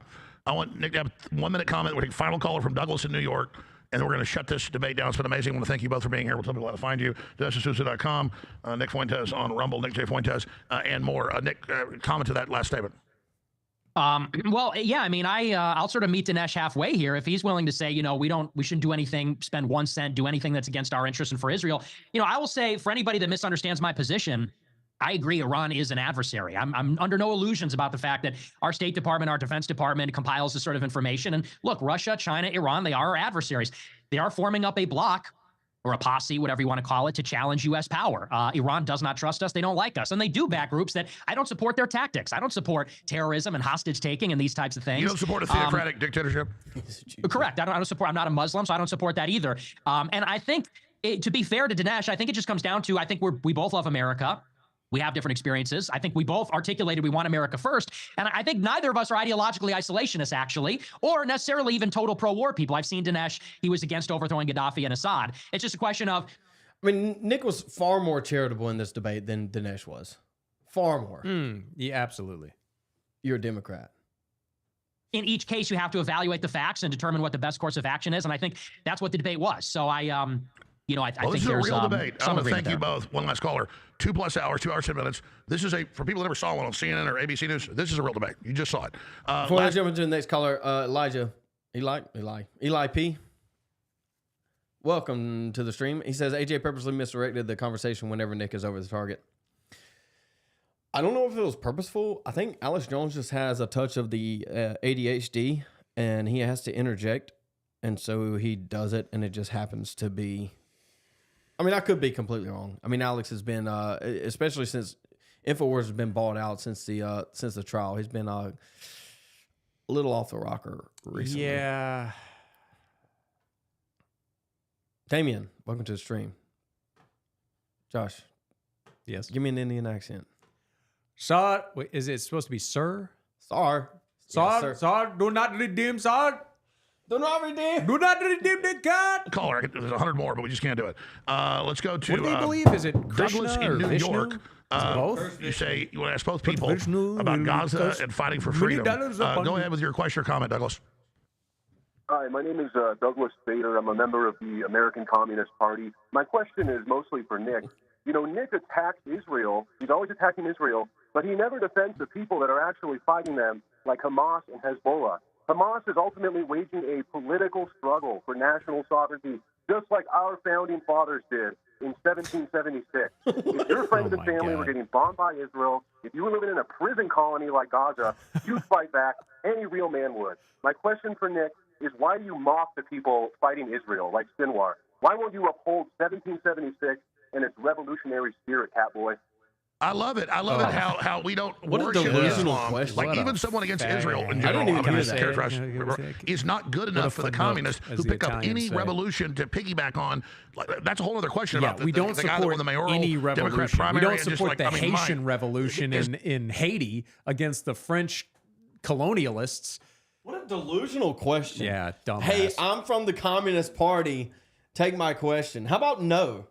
I want Nick to have a 1-minute comment. We're taking final caller from Douglas in New York, and then we're going to shut this debate down. It's been amazing. I want to thank you both for being here. We'll tell people how to find you. DineshD'Souza.com, Nick Fuentes on Rumble, Nick J. Fuentes, and more. Nick, comment to that last statement. Well, yeah, I mean, I'll sort of meet Dinesh halfway here. If he's willing to say, we shouldn't do anything, spend 1 cent, do anything that's against our interests and for Israel. I will say, for anybody that misunderstands my position, I agree Iran is an adversary. I'm under no illusions about the fact that our State Department, our Defense Department compiles this sort of information. And look, Russia, China, Iran, they are our adversaries. They are forming up a bloc or a posse, whatever you want to call it, to challenge U.S. power. Iran does not trust us. They don't like us. And they do back groups that I don't support their tactics. I don't support terrorism and hostage taking and these types of things. You don't support a theocratic dictatorship? Correct. I don't support, I'm not a Muslim, so I don't support that either. And I think, to be fair to Dinesh, I think it just comes down to, I think we both love America. We have different experiences. I think we both articulated we want America first. And I think neither of us are ideologically isolationists, actually, or necessarily even total pro-war people. I've seen Dinesh, he was against overthrowing Gaddafi and Assad. It's just a question of... I mean, Nick was far more charitable in this debate than Dinesh was. Far more. Yeah, absolutely. You're a Democrat. In each case, you have to evaluate the facts and determine what the best course of action is. And I think that's what the debate was. So I think this is a there's real debate. I want to thank you there. both. One last caller. 2+ hours, 2 hours, 10 minutes. This is for people that never saw one on CNN or ABC News, this is a real debate. You just saw it. Before I jump into the next caller, Eli P. Welcome to the stream. He says, AJ purposely misdirected the conversation whenever Nick is over the target. I don't know if it was purposeful. I think Alex Jones just has a touch of the ADHD, and he has to interject, and so he does it, and it just happens to be... I mean, I could be completely wrong. I mean, Alex has been, especially since InfoWars has been bought out since the trial, he's been a little off the rocker recently. Yeah. Damien, welcome to the stream. Josh. Yes. Give me an Indian accent. Sir, wait, is it supposed to be sir? Sir. Sir, do not redeem, sir. Do not redeem. Do not redeem the cat. Caller, there's 100 more, but we just can't do it. Let's go to What do they believe? Is it Krishna Douglas or in New Vishnu? York. Both? You say you want to ask both people Vishnu about will Gaza cost and fighting for many freedom. dollars upon Go you. ahead with your question or comment, Douglas. Hi, my name is Douglas Bader. I'm a member of the American Communist Party. My question is mostly for Nick. You know, Nick attacks Israel. He's always attacking Israel, but he never defends the people that are actually fighting them, like Hamas and Hezbollah. Hamas is ultimately waging a political struggle for national sovereignty, just like our founding fathers did in 1776. If your friends and family were getting bombed by Israel, if you were living in a prison colony like Gaza, you'd fight back. Any real man would. My question for Nick is, why do you mock the people fighting Israel, like Sinwar? Why won't you uphold 1776 and its revolutionary spirit, Catboy? I love it. I love it how we don't What a worship delusional Islam. question. Like What even a someone against fag. Israel in I general, didn't even I mean, hear that. characterized is not good enough for the footnote, communists as who the pick up Italians any say. revolution to piggyback on. Like, that's a whole other question Yeah, about we don't the guy that won support the mayoral any Democrat revolution. primary. We don't and just support like, the I mean, Haitian revolution in Haiti against the French colonialists. What a delusional question. Yeah, dumbass. Hey, I'm from the Communist Party. Take my question. How about no?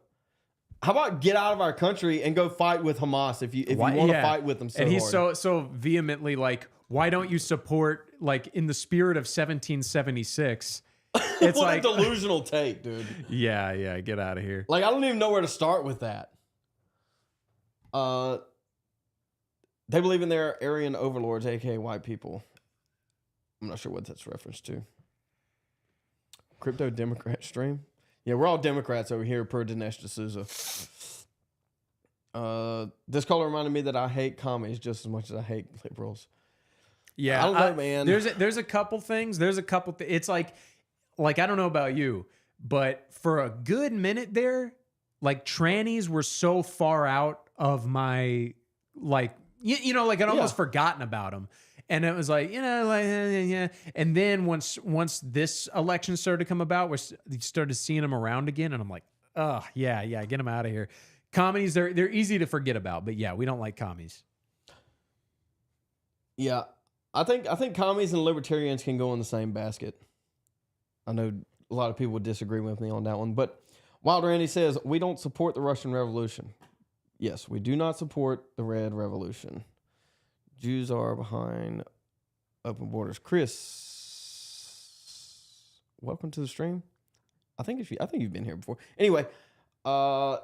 How about get out of our country and go fight with Hamas if you want to fight with them so and he's hard. so vehemently like, why don't you support, like, in the spirit of 1776? It's what like a delusional take, dude. Yeah, get out of here. Like, I don't even know where to start with that. They believe in their Aryan overlords, aka white people. I'm not sure what that's reference to. Crypto Democrat stream. Yeah, we're all Democrats over here per Dinesh D'Souza. This caller reminded me that I hate commies just as much as I hate liberals. Yeah, I don't know, man. There's a couple things. It's like I don't know about you, but for a good minute there, like, trannies were so far out of my, like, like, I'd almost forgotten about them. And it was like, yeah. And then once this election started to come about, we started seeing them around again. And I'm like, oh, yeah, get them out of here. Commies, they're easy to forget about. But yeah, we don't like commies. Yeah, I think commies and libertarians can go in the same basket. I know a lot of people would disagree with me on that one. But Wild Randy says, we don't support the Russian Revolution. Yes, we do not support the Red Revolution. Jews are behind open borders. Chris, welcome to the stream. I think you've been here before. Anyway, yeah,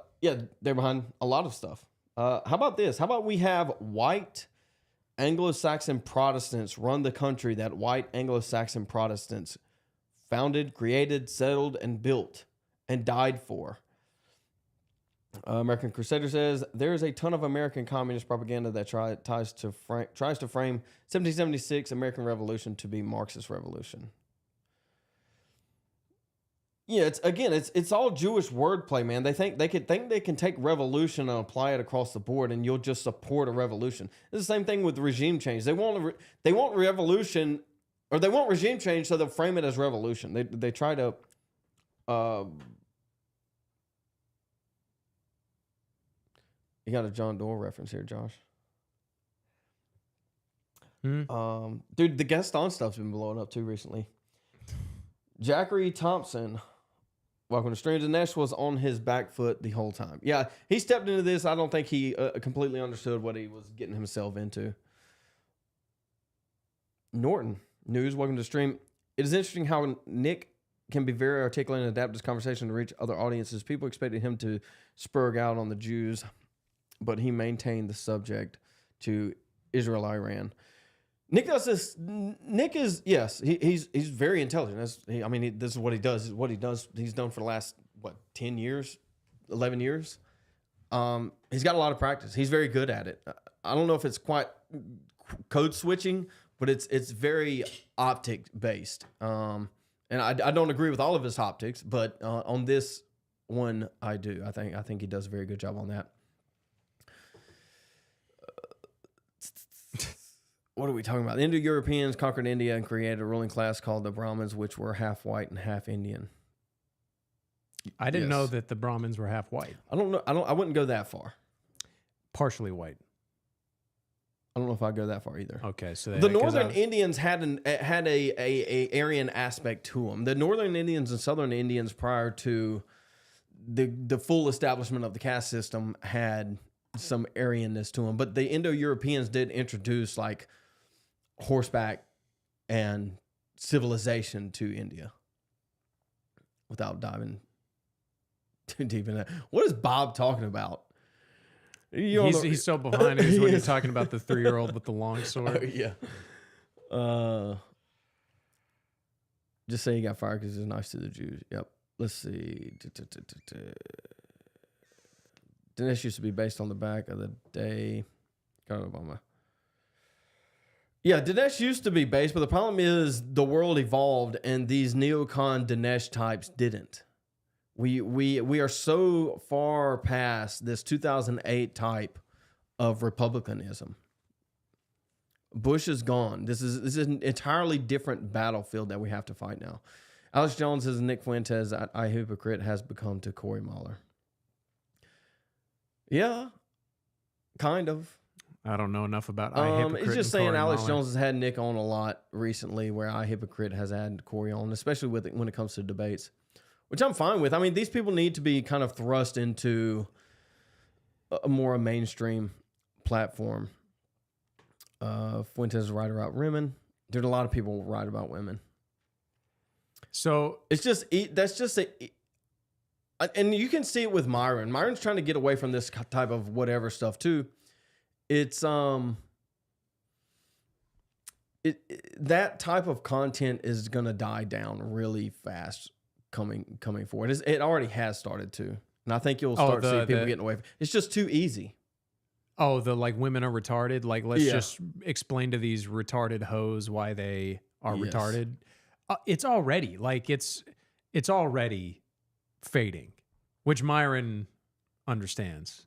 they're behind a lot of stuff. How about this? How about we have white Anglo-Saxon Protestants run the country that white Anglo-Saxon Protestants founded, created, settled, and built, and died for? American Crusader says there is a ton of American communist propaganda that tries to frame 1776 American Revolution to be Marxist revolution. Yeah, it's all Jewish wordplay, man. They think they can take revolution and apply it across the board, and you'll just support a revolution. It's the same thing with regime change. They want revolution, or they want regime change, so they'll frame it as revolution. They try to. You got a John Doyle reference here, Josh. Dude, the Gaston stuff's been blowing up too recently. Jackery Thompson. Welcome to Streams. Dinesh was on his back foot the whole time. Yeah, he stepped into this. I don't think he completely understood what he was getting himself into. Norton News. Welcome to stream. It is interesting how Nick can be very articulate and adapt his conversation to reach other audiences. People expected him to spurg out on the Jews, but he maintained the subject to Israel-Iran. Nick does this. Nick is, yes, he's very intelligent. This is what he does. Is what he does. He's done for the last 10 years, 11 years. He's got a lot of practice. He's very good at it. I don't know if it's quite code switching, but it's very optic based. And I don't agree with all of his optics, but on this one I do. I think he does a very good job on that. What are we talking about? The Indo-Europeans conquered India and created a ruling class called the Brahmins, which were half white and half Indian. I didn't know that the Brahmins were half white. I don't know. I wouldn't go that far. Partially white. I don't know if I'd go that far either. Okay, so the Northern Indians had a Aryan aspect to them. The Northern Indians and Southern Indians, prior to the full establishment of the caste system, had some Aryanness to them. But the Indo-Europeans did introduce horseback and civilization to India, without diving too deep in that. What is Bob talking about? He's so behind it when you're talking about the 3-year-old with the long sword. Yeah. Just say he got fired because he's nice to the Jews. Yep. Let's see. Dinesh used to be based on the back of the day. God, Obama. Yeah, Dinesh used to be based, but the problem is the world evolved and these neocon Dinesh types didn't. We are so far past this 2008 type of republicanism. Bush is gone. This is an entirely different battlefield that we have to fight now. Alex Jones says Nick Fuentes at I Hypocrite has become to Corey Mahler. Yeah, kind of. I don't know enough about I Hypocrite. It's just saying Corey Alex Mahler. Jones has had Nick on a lot recently, where I Hypocrite has had Corey on, especially when it comes to debates, which I'm fine with. I mean, these people need to be kind of thrust into a more mainstream platform. Fuentes write about women. Dude, a lot of people write about women. So it's just and you can see it with Myron. Myron's trying to get away from this type of whatever stuff too. It's that type of content is gonna die down really fast coming forward. It already has started to, and I think you'll start seeing people getting away. It's just too easy. Oh, the women are retarded. Let's just explain to these retarded hoes why they are retarded. It's already it's already fading, which Myron understands.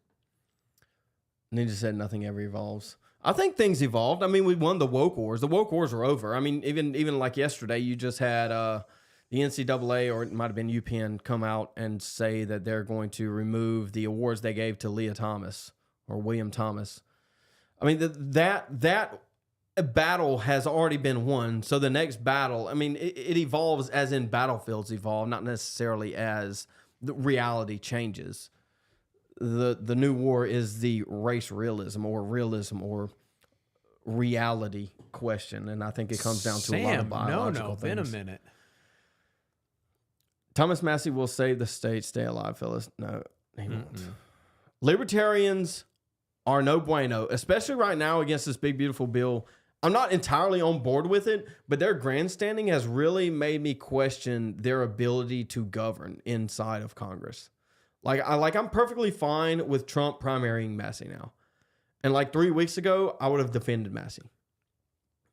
Ninja said nothing ever evolves. I think things evolved. I mean, we won the woke wars. The woke wars are over. I mean, even like yesterday, you just had the NCAA, or it might have been UPenn, come out and say that they're going to remove the awards they gave to Leah Thomas or William Thomas. I mean, that battle has already been won. So the next battle, I mean, it evolves as in battlefields evolve, not necessarily as the reality changes. The new war is the race realism or reality question, and I think it comes down to a lot of biological things. Been a minute. Thomas Massey will save the state. Stay alive, fellas. No, he won't. Libertarians are no bueno, especially right now against this big, beautiful bill. I'm not entirely on board with it, but their grandstanding has really made me question their ability to govern inside of Congress. I'm perfectly fine with Trump primarying Massey now. And 3 weeks ago, I would have defended Massey.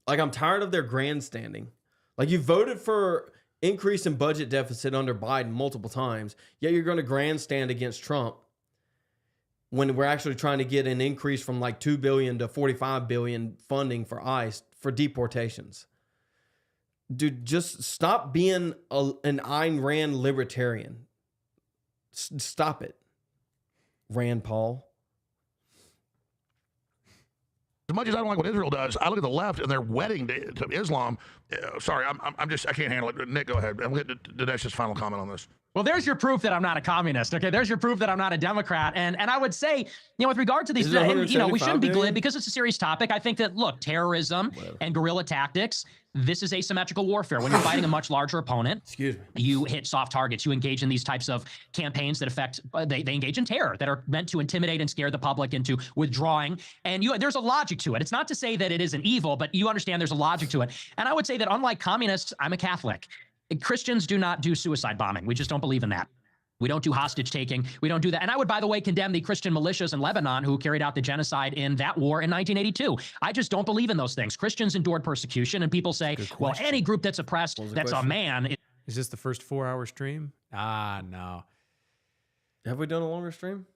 I'm tired of their grandstanding. You voted for increase in budget deficit under Biden multiple times, yet you're going to grandstand against Trump when we're actually trying to get an increase from like $2 billion to $45 billion funding for ICE for deportations. Dude, just stop being an Ayn Rand libertarian. Stop it, Rand Paul. As much as I don't like what Israel does, I look at the left and their wedding to Islam. Sorry, I can't handle it. Nick, go ahead. I'm getting to Dinesh's final comment on this. Well, there's your proof that I'm not a communist. Okay, there's your proof that I'm not a Democrat. And I would say, with regard to these, we shouldn't be glib because it's a serious topic. I think that, look, terrorism and guerrilla tactics, this is asymmetrical warfare. When you're fighting a much larger opponent, you hit soft targets. You engage in these types of campaigns that affect, they engage in terror, that are meant to intimidate and scare the public into withdrawing. And there's a logic to it. It's not to say that it isn't evil, but you understand there's a logic to it. And I would say that unlike communists, I'm a Catholic. Christians do not do suicide bombing. We just don't believe in that. We don't do hostage taking. We don't do that. And I would, by the way, condemn the Christian militias in Lebanon who carried out the genocide in that war in 1982. I just don't believe in those things. Christians endured persecution, and people say, well, any group that's oppressed, that's a man. Is this the first 4-hour stream? No. Have we done a longer stream?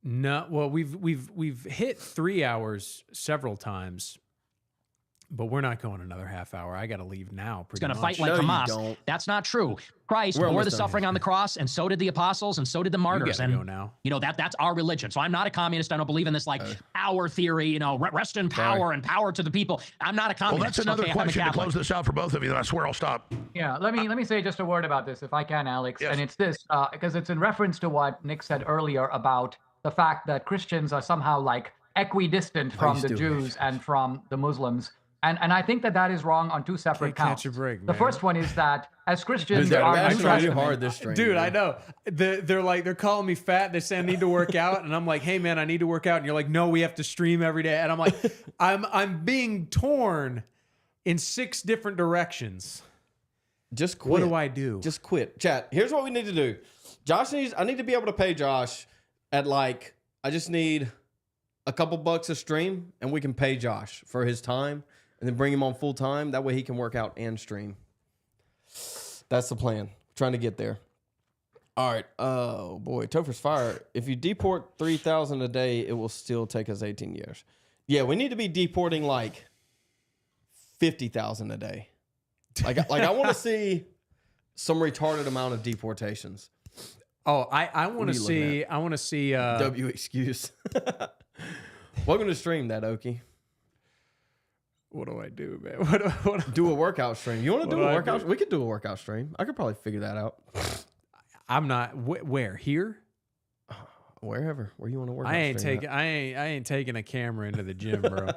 No. Well, we've hit 3 hours several times. But we're not going another half hour. I got to leave now. It's going to fight like Hamas. That's not true. Christ bore the suffering on the cross, and so did the apostles, and so did the martyrs. You go now. That's our religion. So I'm not a communist. I don't believe in this power theory. Rest in power and power to the people. I'm not a communist. Well, that's another question to close this out for both of you. Then I swear I'll stop. Yeah, let me say just a word about this, if I can, Alex. Yes. And it's this, because it's in reference to what Nick said earlier about the fact that Christians are somehow like equidistant from the Jews and from the Muslims. And I think that is wrong on two separate counts. Catch a break, the first one is that as Christians, Dude, are actually really hard this stream. Dude, I know. They're calling me fat. They say I need to work out, and I'm like, hey man, I need to work out. And you're like, no, we have to stream every day. And I'm like, I'm being torn in 6 different directions. Just quit. What do I do? Just quit. Chat. Here's what we need to do. I need to be able to pay Josh at I just need a couple bucks a stream, and we can pay Josh for his time. And then bring him on full time. That way he can work out and stream. That's the plan. Trying to get there. All right. Oh, boy. Topher's Fire. If you deport 3,000 a day, it will still take us 18 years. Yeah, we need to be deporting 50,000 a day. I want to see some retarded amount of deportations. Oh, I want to see. I want to see. W excuse. Welcome to stream, that Okie. What do I do, man? What do a workout stream. You want to do a workout? We could do a workout stream. I could probably figure that out. I'm not. Where? Here? Where you want to work? I ain't taking a camera into the gym, bro.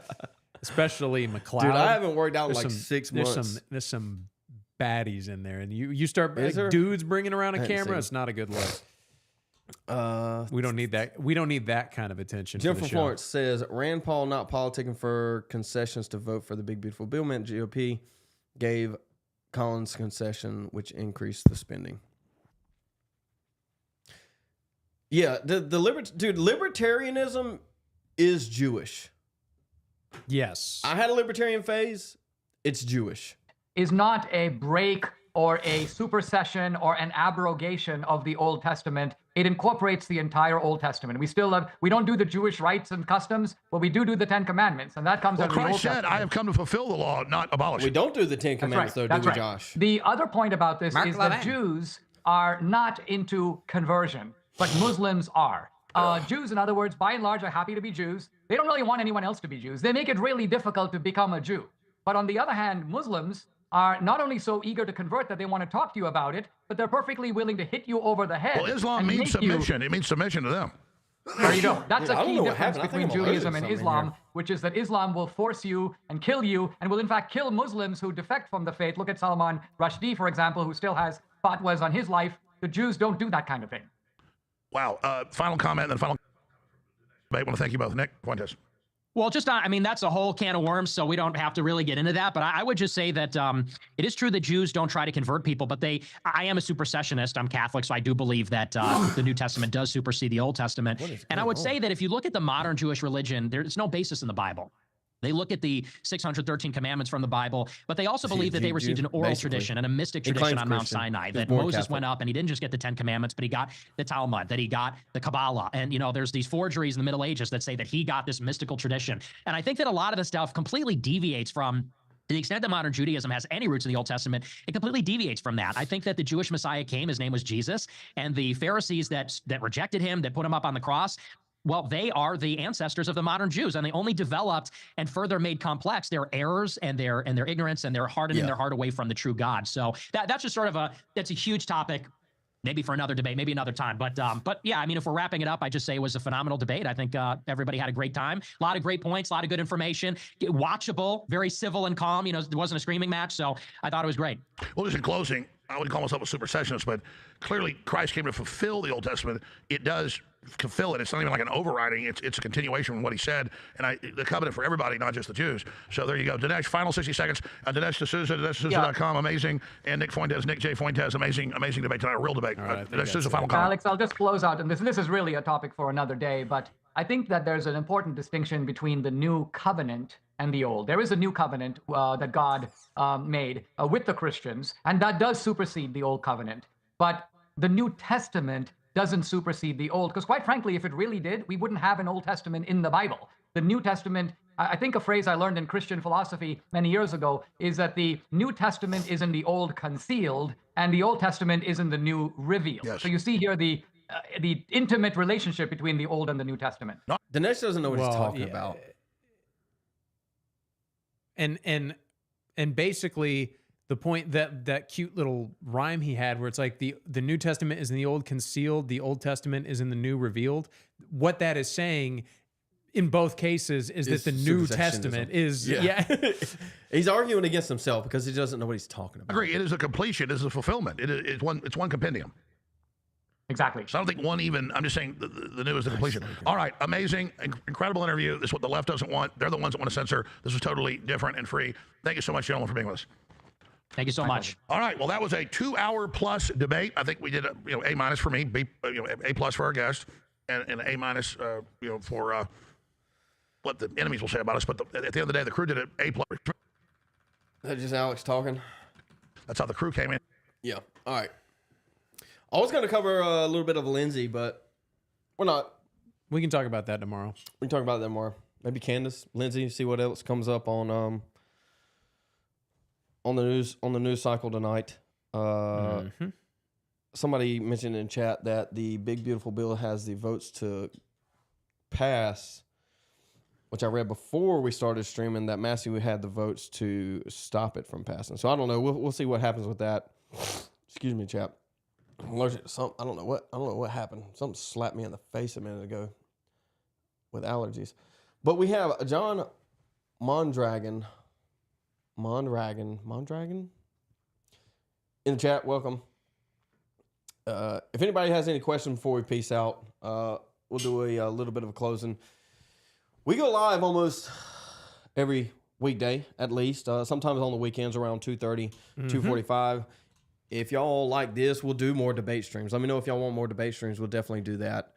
Especially McLeod. Dude, I haven't worked out in 6 months. There's some baddies in there, and you start dudes bringing around a camera. It's not a good look. We don't need that. We don't need that kind of attention. Jim from Florence says Rand Paul not politicking for concessions to vote for the big beautiful bill meant GOP gave Collins concession, which increased the spending. Yeah, libertarianism is Jewish. Yes, I had a libertarian phase. It's Jewish. Is not a break or a supersession or an abrogation of the Old Testament. It incorporates the entire Old Testament. We don't do the Jewish rites and customs, but we do the 10 Commandments, and that comes out of the Old Christ said, Testament. I have come to fulfill the law, not abolish it. We don't do the 10 Commandments, though, do we, Josh? The other point about this is that Jews are not into conversion, but Muslims are. Jews, in other words, by and large, are happy to be Jews. They don't really want anyone else to be Jews. They make it really difficult to become a Jew. But on the other hand, Muslims are not only so eager to convert that they want to talk to you about it, but they're perfectly willing to hit you over the head. Well, Islam means submission. It means submission to them. There you go. That's a key difference between Judaism and Islam, which is that Islam will force you and kill you, and will in fact kill Muslims who defect from the faith. Look at Salman Rushdie, for example, who still has fatwas on his life. The Jews don't do that kind of thing. Wow. Final comment and then final debate. I want to thank you both. Nick, Fuentes. Well, that's a whole can of worms, so we don't have to really get into that. But I would just say that it is true that Jews don't try to convert people, but I am a supersessionist. I'm Catholic, so I do believe that the New Testament does supersede the Old Testament. And I would say that if you look at the modern Jewish religion, there's no basis in the Bible. They look at the 613 commandments from the Bible, but they also believe that they received an oral tradition and a mystic tradition on Mount Sinai, that Moses went up and he didn't just get the 10 commandments, but he got the Talmud, that he got the Kabbalah. And, there's these forgeries in the Middle Ages that say that he got this mystical tradition. And I think that a lot of the stuff completely deviates from, to the extent that modern Judaism has any roots in the Old Testament, it completely deviates from that. I think that the Jewish Messiah came, his name was Jesus, and the Pharisees that rejected him, that put him up on the cross, well, they are the ancestors of the modern Jews, and they only developed and further made complex their errors and their ignorance and their hardening their heart away from the true God. So that's just sort of that's a huge topic, maybe for another debate, maybe another time. But yeah, I mean, if we're wrapping it up, I just say it was a phenomenal debate. I think everybody had a great time. A lot of great points, a lot of good information, watchable, very civil and calm. It wasn't a screaming match, so I thought it was great. Well, just in closing, I wouldn't call myself a supersessionist, but clearly Christ came to fulfill the Old Testament. It does fulfill it. It's not even like an overriding. It's a continuation from what he said, and the covenant for everybody, not just the Jews. So there you go. Dinesh, final 60 seconds. Dinesh D'Souza, DineshD'Souza.com, amazing. And Nick Fuentes, Nick J. Fuentes, amazing debate tonight, a real debate. Right, Dinesh D'Souza, final comment. Alex, I'll just close out, and this is really a topic for another day, but I think that there's an important distinction between the new covenant and the old. There is a new covenant that God made with the Christians, and that does supersede the old covenant. But the New Testament doesn't supersede the old, because quite frankly, if it really did, we wouldn't have an Old Testament in the Bible. The New Testament, I think a phrase I learned in Christian philosophy many years ago is that the New Testament is in the Old concealed, and the Old Testament is in the New revealed. Yes. So you see here the intimate relationship between the Old and the New Testament. Dinesh doesn't know what he's talking about. And basically, the point that cute little rhyme he had where it's like the New Testament is in the Old concealed, the Old Testament is in the New revealed. What that is saying in both cases is that the New Testament is... He's arguing against himself because he doesn't know what he's talking about. I agree. It is a completion. It is a fulfillment. It's one compendium. Exactly. So I don't think one even, I'm just saying the new is the completion. All right, amazing, incredible interview. This is what the left doesn't want. They're the ones that want to censor. This was totally different and free. Thank you so much, gentlemen, for being with us. Thank you so much. All right, well, that was a 2-hour plus debate. I think we did A minus for me, B, A plus for our guest, and A minus, for what the enemies will say about us. But at the end of the day, the crew did it A plus. Is that just Alex talking? That's how the crew came in. Yeah. All right. I was going to cover a little bit of Lindsay, but we're not. We can talk about that tomorrow. We can talk about that tomorrow. Maybe Candace, Lindsay, see what else comes up on the news cycle tonight. Somebody mentioned in chat that the big beautiful bill has the votes to pass, which I read before we started streaming, that Massey had the votes to stop it from passing. So I don't know. We'll see what happens with that. Excuse me, chap. I'm allergic to something. I don't know what happened. Something slapped me in the face a minute ago with allergies. But we have John Mondragon in the chat. Welcome. If anybody has any questions before we peace out, we'll do a little bit of a closing. We go live almost every weekday, at least. Sometimes on the weekends around 2:30, 2:45. If y'all like this, we'll do more debate streams. Let me know if y'all want more debate streams. We'll definitely do that.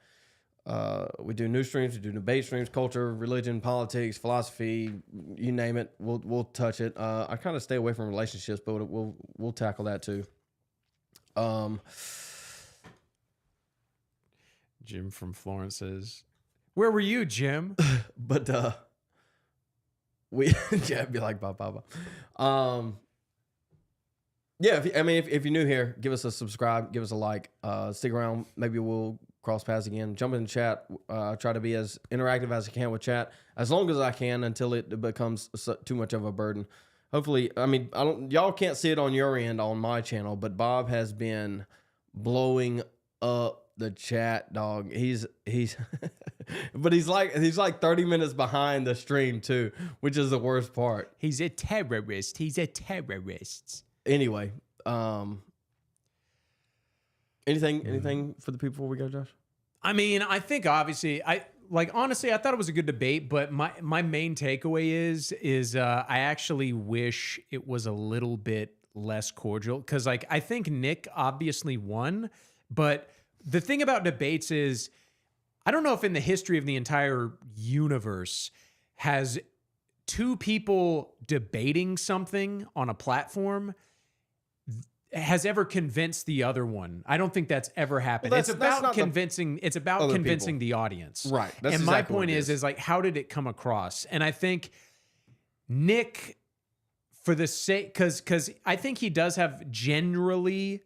We do news streams, we do debate streams, culture, religion, politics, philosophy, you name it. We'll touch it. I kind of stay away from relationships, but we'll tackle that too. Jim from Florence says, "Where were you, Jim?" But it'd be like blah. Yeah, if you're new here, give us a subscribe, give us a like, stick around. Maybe we'll cross paths again. Jump in the chat. Try to be as interactive as I can with chat, as long as I can, until it becomes too much of a burden. Hopefully, y'all can't see it on your end on my channel, but Bob has been blowing up the chat, dog. He's but he's like 30 minutes behind the stream too, which is the worst part. He's a terrorist. Anyway, anything for the people before we go, Josh? I mean, I think obviously, honestly, I thought it was a good debate, but my main takeaway is I actually wish it was a little bit less cordial, because I think Nick obviously won, but the thing about debates is, I don't know if in the history of the entire universe has two people debating something on a platform has ever convinced the other one. I don't think that's ever happened. Well, it's about convincing. It's about convincing the audience, right? That's and exactly my what point it is like, how did it come across? And I think Nick, for the sake, because I think he does have generally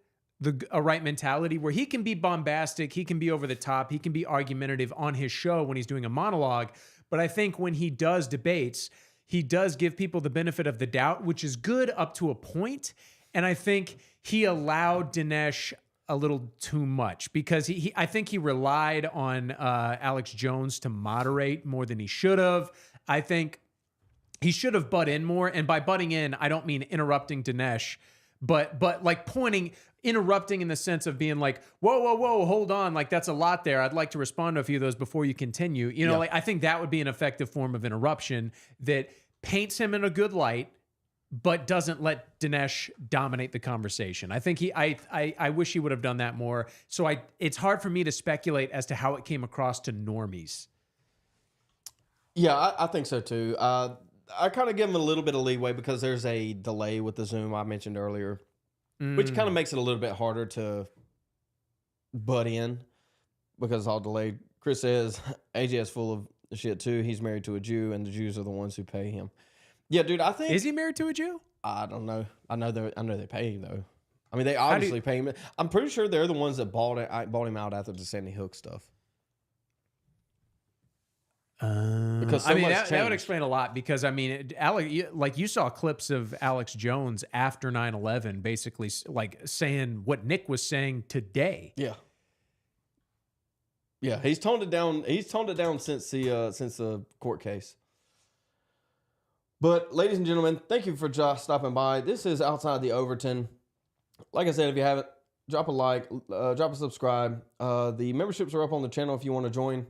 a right mentality where he can be bombastic, he can be over the top, he can be argumentative on his show when he's doing a monologue. But I think when he does debates, he does give people the benefit of the doubt, which is good up to a point. And I think he allowed Dinesh a little too much because I think he relied on Alex Jones to moderate more than he should have. I think he should have butt in more. And by butting in, I don't mean interrupting Dinesh, but like interrupting in the sense of being like, whoa, hold on. Like, that's a lot there. I'd like to respond to a few of those before you continue. You know, like, I think that would be an effective form of interruption that paints him in a good light, but doesn't let Dinesh dominate the conversation. I think I wish he would have done that more. So it's hard for me to speculate as to how it came across to normies. Yeah, I think so too. I kind of give him a little bit of leeway because there's a delay with the Zoom I mentioned earlier, which kind of makes it a little bit harder to butt in because it's all delayed. Chris says AJ is full of shit too. He's married to a Jew, and the Jews are the ones who pay him. Yeah, dude, I think... Is he married to a Jew? I don't know. I know they pay him, though. I mean, they obviously pay him. I'm pretty sure they're the ones that bought him out after the Sandy Hook stuff. Because I mean, that would explain a lot because, I mean, like you saw clips of Alex Jones after 9/11 basically like saying what Nick was saying today. Yeah. Yeah, he's toned it down. He's toned it down since the court case. But, ladies and gentlemen, thank you for stopping by. This is Outside the Overton. Like I said, if you haven't, drop a like, drop a subscribe. The memberships are up on the channel if you want to join.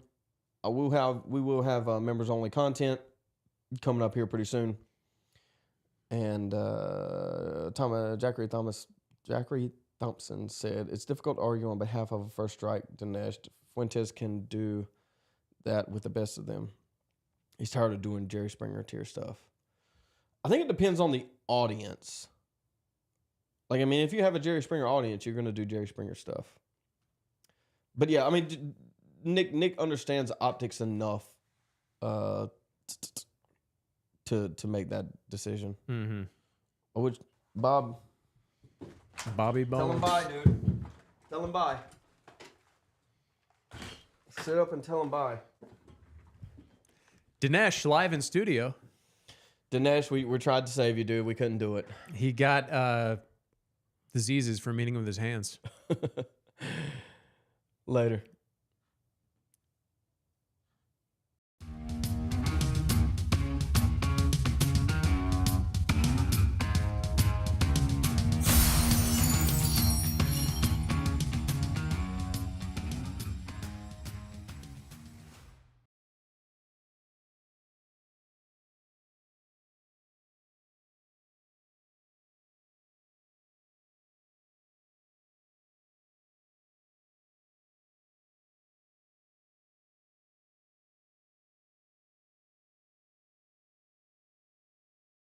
We will have members-only content coming up here pretty soon. And Jackery Thompson said, it's difficult to argue on behalf of a first strike, Dinesh. Fuentes can do that with the best of them. He's tired of doing Jerry Springer tier stuff. I think it depends on the audience. Like, I mean, if you have a Jerry Springer audience, you're going to do Jerry Springer stuff. But yeah, I mean, Nick understands optics enough to make that decision. Mm-hmm. Which Bobby Bone. Tell him bye, dude. Tell him bye. Sit up and tell him bye. Dinesh live in studio. Dinesh, we tried to save you, dude. We couldn't do it. He got diseases from eating with his hands. Later.